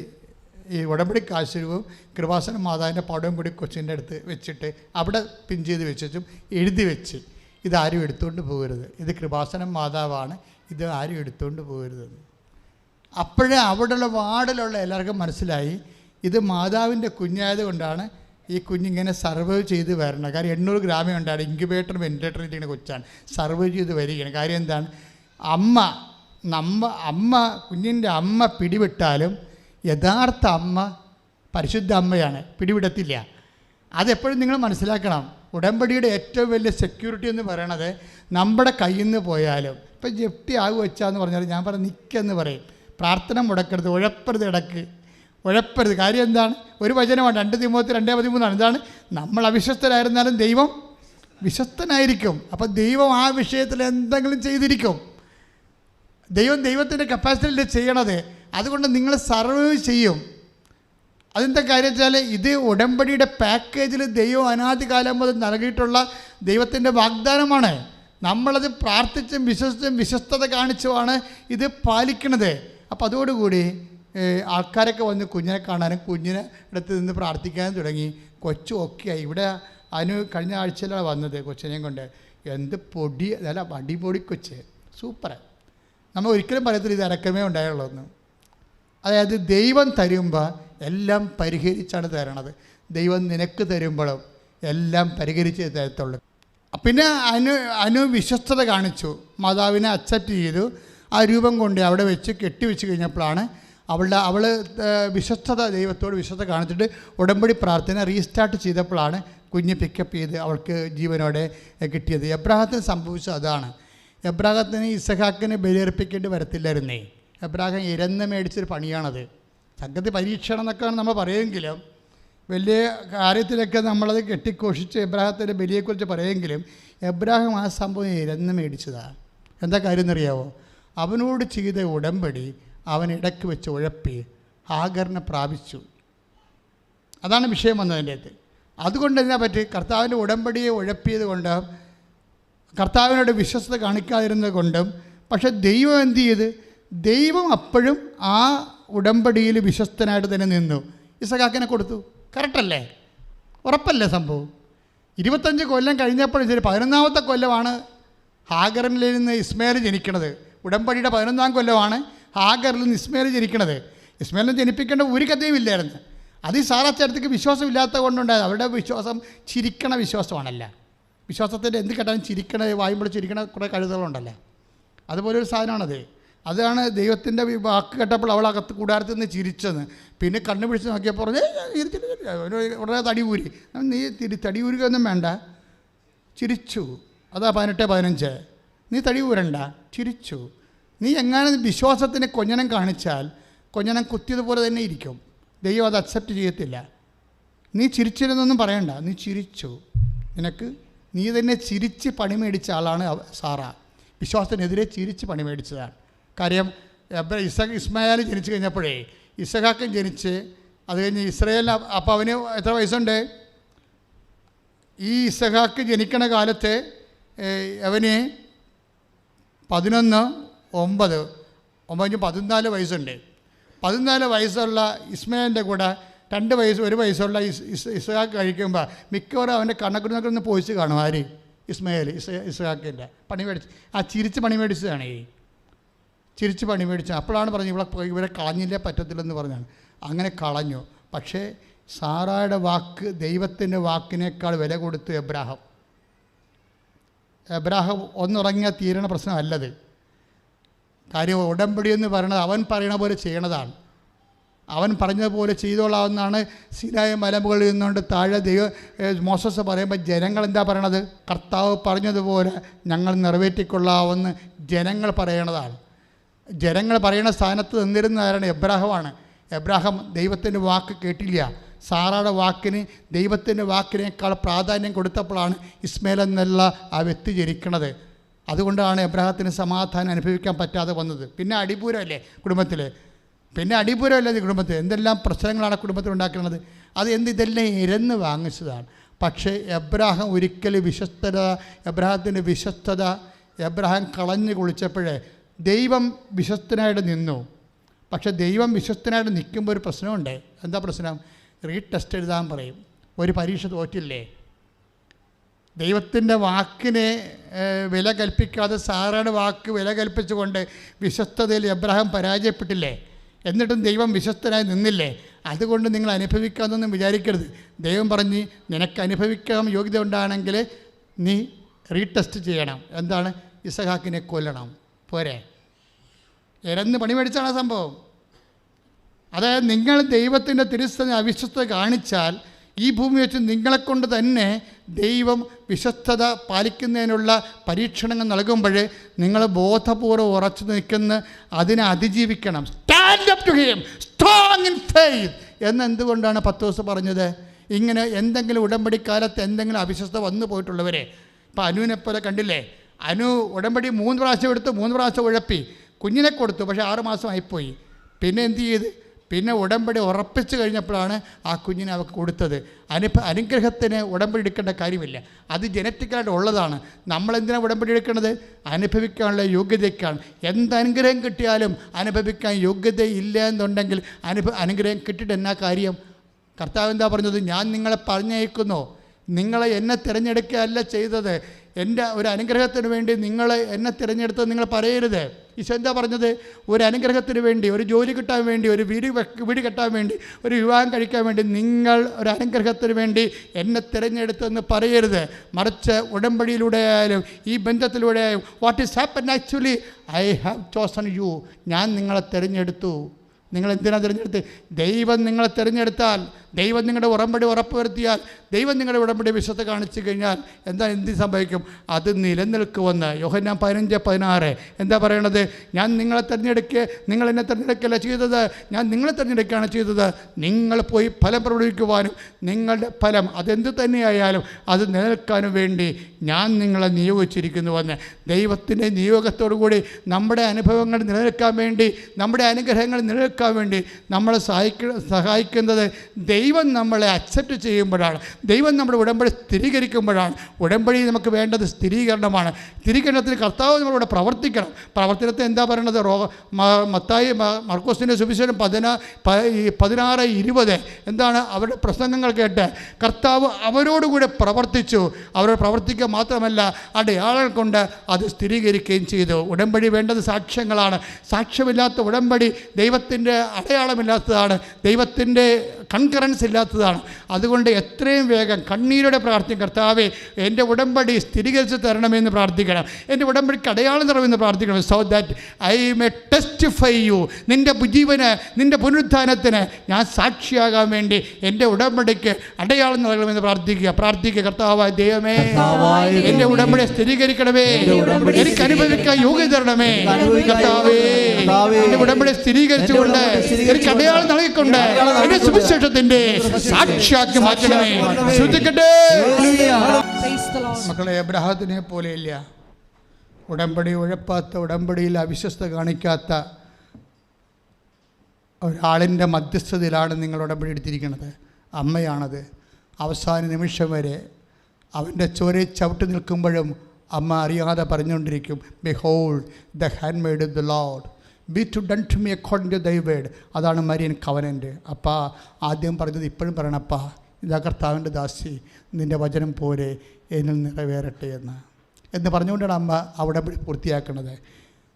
ഈ ഉടമ്പടി കാശുരൂപം കൃപാസന മാതാവിൻ്റെ പടവും കൂടി കൊച്ചിൻ്റെ അടുത്ത് വെച്ചിട്ട് അവിടെ പിൻ ചെയ്ത് വെച്ചും എഴുതി വെച്ച്, ഇതാരും എടുത്തുകൊണ്ട് പോകരുത്, ഇത് കൃപാസന മാതാവാണ്, ഇത് ആരും എടുത്തുകൊണ്ട് പോകരുതെന്ന്. അപ്പോഴേ അവിടെയുള്ള വാർഡിലുള്ള എല്ലാവർക്കും മനസ്സിലായി ഇത് മാതാവിൻ്റെ കുഞ്ഞായത് കൊണ്ടാണ് ഈ കുഞ്ഞിങ്ങനെ സർവൈവ് ചെയ്ത് വരണം. കാര്യം 800 ഗ്രാമേ ഉണ്ടാണ്. ഇൻക്യുബേറ്റർ വെൻറ്റിലേറ്റർ ഇരിക്കുന്ന കൊച്ചാണ്, സർവൈവ് ചെയ്ത് വരികയാണ്. കാര്യം എന്താണ്? അമ്മ കുഞ്ഞിൻ്റെ അമ്മ പിടിവിട്ടാലും യഥാർത്ഥ അമ്മ പരിശുദ്ധ അമ്മയാണ്, പിടിവിടത്തില്ല. അതെപ്പോഴും നിങ്ങൾ മനസ്സിലാക്കണം. ഉടമ്പടിയുടെ ഏറ്റവും വലിയ സെക്യൂരിറ്റി എന്ന് പറയണത് നമ്മുടെ കയ്യിൽ നിന്ന് പോയാലും, ഇപ്പം ജപ്തി ആകു വെച്ചാന്ന് പറഞ്ഞാൽ ഞാൻ പറഞ്ഞ നിൽക്കെന്ന് പറയും. പ്രാർത്ഥന മുടക്കരുത്, ഉഴപ്പരുത്. കാര്യം എന്താണ്? ഒരു വചനമാണ് 2 തിമോത്തി 2:13. എന്താണ്? നമ്മൾ അവിശ്വസ്തരായിരുന്നാലും ദൈവം വിശ്വസ്തനായിരിക്കും. അപ്പം ദൈവം ആ വിഷയത്തിൽ എന്തെങ്കിലും ചെയ്തിരിക്കും. ദൈവത്തിൻ്റെ കപ്പാസിറ്റിയിൽ ചെയ്യണത്. അതുകൊണ്ട് നിങ്ങൾ സർവൈവ് ചെയ്യും. അതെന്താ കാര്യം വെച്ചാൽ ഇത് ഉടമ്പടിയുടെ പാക്കേജിൽ ദൈവം അനാദികാലം മുതൽ നൽകിയിട്ടുള്ള ദൈവത്തിൻ്റെ വാഗ്ദാനമാണ്. നമ്മളത് പ്രാർത്ഥിച്ചും വിശ്വസ്തത കാണിച്ചുമാണ് ഇത് പാലിക്കുന്നത്. അപ്പോൾ അതോടുകൂടി ആൾക്കാരൊക്കെ വന്ന് കുഞ്ഞിനെ കാണാനും കുഞ്ഞിനെ അടുത്ത് നിന്ന് പ്രാർത്ഥിക്കാനും തുടങ്ങി. കൊച്ചു ഒക്കെയായി. ഇവിടെ കഴിഞ്ഞ ആഴ്ചയിലാണ് വന്നത് കൊച്ചിനെയും കൊണ്ട്. എന്ത് പൊടി, അതല്ല അടിപൊളി കൊച്ച്, സൂപ്പർ. നമ്മൾ ഒരിക്കലും പറയത്തില്ല ഇത് ഇറക്കമേ ഉണ്ടായുള്ളൂ. അതായത് ദൈവം തരുമ്പോൾ എല്ലാം പരിഹരിച്ചാണ് തരണത്. ദൈവം നിനക്ക് തരുമ്പോഴും എല്ലാം പരിഹരിച്ച് തരത്തുള്ളൂ. പിന്നെ വിശ്വസ്തത കാണിച്ചു, മാതാവിനെ അക്സെപ്റ്റ് ചെയ്തു. ആ രൂപം കൊണ്ട് അവിടെ വെച്ച് കെട്ടിവെച്ച് കഴിഞ്ഞപ്പോഴാണ് അവൾ വിശ്വസ്തത, ദൈവത്തോട് വിശ്വസ്തത കാണിച്ചിട്ട് ഉടമ്പടി പ്രാർത്ഥന റീസ്റ്റാർട്ട് ചെയ്തപ്പോഴാണ് കുഞ്ഞ് പിക്കപ്പ് ചെയ്ത് അവൾക്ക് ജീവനോടെ കിട്ടിയത്. എബ്രാഹത്തിന് സംഭവിച്ചത് അതാണ്. എബ്രാഹത്തിന് ഇസഹാക്കിനെ ബലിയർപ്പിക്കേണ്ടി വരത്തില്ലായിരുന്നേ. എബ്രാഹിം ഇരന്ന് മേടിച്ചൊരു പണിയാണത്. സംഗതി പരീക്ഷണം എന്നൊക്കെയാണ് നമ്മൾ പറയുമെങ്കിലും, വലിയ കാര്യത്തിലൊക്കെ നമ്മളത് കെട്ടിഘോഷിച്ച് എബ്രാഹത്തിൻ്റെ ബലിയെക്കുറിച്ച് പറയുമെങ്കിലും, എബ്രാഹിം ആ സംഭവം ഇരന്ന് മേടിച്ചതാണ്. എന്താ കാര്യം എന്നറിയാവോ? അവനോട് ചെയ്ത ഉടമ്പടി അവൻ ഇടയ്ക്ക് വെച്ച് ഉഴപ്പി ഹാഗറിനെ പ്രാപിച്ചു. അതാണ് വിഷയം വന്നതിൻ്റെ അകത്ത്. അതുകൊണ്ട് ഇതിനെ പറ്റി കർത്താവിൻ്റെ ഉടമ്പടിയെ ഉഴപ്പിയത് കൊണ്ട്, കർത്താവിനോട് വിശ്വസ്തത കാണിക്കാതിരുന്നത് കൊണ്ടും, പക്ഷേ ദൈവം എന്ത് ചെയ്ത്? ദൈവം അപ്പോഴും ആ ഉടമ്പടിയിൽ വിശ്വസ്തനായിട്ട് തന്നെ നിന്നു. ഇസഹാക്കിനെ കൊടുത്തു. കറക്റ്റല്ലേ? ഉറപ്പല്ലേ സംഭവം? 25 കൊല്ലം കഴിഞ്ഞപ്പോഴും ശരി, 11ാമത്തെ കൊല്ലമാണ് ഹാഗറിൽ നിന്ന് ഇസ്മായിൽ ജനിക്കണത്. ഉടമ്പടിയുടെ 11ാം കൊല്ലമാണ് ഹാഗറിൽ നിന്ന് ഇസ്മായിൽ ജനിക്കണത്. ഇസ്മായിലിനെ ജനിപ്പിക്കേണ്ട ഒരു കഥയും ഇല്ലായിരുന്നു. അത് ഈ സാറാച്ചേട്ടത്തേക്ക് വിശ്വാസമില്ലാത്ത കൊണ്ടുണ്ടായത്. അവരുടെ വിശ്വാസം ചിരിക്കണ വിശ്വാസമാണല്ല. വിശ്വാസത്തിൻ്റെ എന്ത് കേട്ടാലും ചിരിക്കണ, വായുമ്പോൾ ചിരിക്കണ കുറേ കഴുതകളുണ്ടല്ലോ. അതുപോലെ ഒരു സാധനമാണത്. അതാണ് ദൈവത്തിൻ്റെ വാക്ക് കേട്ടപ്പോൾ അവൾ അകത്ത് കൂടാരത്തിൽ നിന്ന് ചിരിച്ചെന്ന്. പിന്നെ കണ്ണു പിടിച്ച് നോക്കിയപ്പോൾ പറഞ്ഞ് ഉടനെ തടി ഊരി. നീ തടി ഊരുകയൊന്നും വേണ്ട, ചിരിച്ചു. അതാ 18:15. നീ തടി ഊരണ്ട, ചിരിച്ചു. നീ എങ്ങനെ വിശ്വാസത്തിന് കൊഞ്ഞനം കാണിച്ചാൽ കൊഞ്ഞനം കുത്തിയതുപോലെ തന്നെ ഇരിക്കും. ദൈവം അത് അക്സെപ്റ്റ് ചെയ്യത്തില്ല. നീ ചിരിച്ചിരുന്നൊന്നും പറയണ്ട, നീ ചിരിച്ചു. നീ തന്നെ ചിരിച്ച് പണി മേടിച്ച ആളാണ് സാറ. വിശ്വാസത്തിനെതിരെ ചിരിച്ച് പണി മേടിച്ചതാണ്. കാര്യം ഇസ്മായിൽ ജനിച്ചു കഴിഞ്ഞപ്പോഴേ ഇസഹാക്കും ജനിച്ച്, അത് കഴിഞ്ഞ് ഇസ്രായേൽ. അപ്പോൾ അവന് എത്ര വയസ്സുണ്ട്? ഈ ഇസഹാക്ക് ജനിക്കണ കാലത്ത് അവന് 11, 9, 14 വയസ്സുണ്ട്. 14 വയസ്സുള്ള ഇസ്മായിലിൻ്റെ കൂടെ 2 വയസ്സ് 1 വയസ്സുള്ള ഇസഹാക്ക് കഴിക്കുമ്പോൾ മിക്കവാറും അവൻ്റെ കണ്ണക്കുടിനൊക്കെ ഒന്ന് പോയിച്ച് കാണും. ആര്? ഇസ്മായിൽ. ഇസഹാക്കിൻ്റെ പണി മേടിച്ച്, ആ ചിരിച്ച് പണി മേടിച്ചതാണ്. ചിരിച്ച് പണി മേടിച്ചത്. അപ്പോഴാണ് പറഞ്ഞത് ഇവരെ കളഞ്ഞില്ലേ പറ്റത്തില്ലെന്ന് പറഞ്ഞാണ്. അങ്ങനെ കളഞ്ഞു. പക്ഷേ സാറായുടെ വാക്ക് ദൈവത്തിൻ്റെ വാക്കിനേക്കാൾ വില കൊടുത്തു എബ്രാഹാം. എബ്രാഹാം ഒന്നുറങ്ങിയാൽ തീരണ പ്രശ്നമല്ലത്. കാര്യം ഉടമ്പടി എന്ന് പറയുന്നത് അവൻ പറയണ പോലെ ചെയ്യണതാണ്. അവൻ പറഞ്ഞതുപോലെ ചെയ്തോളാവുന്നതാണ്. സീനായി മലമുകളിൽ നിന്നുകൊണ്ട് താഴെ മോസസ് പറയുമ്പോൾ ജനങ്ങൾ എന്താ പറയണത്? കർത്താവ് പറഞ്ഞതുപോലെ ഞങ്ങൾ നിറവേറ്റിക്കൊള്ളാവുന്ന ജനങ്ങൾ പറയണതാണ്. ജനങ്ങൾ പറയുന്ന സ്ഥാനത്ത് നിന്നിരുന്നവരാണ് എബ്രാഹമാണ്. എബ്രാഹാം ദൈവത്തിൻ്റെ വാക്ക് കേട്ടില്ല. സാറയുടെ വാക്കിന് ദൈവത്തിൻ്റെ വാക്കിനേക്കാൾ പ്രാധാന്യം കൊടുത്തപ്പോഴാണ് ഇസ്മായിൽ എന്നുള്ള ആ വ്യക്തി ജനിക്കണത്. അതുകൊണ്ടാണ് എബ്രാഹത്തിന് സമാധാനം അനുഭവിക്കാൻ പറ്റാതെ വന്നത്. പിന്നെ അടിപൂരമല്ലേ കുടുംബത്തിൽ? കുടുംബത്തിൽ എന്തെല്ലാം പ്രശ്നങ്ങളാണ് കുടുംബത്തിൽ ഉണ്ടാക്കുന്നത്. അത് ഇതെല്ലാം ഇരന്ന് വാങ്ങിച്ചതാണ്. പക്ഷേ എബ്രാഹാം ഒരിക്കലും എബ്രാഹത്തിൻ്റെ വിശ്വസ്തത എബ്രാഹാം കളഞ്ഞു കുളിച്ചപ്പോഴേ ദൈവം വിശ്വസ്തനായിട്ട് നിന്നു. പക്ഷേ ദൈവം വിശ്വസ്തനായിട്ട് നിൽക്കുമ്പോൾ ഒരു പ്രശ്നമുണ്ട്. എന്താ പ്രശ്നം? റീടെസ്റ്റ് എഴുതാൻ പറയും. ഒരു പരീക്ഷ തോറ്റില്ലേ? ദൈവത്തിൻ്റെ വാക്കിനെ വില കൽപ്പിക്കാതെ സാറയുടെ വാക്ക് വില കൽപ്പിച്ചുകൊണ്ട് വിശ്വസ്തതയിൽ എബ്രാഹാം പരാജയപ്പെട്ടില്ലേ? എന്നിട്ടും ദൈവം വിശ്വസ്തനായി നിന്നില്ലേ? അതുകൊണ്ട് നിങ്ങൾ അനുഭവിക്കാമെന്നൊന്നും വിചാരിക്കരുത്. ദൈവം പറഞ്ഞ് നിനക്ക് അനുഭവിക്കാൻ യോഗ്യത ഉണ്ടാണെങ്കിൽ നീ റീടെസ്റ്റ് ചെയ്യണം. എന്താണ്? ഇസഹാക്കിനെ കൊല്ലണം. പോരെ? ഇരന്ന് പണി മേടിച്ചാണ് സംഭവം. അതായത് നിങ്ങൾ ദൈവത്തിൻ്റെ തിരുസ്ഥന അവിശ്വസ്തത കാണിച്ചാൽ ഈ ഭൂമി വെച്ച് നിങ്ങളെക്കൊണ്ട് തന്നെ ദൈവം വിശ്വസ്തത പാലിക്കുന്നതിനുള്ള പരീക്ഷണങ്ങൾ നൽകുമ്പോൾ നിങ്ങൾ ബോധപൂർവ്വം ഉറച്ചു നിൽക്കുന്ന അതിനെ അതിജീവിക്കണം. Stand up to him, strong in faith എന്നെന്തുകൊണ്ടാണ് പത്രോസ് പറഞ്ഞത്? ഇങ്ങനെ എന്തെങ്കിലും ഉടമ്പടിക്കാലത്ത് എന്തെങ്കിലും അവിശ്വസ്ത വന്നു പോയിട്ടുള്ളവരെ, ഇപ്പോൾ അനുവിനെപ്പോലെ കണ്ടില്ലേ? അനു ഉടമ്പടി 3 പ്രാവശ്യം എടുത്ത് 3 പ്രാവശ്യം ഉഴപ്പി കുഞ്ഞിനെ കൊടുത്തു. പക്ഷേ 6 മാസമായിപ്പോയി. പിന്നെ എന്ത് ചെയ്ത്? പിന്നെ ഉടമ്പടി ഉറപ്പിച്ച് കഴിഞ്ഞപ്പോഴാണ് ആ കുഞ്ഞിനെ അവർക്ക് കൊടുത്തത്. അനുഗ്രഹത്തിന് ഉടമ്പടി എടുക്കേണ്ട കാര്യമില്ല. അത് ജനറ്റിക്കലായിട്ട് ഉള്ളതാണ്. നമ്മളെന്തിനാണ് ഉടമ്പടി എടുക്കുന്നത്? അനുഭവിക്കാനുള്ള യോഗ്യതയ്ക്കാണ്. എന്തനുഗ്രഹം കിട്ടിയാലും അനുഭവിക്കാൻ യോഗ്യതയില്ല എന്നുണ്ടെങ്കിൽ അനുഗ്രഹം കിട്ടിയിട്ട് എന്നാ കാര്യം? കർത്താവ് എന്താ പറഞ്ഞത്? ഞാൻ നിങ്ങളെ പറഞ്ഞയക്കുന്നു, നിങ്ങളെ എന്നെ തിരഞ്ഞെടുക്കുകയല്ല ചെയ്തത്. എൻ്റെ ഒരു അനുഗ്രഹത്തിന് വേണ്ടി നിങ്ങൾ എന്നെ തിരഞ്ഞെടുത്തത് നിങ്ങൾ പറയരുത്. ഈശോ എന്താ പറഞ്ഞത്? ഒരു അനുഗ്രഹത്തിന് വേണ്ടി, ഒരു ജോലി കിട്ടാൻ വേണ്ടി, ഒരു വീട് കെട്ടാൻ വേണ്ടി, ഒരു വിവാഹം കഴിക്കാൻ വേണ്ടി നിങ്ങൾ ഒരു അനുഗ്രഹത്തിന് വേണ്ടി എന്നെ തിരഞ്ഞെടുത്തെന്ന് പറയരുത്. മറിച്ച് ഉടമ്പടിയിലൂടെ ആയാലും ഈ ബന്ധത്തിലൂടെ ആയാലും what is happen actually I have chosen you. ഞാൻ നിങ്ങളെ തിരഞ്ഞെടുത്തു. നിങ്ങൾ എന്തിനാണ് തിരഞ്ഞെടുത്ത്? ദൈവം നിങ്ങളെ തിരഞ്ഞെടുത്താൽ ദൈവം നിങ്ങളുടെ ഉടമ്പടി ഉറപ്പുവരുത്തിയാൽ, ദൈവം നിങ്ങളുടെ ഉടമ്പടി വിശ്വസ്ത കാണിച്ചു കഴിഞ്ഞാൽ എന്ത് സംഭവിക്കും? അത് നിലനിൽക്കുമെന്ന് യോഹന്നാൻ 15:16 എന്താ പറയണത്? ഞാൻ നിങ്ങളെ തിരഞ്ഞെടുക്കുക, നിങ്ങൾ എന്നെ തിരഞ്ഞെടുക്കുകയല്ല ചെയ്തത്, ഞാൻ നിങ്ങളെ തിരഞ്ഞെടുക്കുകയാണ് ചെയ്തത്. നിങ്ങൾ പോയി ഫലം പ്രകടിപ്പിക്കുവാനും നിങ്ങളുടെ ഫലം അതെന്ത് തന്നെയായാലും അത് നിലനിൽക്കാനും വേണ്ടി ഞാൻ നിങ്ങളെ നിയോഗിച്ചിരിക്കുന്നുവെന്ന്. ദൈവത്തിൻ്റെ നിയോഗത്തോടു കൂടി നമ്മുടെ അനുഭവങ്ങൾ നിലനിൽക്കാൻ വേണ്ടി, നമ്മുടെ അനുഗ്രഹങ്ങൾ നിലനിൽക്കാൻ വേണ്ടി നമ്മളെ സഹായിക്കുന്നത് ദൈവം നമ്മളെ അക്സെപ്റ്റ് ചെയ്യുമ്പോഴാണ്, ദൈവം നമ്മുടെ ഉടമ്പടി സ്ഥിരീകരിക്കുമ്പോഴാണ്. ഉടമ്പടി നമുക്ക് വേണ്ടത് സ്ഥിരീകരണമാണ്. സ്ഥിരീകരണത്തിന് കർത്താവ് നമ്മളിവിടെ പ്രവർത്തിക്കണം. പ്രവർത്തനത്തെ എന്താ പറയണത്? മത്തായി മർക്കോസിൻ്റെ സുവിശേഷം 16:20 എന്താണ്? അവരുടെ പ്രസംഗങ്ങൾ കേട്ട് കർത്താവ് അവരോടുകൂടെ പ്രവർത്തിച്ചു. അവരോട് പ്രവർത്തിക്കുക മാത്രമല്ല, അടയാളങ്ങൾ കൊണ്ട് അത് സ്ഥിരീകരിക്കുകയും ചെയ്തു. ഉടമ്പടി വേണ്ടത് സാക്ഷ്യങ്ങളാണ്. സാക്ഷ്യമില്ലാത്ത ഉടമ്പടി ദൈവത്തിൻ്റെ അടയാളമില്ലാത്തതാണ്, ദൈവത്തിൻ്റെ കൺകറൻസ് ഇല്ലാത്തതാണ്. അതുകൊണ്ട് എത്രയും വേഗം കണ്ണീരോടെ പ്രാർത്ഥിക്കും, കർത്താവേ എൻ്റെ ഉടമ്പടി സ്ഥിരീകരിച്ച് തരണമെന്ന് പ്രാർത്ഥിക്കണം, എൻ്റെ ഉടമ്പടിക്ക് അടയാളം തരണമെന്ന് പ്രാർത്ഥിക്കണം. So that I may testify you, നിൻ്റെ ജീവന്, നിൻ്റെ പുനരുത്ഥാനത്തിന് ഞാൻ സാക്ഷിയാകാൻ വേണ്ടി എൻ്റെ ഉടമ്പടിക്ക് അടയാളം നൽകണമെന്ന് പ്രാർത്ഥിക്കുക. കർത്താവായ ദൈവമേ, എൻ്റെ ഉടമ്പടി സ്ഥിരീകരിക്കണമേ, എനിക്ക് അനുഭവിക്കാൻ യോഗ്യത തരണമേ. കർത്താവേ, എൻ്റെ ഉടമ്പടി സ്ഥിരീകരിച്ചുകൊണ്ട് എനിക്ക് അടയാളം നൽകിക്കൊണ്ട് എൻ്റെ സുവിശേഷത്തിൻ്റെ സാക്ഷിയാക്കി മാറ്റണമേ. ശ്രദ്ധിക്കട്ടെ മക്കളെ, എബ്രഹാത്തിനെ പോലെയില്ല. ഉടമ്പടി ഉഴപ്പാത്ത, ഉടമ്പടിയിൽ അവിശ്വസ്ത കാണിക്കാത്ത ഒരാളിൻ്റെ മധ്യസ്ഥതയിലാണ് നിങ്ങൾ ഉടമ്പടി എടുത്തിരിക്കുന്നത്. അമ്മയാണത്. അവസാന നിമിഷം വരെ അവൻ്റെ ചോരയിൽ ചവിട്ടി നിൽക്കുമ്പോഴും അമ്മ അറിയാതെ പറഞ്ഞുകൊണ്ടിരിക്കും, behold the handmaid of the Lord, be to done to me according to thy word. അതാണ് മരിയൻ കവനൻ്റ്. അപ്പാ ആദ്യം പറഞ്ഞത് ഇപ്പോഴും പറയണം, അപ്പാ ഇതാ കർത്താവിൻ്റെ ദാസി, നിൻ്റെ വചനം പോരെ എന്നിൽ നിറവേറട്ടെ എന്ന് പറഞ്ഞുകൊണ്ടാണ് അമ്മ അവിടെ പൂർത്തിയാക്കുന്നത്.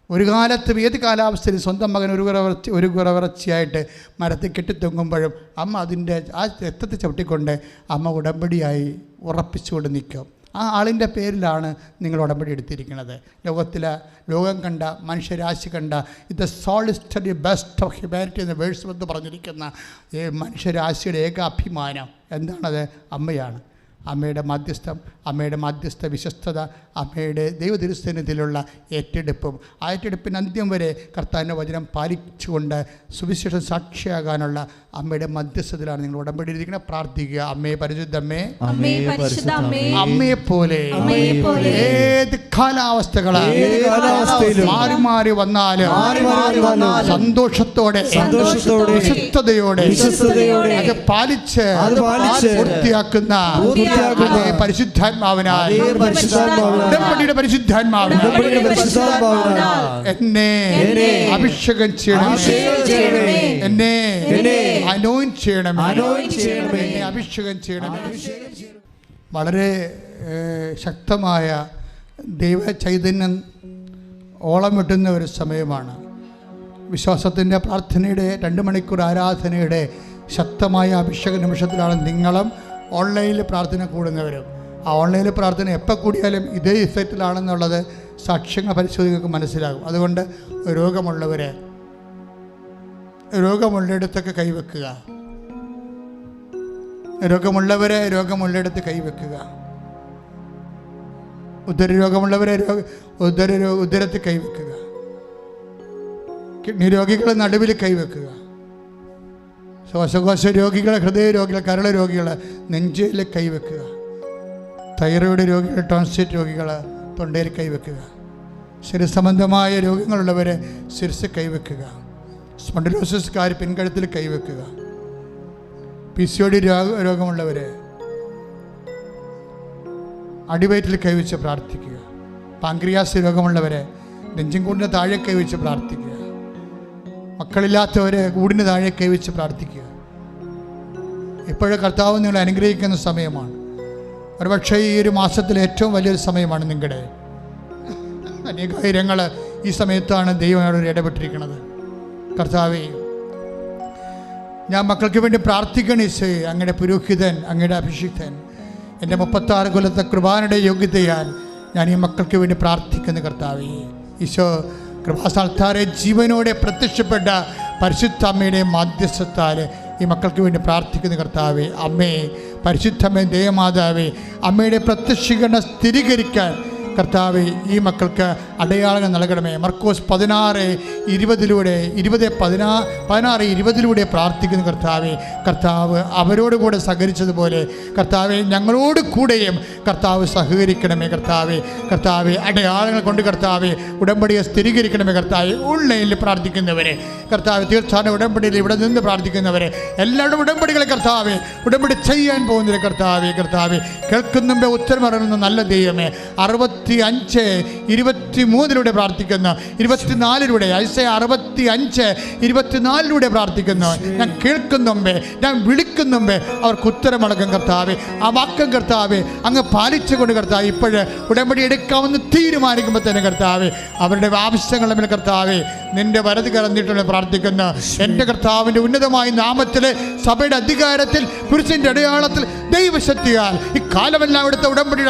ഒരു കാലത്തും ഏത് കാലാവസ്ഥയിൽ സ്വന്തം മകൻ ഒരു കുറവിറച്ചിയായിട്ട് മരത്തിൽ കെട്ടിത്തൊങ്ങുമ്പോഴും അമ്മ അതിൻ്റെ ആ രക്തത്തെ ചവിട്ടിക്കൊണ്ട് അമ്മ ഉടമ്പടിയായി ഉറപ്പിച്ചുകൊണ്ട് നിൽക്കും. ആ ആളിൻ്റെ പേരിലാണ് നിങ്ങൾ ഉടമ്പടി എടുത്തിരിക്കുന്നത്. ലോകം കണ്ട, മനുഷ്യരാശി കണ്ട, ഇത് സോളിസ്റ്ററി ബെസ്റ്റ് ഓഫ് ഹ്യൂമാനിറ്റി എന്ന വേഴ്സ് എന്ന് പറഞ്ഞിരിക്കുന്ന മനുഷ്യരാശിയുടെ ഏക അഭിമാനം എന്താണത്? അമ്മയാണ്. അമ്മയുടെ മധ്യസ്ഥ വിശ്വസ്തത, അമ്മയുടെ ദൈവതിരുസന്നിധിയിലുള്ള ഏറ്റെടുപ്പും, ആ ഏറ്റെടുപ്പിന് അന്ത്യം വരെ കർത്താവിൻ്റെ വചനം പാലിച്ചുകൊണ്ട് സുവിശേഷം സാക്ഷിയാകാനുള്ള അമ്മയുടെ മധ്യസ്ഥതയിലാണ് നിങ്ങൾ ഉടമ്പടി ഇരിക്കുന്നത്. പ്രാർത്ഥിക്കുക, അമ്മേ പരിശുദ്ധമ്മേ, അമ്മയെപ്പോലെ ഏത് കാലാവസ്ഥകളാണ് മാറി മാറി വന്നാലും സന്തോഷത്തോടെ വിശുദ്ധതയോടെ അത് പാലിച്ച് പൂർത്തിയാക്കുന്ന പരിശുദ്ധാത്മാവിനാൽ, ഉടമ്പടിയുടെ പരിശുദ്ധാത്മാവിനാൽ എന്നെ അഭിഷേകം ചെയ്യണമേ, എന്നെ അനോയിന്റ് ചെയ്യണമേ, എന്നെ അഭിഷേകം ചെയ്യണമേ. വളരെ ശക്തമായ ദൈവ ചൈതന്യം ഓളം വെട്ടുന്ന ഒരു സമയമാണ്. വിശ്വാസത്തിൻ്റെ പ്രാർത്ഥനയുടെ 2 മണിക്കൂർ ആരാധനയുടെ ശക്തമായ അഭിഷേക നിമിഷത്തിലാണ് നിങ്ങളും ഓൺലൈനിൽ പ്രാർത്ഥന കൂടുന്നവരും. ആ ഓൺലൈനിൽ പ്രാർത്ഥന എപ്പോൾ കൂടിയാലും ഇതേ ഇഫക്റ്റിലാണെന്നുള്ളത് സാക്ഷ്യങ്ങൾ പരിശോധിക്കുക മനസ്സിലാകും. അതുകൊണ്ട് രോഗമുള്ളിടത്തൊക്കെ കൈവെക്കുക, രോഗമുള്ളിടത്ത് കൈവെക്കുക. ഉദരരോഗമുള്ളവരെ ഉദരത്തിൽ കൈവെക്കുക. കിഡ്നി രോഗികളെ നടുവിൽ കൈവെക്കുക. ശ്വാസകോശ രോഗികളെ, ഹൃദയ രോഗികളെ, കരള രോഗികളെ നെഞ്ചിൽ കൈവെക്കുക. തൈറോയ്ഡ് രോഗികൾ, ടോൺസിറ്റ് രോഗികൾ തൊണ്ടയിൽ കൈവെക്കുക. ശിരസംബന്ധമായ രോഗങ്ങളുള്ളവരെ ശിരസ് കൈവെക്കുക. സ്പോണ്ടിലോസിസ്കാർ പിൻകഴുത്തിൽ കൈവെക്കുക. PCOD രോഗമുള്ളവരെ അടിവയറ്റിൽ കൈവച്ച് പ്രാർത്ഥിക്കുക. പാങ്ക്രിയാസ് രോഗമുള്ളവരെ നെഞ്ചിൻകൂടിന് താഴെ കൈവച്ച് പ്രാർത്ഥിക്കുക. മക്കളില്ലാത്തവരെ കൂടിന് താഴെ കൈവച്ച് പ്രാർത്ഥിക്കുക. ഇപ്പോഴും കർത്താവ് നിങ്ങളെ അനുഗ്രഹിക്കുന്ന സമയമാണ്. ഒരുപക്ഷെ ഈ ഒരു മാസത്തിലെ ഏറ്റവും വലിയൊരു സമയമാണ് നിങ്ങളുടെ. അനേകായിരങ്ങൾ ഈ സമയത്താണ് ദൈവം ഇടപെട്ടിരിക്കുന്നത്. കർത്താവേ, ഞാൻ മക്കൾക്ക് വേണ്ടി പ്രാർത്ഥിക്കണം. ഈശോയെ, അങ്ങയുടെ പുരോഹിതൻ, അങ്ങയുടെ അഭിഷിക്തൻ, എൻ്റെ 36 കൊല്ലത്തെ കൃപാനയുടെ യോഗ്യതയാൽ ഞാൻ ഈ മക്കൾക്ക് വേണ്ടി പ്രാർത്ഥിക്കുന്നു. കർത്താവേ, ഈശോ കൃപാസ്ഥാനത്താരെ ജീവനോടെ പ്രത്യക്ഷപ്പെട്ട പരിശുദ്ധ അമ്മയുടെ മാധ്യസ്ഥത്താൽ ഈ മക്കൾക്ക് വേണ്ടി പ്രാർത്ഥിക്കുന്ന കർത്താവേ, അമ്മേ പരിശുദ്ധമേ ദേവമാതാവേ, അമ്മയുടെ പ്രത്യക്ഷീകരണം സ്ഥിരീകരിക്കാൻ കർത്താവേ ഈ മക്കൾക്ക് അടയാളങ്ങൾ നൽകണമേ. മർക്കോസ് 16:20 പ്രാർത്ഥിക്കുന്ന കർത്താവേ, കർത്താവ് അവരോട് കൂടെ സഹകരിച്ചതുപോലെ കർത്താവെ ഞങ്ങളോട് കൂടെയും കർത്താവ് സഹകരിക്കണമേ. കർത്താവെ അടയാളങ്ങൾ കൊണ്ട് കർത്താവെ ഉടമ്പടിയെ സ്ഥിരീകരിക്കണമേ. കർത്താവെ ഓൺലൈനിൽ പ്രാർത്ഥിക്കുന്നവരെ കർത്താവ്, തീർത്ഥാടന ഉടമ്പടിയിൽ ഇവിടെ നിന്ന് പ്രാർത്ഥിക്കുന്നവരെ എല്ലാവരുടെ ഉടമ്പടികളെ കർത്താവെ ഉടമ്പടി ചെയ്യാൻ പോകുന്നവരെ കർത്താവെ കേൾക്കുന്നുമ്പേ ഉത്തരം അറിയുന്ന നല്ല ദൈവമേ, 65:23 പ്രാർത്ഥിക്കുന്നു, 24 ഐസയ 65:24 പ്രാർത്ഥിക്കുന്നു. ഞാൻ കേൾക്കുന്നുമ്പേ, ഞാൻ വിളിക്കുന്നുമ്പേ അവർക്ക് ഉത്തരമടക്കം കർത്താവെ. ആ വാക്കം കർത്താവെ അങ്ങ് പാലിച്ചുകൊണ്ട് കർത്താവ് ഇപ്പോഴ് ഉടമ്പടി എടുക്കാമെന്ന് തീരുമാനിക്കുമ്പോൾ തന്നെ കർത്താവെ അവരുടെ ആവശ്യങ്ങളുടെ മേൽ കർത്താവെ നിന്റെ വരത് കറന്നിട്ടുള്ള പ്രാർത്ഥിക്കുന്നു. എൻ്റെ കർത്താവിൻ്റെ ഉന്നതമായ നാമത്തിൽ സഭയുടെ അധികാരത്തിൽ കുരിശിൻ്റെ അടയാളത്തിൽ ദൈവശക്തിയാൽ ഈ കാലമെല്ലാം എടുത്ത ഉടമ്പടി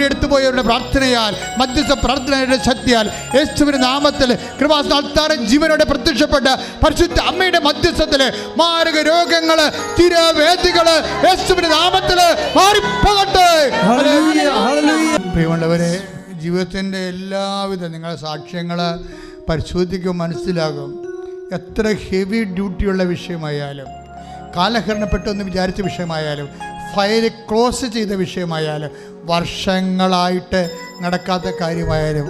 എടുത്തുപോയവരുടെ പ്രാർത്ഥനയാൽ മധ്യസ്ഥ പ്രാർത്ഥനയുടെ ശക്തിയാൽ യേശുവിന്റെ നാമത്തിൽ കൃപാസ്ഥാനം ജീവനോടെ പ്രത്യക്ഷപ്പെട്ട പരിശുദ്ധ അമ്മയുടെ മധ്യസ്ഥത്തിൽ മാരക രോഗങ്ങള് തിരവേദികള് യേശുവിന്റെ നാമത്തിൽ മാറിപ്പോകട്ടെ. പ്രിയമുള്ളവരെ, ജീവിതത്തിൻ്റെ എല്ലാവിധ നിങ്ങളുടെ സാക്ഷ്യങ്ങൾ പരിശോധിക്കും, മനസ്സിലാകും. എത്ര ഹെവി ഡ്യൂട്ടിയുള്ള വിഷയമായാലും, കാലഹരണപ്പെട്ടെന്ന് വിചാരിച്ച വിഷയമായാലും, ഫയൽ ക്ലോസ് ചെയ്ത വിഷയമായാലും, വർഷങ്ങളായിട്ട് നടക്കാത്ത കാര്യമായാലും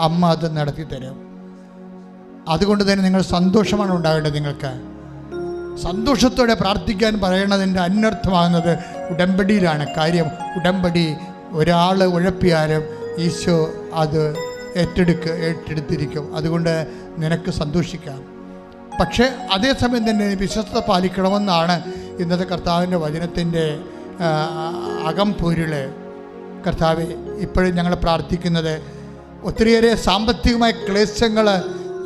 അമ്മ അത് നടത്തി തരും. അതുകൊണ്ട് തന്നെ നിങ്ങൾ സന്തോഷമാണ് ഉണ്ടാകേണ്ടത്. നിങ്ങൾക്ക് സന്തോഷത്തോടെ പ്രാർത്ഥിക്കാൻ പറയണതിൻ്റെ അന്വർത്ഥമാകുന്നത് ഉടമ്പടിയിലാണ് കാര്യം. ഉടമ്പടി ഒരാൾ ഉഴപ്പിയാലും ഈശോ അത് ഏറ്റെടുത്തിരിക്കും. അതുകൊണ്ട് നിനക്ക് സന്തോഷിക്കാം. പക്ഷേ അതേസമയം തന്നെ വിശ്വസ്തത പാലിക്കണമെന്നാണ് ഇന്നത്തെ കർത്താവിൻ്റെ വചനത്തിൻ്റെ അകംപൊരുള്. കർത്താവെ, ഇപ്പോഴും ഞങ്ങൾ പ്രാർത്ഥിക്കുന്നത് ഒത്തിരിയേറെ സാമ്പത്തികമായ ക്ലേശങ്ങൾ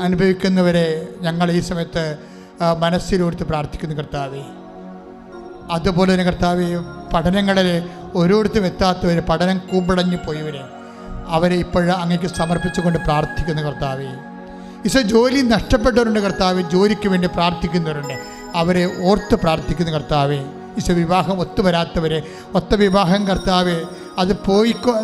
അനുഭവിക്കുന്നവരെ ഞങ്ങൾ ഈ സമയത്ത് മനസ്സിലോടുത്ത് പ്രാർത്ഥിക്കുന്നു കർത്താവെ. അതുപോലെ തന്നെ കർത്താവെ, പഠനങ്ങളിൽ ഓരോരുത്തരും എത്താത്തവർ, പഠനം കൂമ്പടഞ്ഞു പോയവരെ അവരെ ഇപ്പോഴും അങ്ങേക്ക് സമർപ്പിച്ചുകൊണ്ട് പ്രാർത്ഥിക്കുന്നു കർത്താവെ. ഈശോ, ജോലി നഷ്ടപ്പെട്ടവരുണ്ട് കർത്താവെ, ജോലിക്ക് വേണ്ടി പ്രാർത്ഥിക്കുന്നവരുണ്ട്, അവരെ ഓർത്ത് പ്രാർത്ഥിക്കുന്നു കർത്താവെ. ഈശോ, വിവാഹം ഒത്തുവരാത്തവരെ, ഒത്ത വിവാഹം കർത്താവെ അത്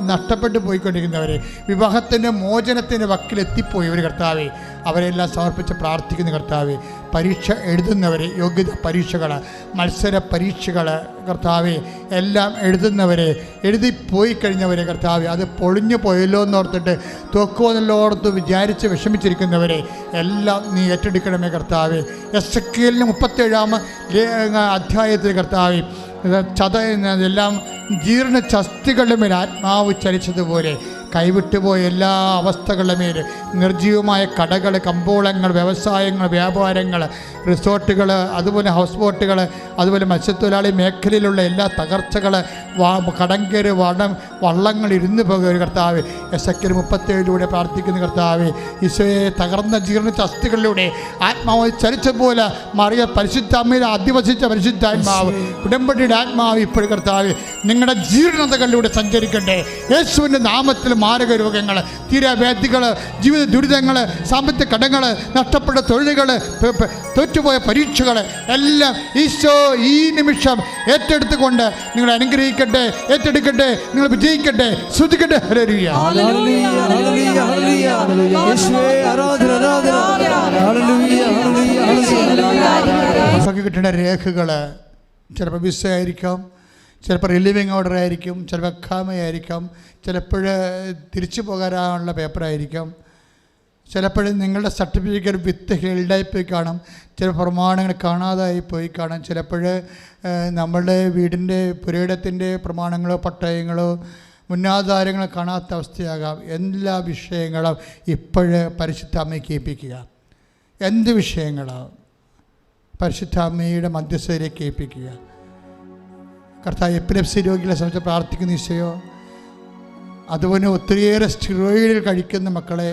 നഷ്ടപ്പെട്ടു പോയിക്കൊണ്ടിരിക്കുന്നവരെ, വിവാഹത്തിൻ്റെ മോചനത്തിൻ്റെ വക്കിലെത്തിപ്പോയവർ കർത്താവെ, അവരെല്ലാം സമർപ്പിച്ച് പ്രാർത്ഥിക്കുന്ന കർത്താവെ. പരീക്ഷ എഴുതുന്നവരെ, യോഗ്യത പരീക്ഷകൾ, മത്സര പരീക്ഷകൾ കർത്താവെ എല്ലാം എഴുതുന്നവരെ, എഴുതിപ്പോയി കഴിഞ്ഞവരെ കർത്താവെ, അത് പൊളിഞ്ഞു പോയല്ലോ എന്നോർത്തിട്ട് തോക്കുമെന്നല്ലോർത്ത് വിചാരിച്ച് വിഷമിച്ചിരിക്കുന്നവരെ എല്ലാം നീ ഏറ്റെടുക്കണമേ കർത്താവെ. എസെക്കിയേലിന് 37-ാം അധ്യായത്തിൽ കർത്താവെ എല്ലാം ജീർണ ചസ്തികളുടെ മേൽ ആത്മാവ് ചലിച്ചതുപോലെ കൈവിട്ടുപോയ എല്ലാ അവസ്ഥകളുടെ മേൽ, നിർജ്ജീവമായ കടകൾ, കമ്പോളങ്ങൾ, വ്യവസായങ്ങൾ, വ്യാപാരങ്ങൾ, റിസോർട്ടുകൾ, അതുപോലെ ഹൗസ് ബോട്ടുകൾ, അതുപോലെ മത്സ്യത്തൊഴിലാളി മേഖലയിലുള്ള എല്ലാ തകർച്ചകൾ, കടങ്കര് വള്ളങ്ങൾ ഇരുന്ന് പോകുക കർത്താവ്. എസെക്കിയേൽ 37 പ്രാർത്ഥിക്കുന്ന കർത്താവ്, ഈശോയെ തകർന്ന ജീർണ ചസ്തികളിലൂടെ ആത്മാവ് ചലിച്ചപോലെ മറിയ പരിശുദ്ധ അമ്മയിൽ അധിവസിച്ച പരിശുദ്ധാത്മാവ്, ഉടമ്പടിയുടെ ആത്മാവ് ഇപ്പോൾ കർത്താവ് നിങ്ങളുടെ ജീർണതകളിലൂടെ സഞ്ചരിക്കട്ടെ. യേശുവിൻ്റെ നാമത്തിൽ മാരക രോഗങ്ങൾ, തീരാവ്യാധികൾ, ജീവിത ദുരിതങ്ങൾ, സാമ്പത്തിക കടങ്ങൾ, നഷ്ടപ്പെട്ട തൊഴിലുകൾ, തോറ്റുപോയ പരീക്ഷകൾ എല്ലാം ഈശോ ഈ നിമിഷം ഏറ്റെടുത്തുകൊണ്ട് നിങ്ങൾ അനുഗ്രഹിക്കട്ടെ, ഏറ്റെടുക്കട്ടെ, നിങ്ങൾ വിജയിക്കട്ടെ, ശ്രുതിക്കട്ടെ. ഹല്ലേലൂയ. നമുക്ക് കിട്ടേണ്ട രേഖകൾ ചിലപ്പോൾ വിസ ആയിരിക്കാം, ചിലപ്പോൾ റിലീവിങ് ഓർഡർ ആയിരിക്കും, ചിലപ്പോൾ ഖാമയായിരിക്കാം, ചിലപ്പോൾ തിരിച്ചു പോകാനുള്ള പേപ്പറായിരിക്കാം, ചിലപ്പോൾ നിങ്ങളുടെ സർട്ടിഫിക്കറ്റ് വിത്ത് ഹെൽഡായി പോയി കാണും, ചില പ്രമാണങ്ങൾ കാണാതായി പോയി കാണും, ചിലപ്പോൾ നമ്മളുടെ വീടിൻ്റെ പുരയിടത്തിൻ്റെ പ്രമാണങ്ങളോ പട്ടയങ്ങളോ മുന്നാധാരങ്ങളോ കാണാത്ത അവസ്ഥയാകാം. എല്ലാ വിഷയങ്ങളും ഇപ്പോഴ് പരിശുദ്ധ അമ്മയ്ക്ക് ഏൽപ്പിക്കുക. എന്ത് വിഷയങ്ങളോ പരിശുദ്ധ അമ്മയുടെ മധ്യസ്ഥയിലേക്ക് ഏൽപ്പിക്കുക. കർത്താവ്, എപ്പിലെപ്സി രോഗികളെ സംബന്ധിച്ച് പ്രാർത്ഥിക്കുന്ന ഈശോയോ, അതുപോലെ ഒത്തിരിയേറെ സ്റ്റിറോയിഡുകൾ കഴിക്കുന്ന മക്കളെ,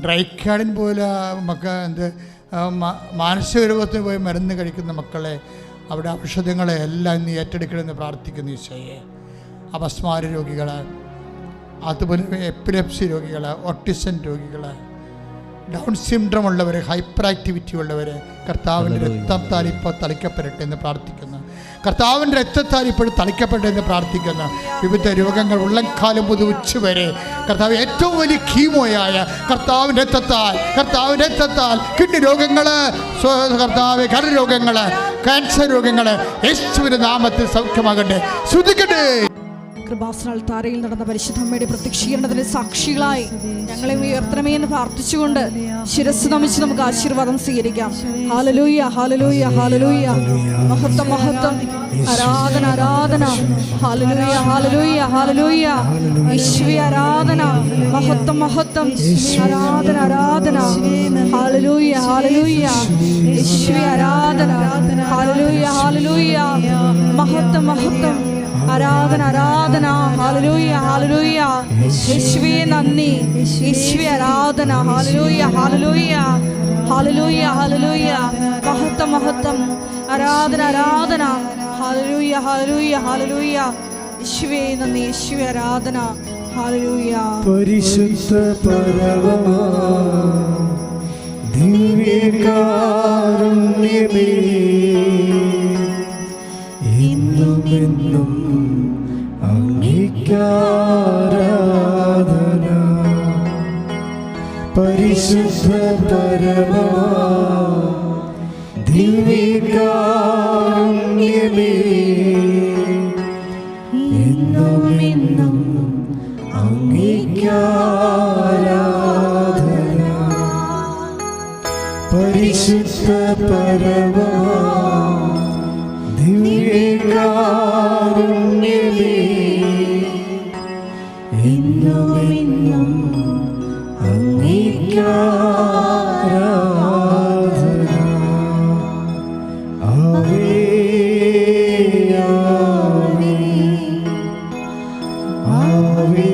ഡ്രൈക്കാഡിൻ പോലെ മാനസിക രോഗത്തിന് പോയി മരുന്ന് കഴിക്കുന്ന മക്കളെ, അവിടെ ഔഷധങ്ങളെ എല്ലാം നീ ഏറ്റെടുക്കണമെന്ന് പ്രാർത്ഥിക്കുന്ന ഈശോയെ. അപസ്മാര രോഗികൾ, അതുപോലെ എപ്പിലെപ്സി രോഗികൾ, ഓട്ടിസം രോഗികൾ, ഡൗൺ സിൻഡ്രം ഉള്ളവർ, ഹൈപ്പർ ആക്ടിവിറ്റി ഉള്ളവർ കർത്താവിൻ്റെ രക്തത്താൽ ഇപ്പോൾ തളിക്കപ്പെടട്ടെ എന്ന് പ്രാർത്ഥിക്കുന്നു. കർത്താവിൻ്റെ രക്തത്താൽ ഇപ്പോഴും തളിക്കപ്പെടട്ടെ എന്ന് പ്രാർത്ഥിക്കുന്നു. വിവിധ രോഗങ്ങൾ ഉള്ളംകാലം മുതൽ ഉച്ച വരെ കർത്താവ് ഏറ്റവും വലിയ കീമോയായ കർത്താവിൻ്റെ രക്തത്താൽ കിഡ്നി രോഗങ്ങൾ, കർത്താവ് കരരോഗങ്ങൾ, ക്യാൻസർ രോഗങ്ങൾ യേശുവിൻ്റെ നാമത്തിൽ സൗഖ്യമാകട്ടെ. ശ്രദ്ധിക്കട്ടെ. കൃപാസന താരയിൽ നടന്ന പരിശുദ്ധമ്മയുടെ പ്രത്യക്ഷീകരണത്തിന് സാക്ഷികളായി ഞങ്ങളെ ഉയർത്തണമേ എന്ന് പ്രാർത്ഥിച്ചുകൊണ്ട് ശിരസ് നമിച്ച് നമുക്ക് ആശീർവാദം സ്വീകരിക്കാം. Hallelujah, hallelujah, hallelujah. മഹത്വം, മഹത്വം, ആരാധന, ആരാധന. Hallelujah, hallelujah, hallelujah. യേശുവേ ആരാധന. മഹത്വം, മഹത്വം, ആരാധന, ആരാധന. Hallelujah, hallelujah. യേശുവേ ആരാധന. Hallelujah, hallelujah. മഹത്വം, മഹത്വം, ആരാധന, ആരാധന. Hallelujah, hallelujah. യേശുവേ നന്ദി, യേശുവേ ആരാധന. Hallelujah, hallelujah, hallelujah, hallelujah. മഹത്വം, മഹത്വം, ആരാധന, ആരാധന. Hallelujah, hallelujah, hallelujah. യേശുവേ നന്ദി, യേശുവേ ആരാധന. ഹല്ലേലൂയ. പരിശുദ്ധ പരമമാ ദിവ്യകാരുണ്യമേ, ഇന്നും എന്നും അങ്ങേക്കാരാധന. പരിശുദ്ധ പരമമാ ദിവ്യകാരുണ്യമേ, ഇന്നും എന്നും അങ്ങേക്കാരാധന. പരിശുദ്ധ പരമമാ ദിവ്യകാരുണ്യമേ, എന്നും എന്നും അങ്ങേക്കാരാധന. ആവേ, ആവേ, ആവേ